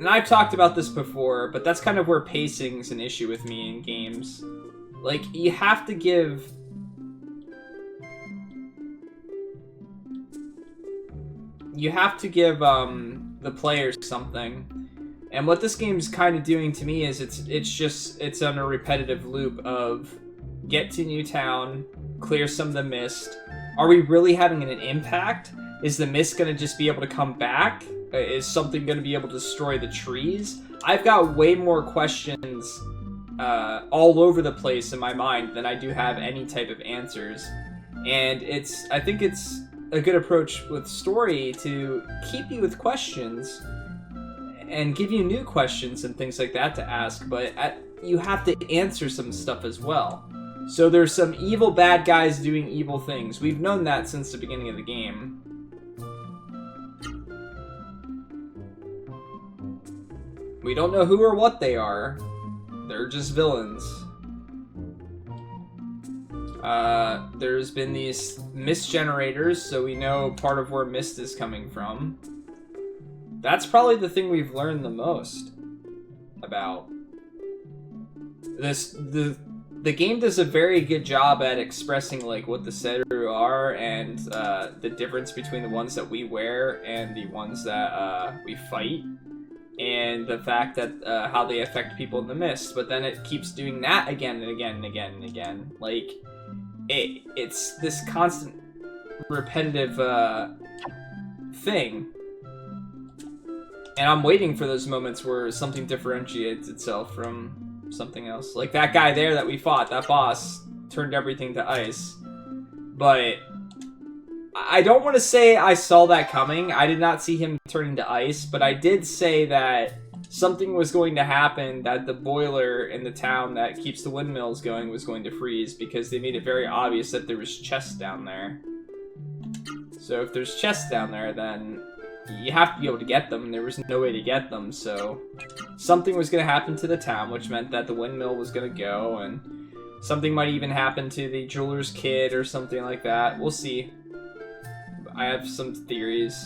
I've talked about this before, but that's kind of where pacing's an issue with me in games. Like, you have to give... the players something. And what this game's kind of doing to me is it's on a repetitive loop of get to New Town, clear some of the mist. Are we really having an impact? Is the mist going to just be able to come back? Is something going to be able to destroy the trees? I've got way more questions all over the place in my mind than I do have any type of answers. And I think it's a good approach with story to keep you with questions and give you new questions and things like that to ask, but you have to answer some stuff as well. So there's some evil bad guys doing evil things. We've known that since the beginning of the game. We don't know who or what they are. They're just villains. There's been these mist generators, so we know part of where mist is coming from. That's probably the thing we've learned the most about this. The game does a very good job at expressing like what the Seru are and the difference between the ones that we wear and the ones that we fight, and the fact that how they affect people in the mist. But then it keeps doing that again and again and again and again. Like it's this constant repetitive thing. And I'm waiting for those moments where something differentiates itself from something else. Like that guy there that we fought, that boss, turned everything to ice. But I don't want to say I saw that coming. I did not see him turning to ice, but I did say that something was going to happen, that the boiler in the town that keeps the windmills going was going to freeze, because they made it very obvious that there was chests down there. So if there's chests down there, then you have to be able to get them, and there was no way to get them, so something was going to happen to the town, which meant that the windmill was going to go, and something might even happen to the jeweler's kid or something like that. We'll see. I have some theories.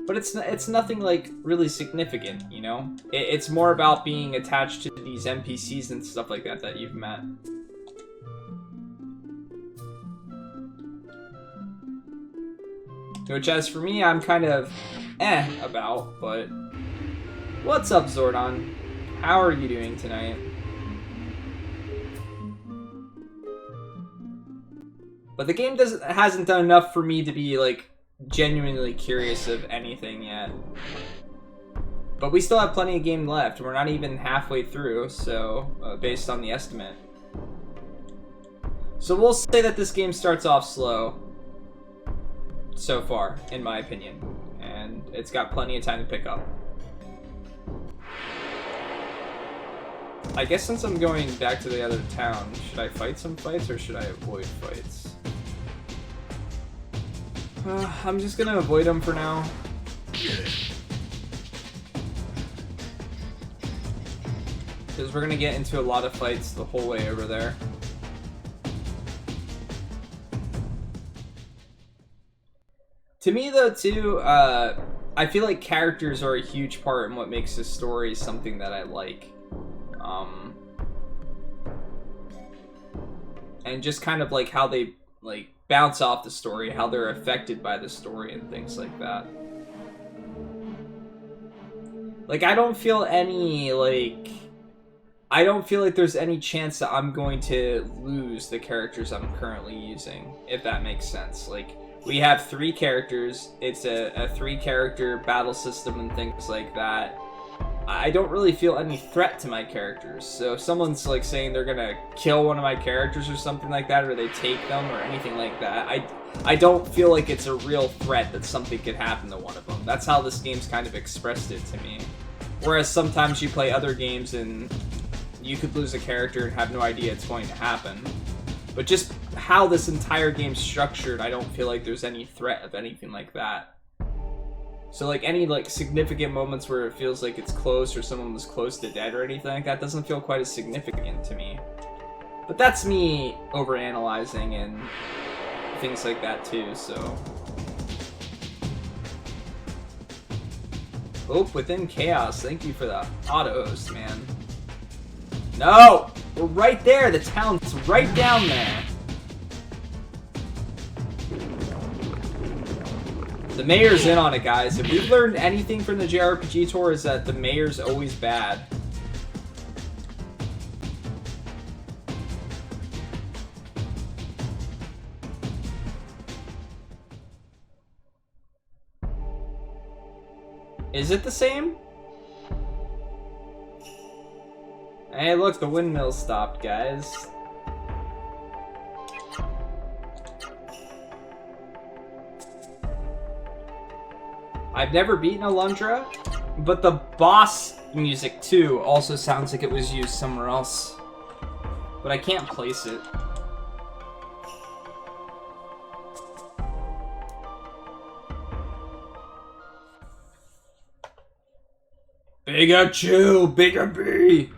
But it's nothing, like, really significant, you know? It's more about being attached to these NPCs and stuff like that that you've met. Which, as for me, I'm kind of about, but... What's up, Zordon? How are you doing tonight? But the game hasn't done enough for me to be, like, genuinely curious of anything yet. But we still have plenty of game left. We're not even halfway through, so, based on the estimate. So we'll say that this game starts off slow. So far, in my opinion. And it's got plenty of time to pick up. I guess since I'm going back to the other town, should I fight some fights or should I avoid fights? I'm just gonna avoid them for now. Because we're gonna get into a lot of fights the whole way over there. To me, though, too, I feel like characters are a huge part in what makes this story something that I like. And just kind of like how they, like, bounce off the story, how they're affected by the story and things like that. Like, I don't feel any, like... I don't feel like there's any chance that I'm going to lose the characters I'm currently using, if that makes sense. Like, we have 3 characters, it's a 3-character battle system and things like that. I don't really feel any threat to my characters, so if someone's like saying they're gonna kill one of my characters or something like that, or they take them or anything like that, I don't feel like it's a real threat that something could happen to one of them. That's how this game's kind of expressed it to me. Whereas sometimes you play other games and you could lose a character and have no idea it's going to happen. But just how this entire game's structured, I don't feel like there's any threat of anything like that. So like any like significant moments where it feels like it's close or someone was close to dead or anything like that doesn't feel quite as significant to me. But that's me overanalyzing and things like that too, so. Hope within chaos, thank you for the auto host, man. No! We're right there, the town's right down there. The mayor's in on it, guys. If we've learned anything from the JRPG tour, is that the mayor's always bad. Is it the same? Hey, look, the windmill stopped, guys. I've never beaten Alundra. But the boss music, too, also sounds like it was used somewhere else. But I can't place it. Pikachu! Bigger B!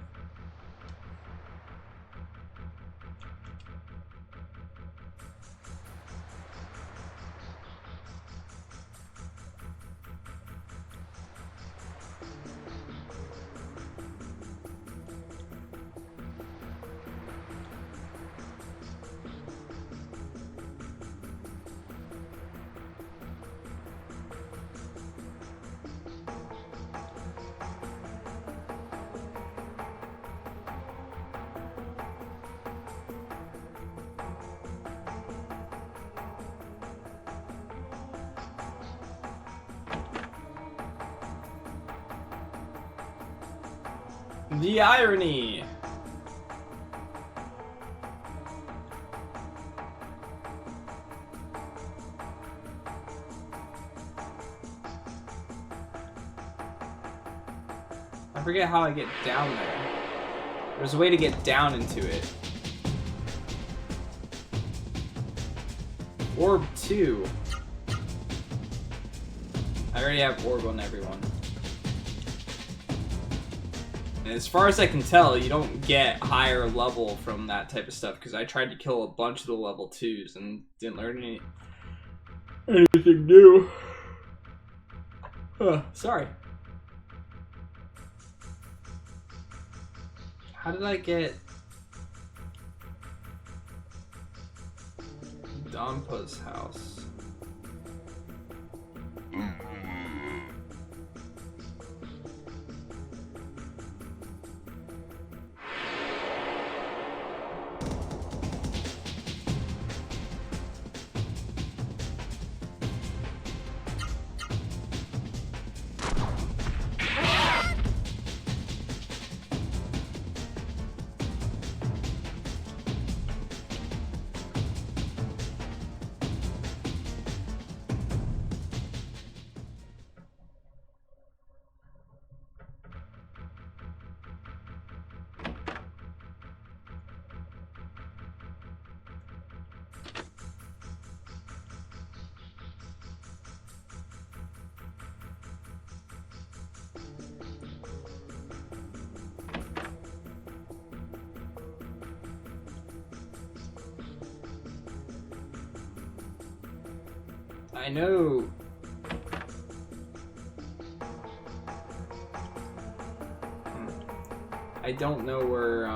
The irony! I forget how I get down there. There's a way to get down into it. Orb 2. I already have Orb on everyone. And as far as I can tell, you don't get higher level from that type of stuff, because I tried to kill a bunch of the level 2s and didn't learn anything new. Sorry. How did I get Dampa's house? I know. I don't know where,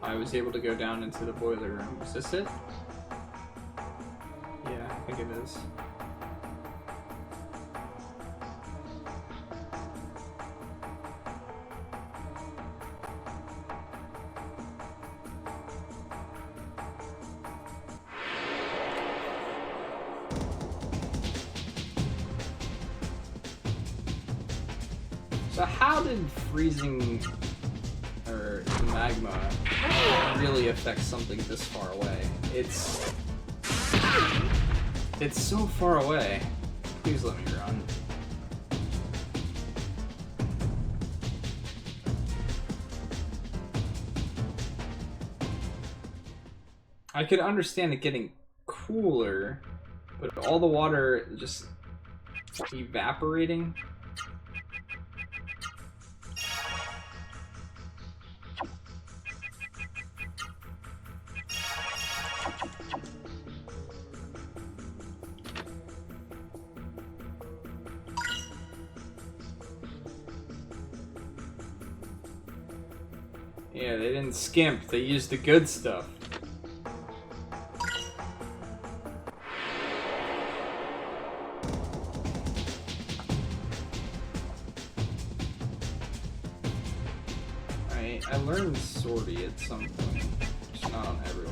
I was able to go down into the boiler room. Is this it? Yeah, I think it is. So how did freezing or the magma really affect something this far away? It's so far away. Please let me run. I could understand it getting cooler, but all the water just evaporating. Yeah, they didn't skimp, they used the good stuff. I learned Sortie at some point, just not on everyone.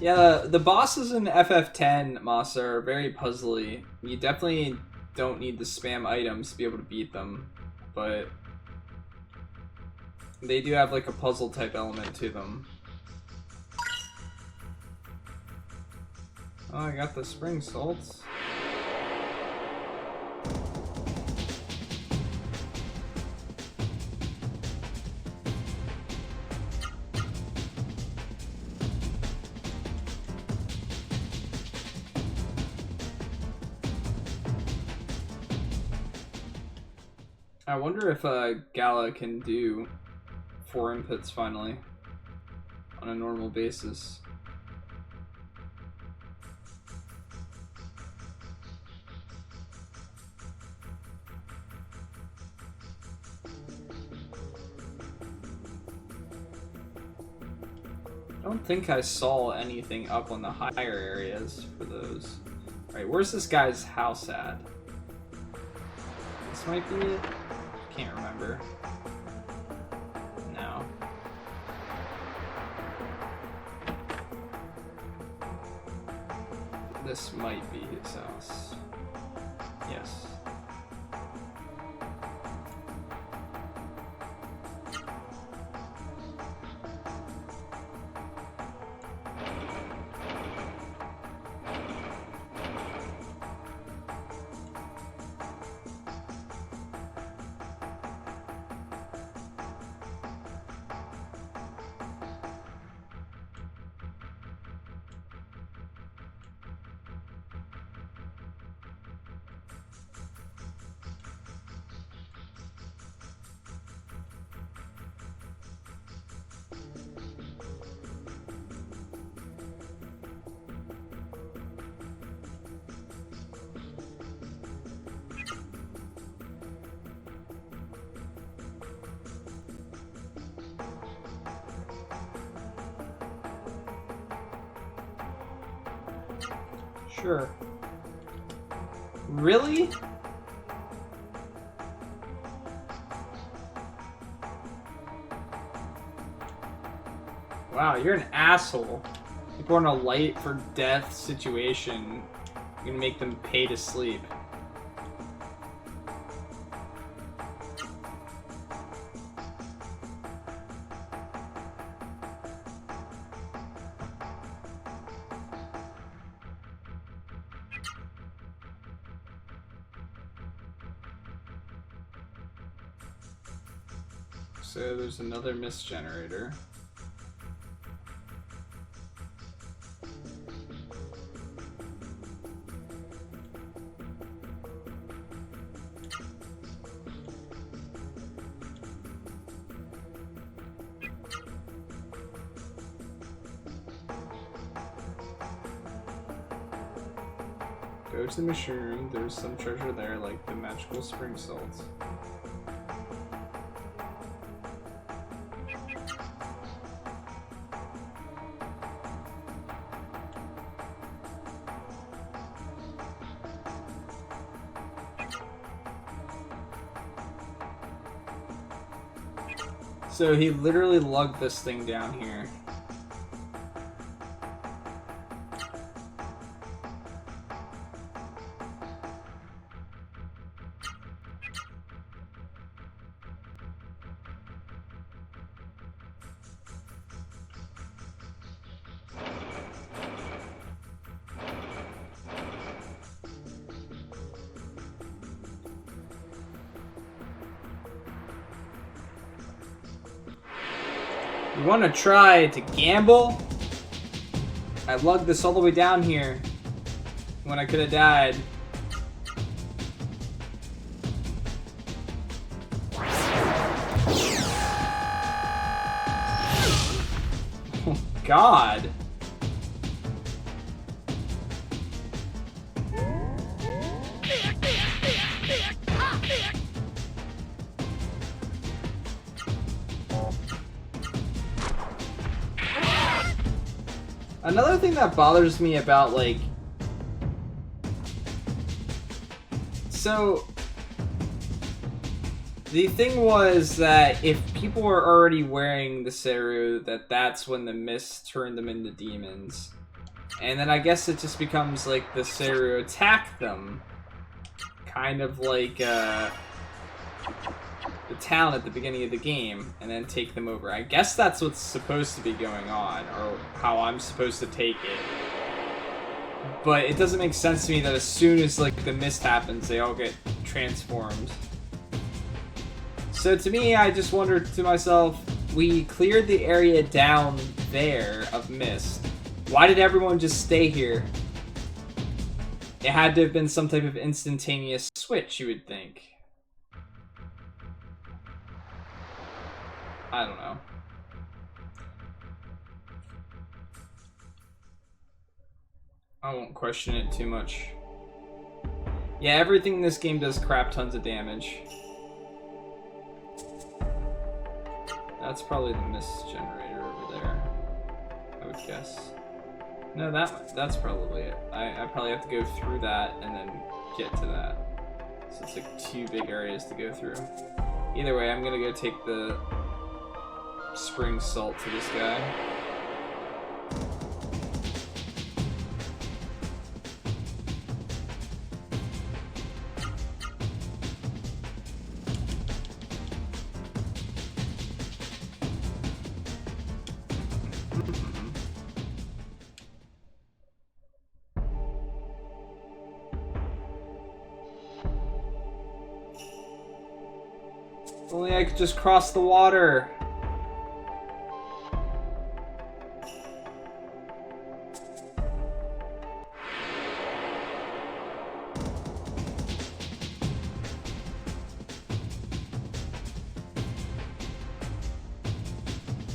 Yeah, the bosses in FF10, Masa, are very puzzly. You definitely don't need to spam items to be able to beat them, but they do have like a puzzle type element to them. Oh, I got the spring salts. I wonder if Gala can do 4 inputs finally on a normal basis. I don't think I saw anything up on the higher areas for those. Alright, where's this guy's house at? This might be it? Can't remember. No. This might be his house. Yes. Sure. Really? Wow, you're an asshole. People are in a light for death situation. You're gonna make them pay to sleep. So there's another mist generator. Go to the machine room, there's some treasure there like the magical spring salts. So he literally lugged this thing down here. You want to try to gamble? I lugged this all the way down here when I could have died. Oh, God. Another thing that bothers me about, like... So... The thing was that if people were already wearing the Seru, that's when the mist turned them into demons. And then I guess it just becomes like this area to attack them. Kind of like the town at the beginning of the game, and then take them over. I guess that's what's supposed to be going on, or how I'm supposed to take it. But it doesn't make sense to me that as soon as like the mist happens, they all get transformed. So to me, I just wondered to myself, we cleared the area down there of mist. Why did everyone just stay here? It had to have been some type of instantaneous switch, you would think. I don't know. I won't question it too much. Yeah, everything in this game does crap tons of damage. That's probably the mist generator over there, I would guess. No, that's probably it. I probably have to go through that and then get to that. So it's like 2 big areas to go through. Either way, I'm gonna go take the spring salt to this guy. Only I could just cross the water.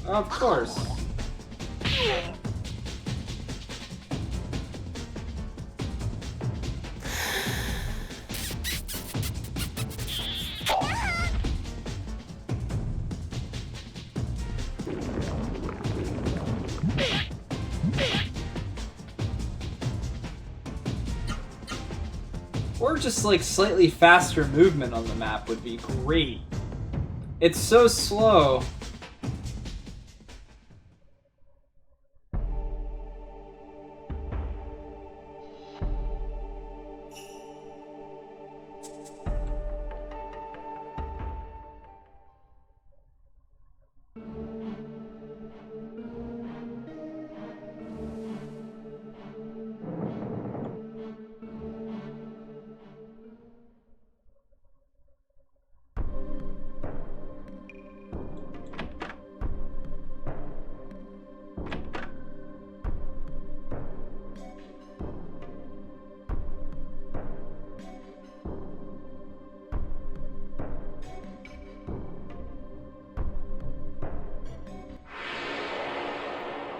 Of course. Or just like slightly faster movement on the map would be great. It's so slow.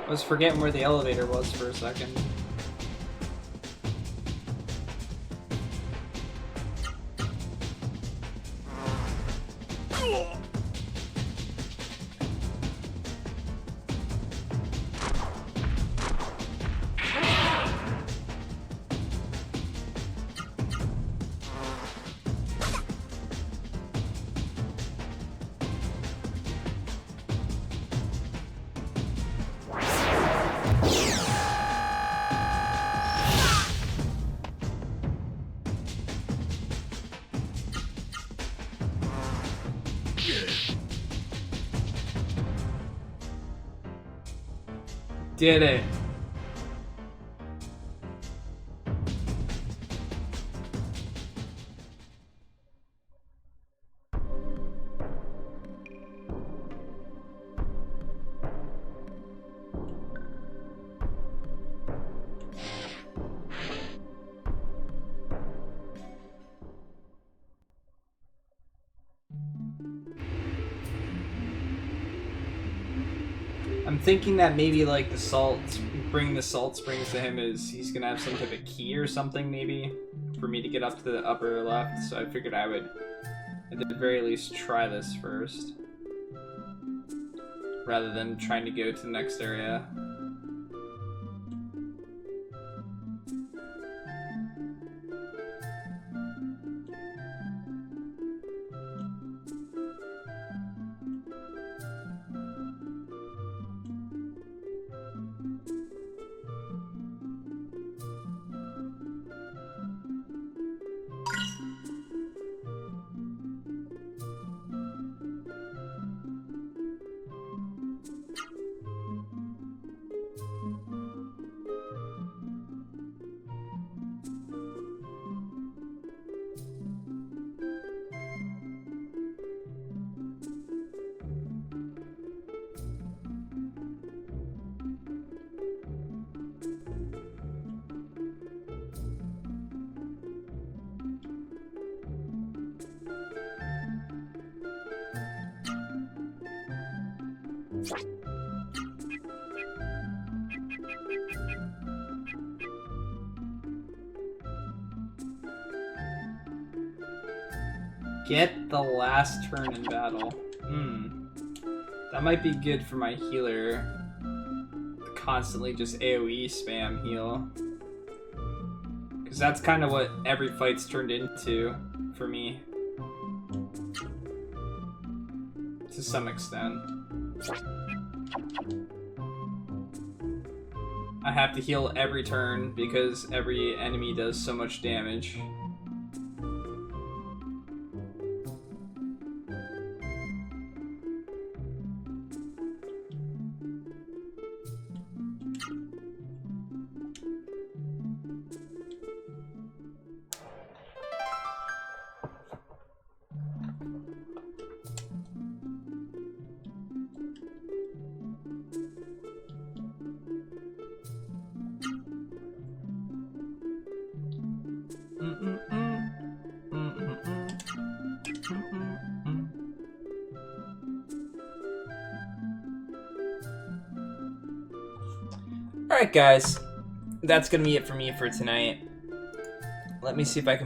I was forgetting where the elevator was for a second. Did it. I'm thinking that maybe like the salt springs to him is he's gonna have some type of key or something maybe for me to get up to the upper left, so I figured I would at the very least try this first rather than trying to go to the next area. Get the last turn in battle. That might be good for my healer. Constantly just AoE spam heal. Because that's kind of what every fight's turned into for me. To some extent. I have to heal every turn because every enemy does so much damage. Alright guys, that's gonna be it for me for tonight. Let me see if I can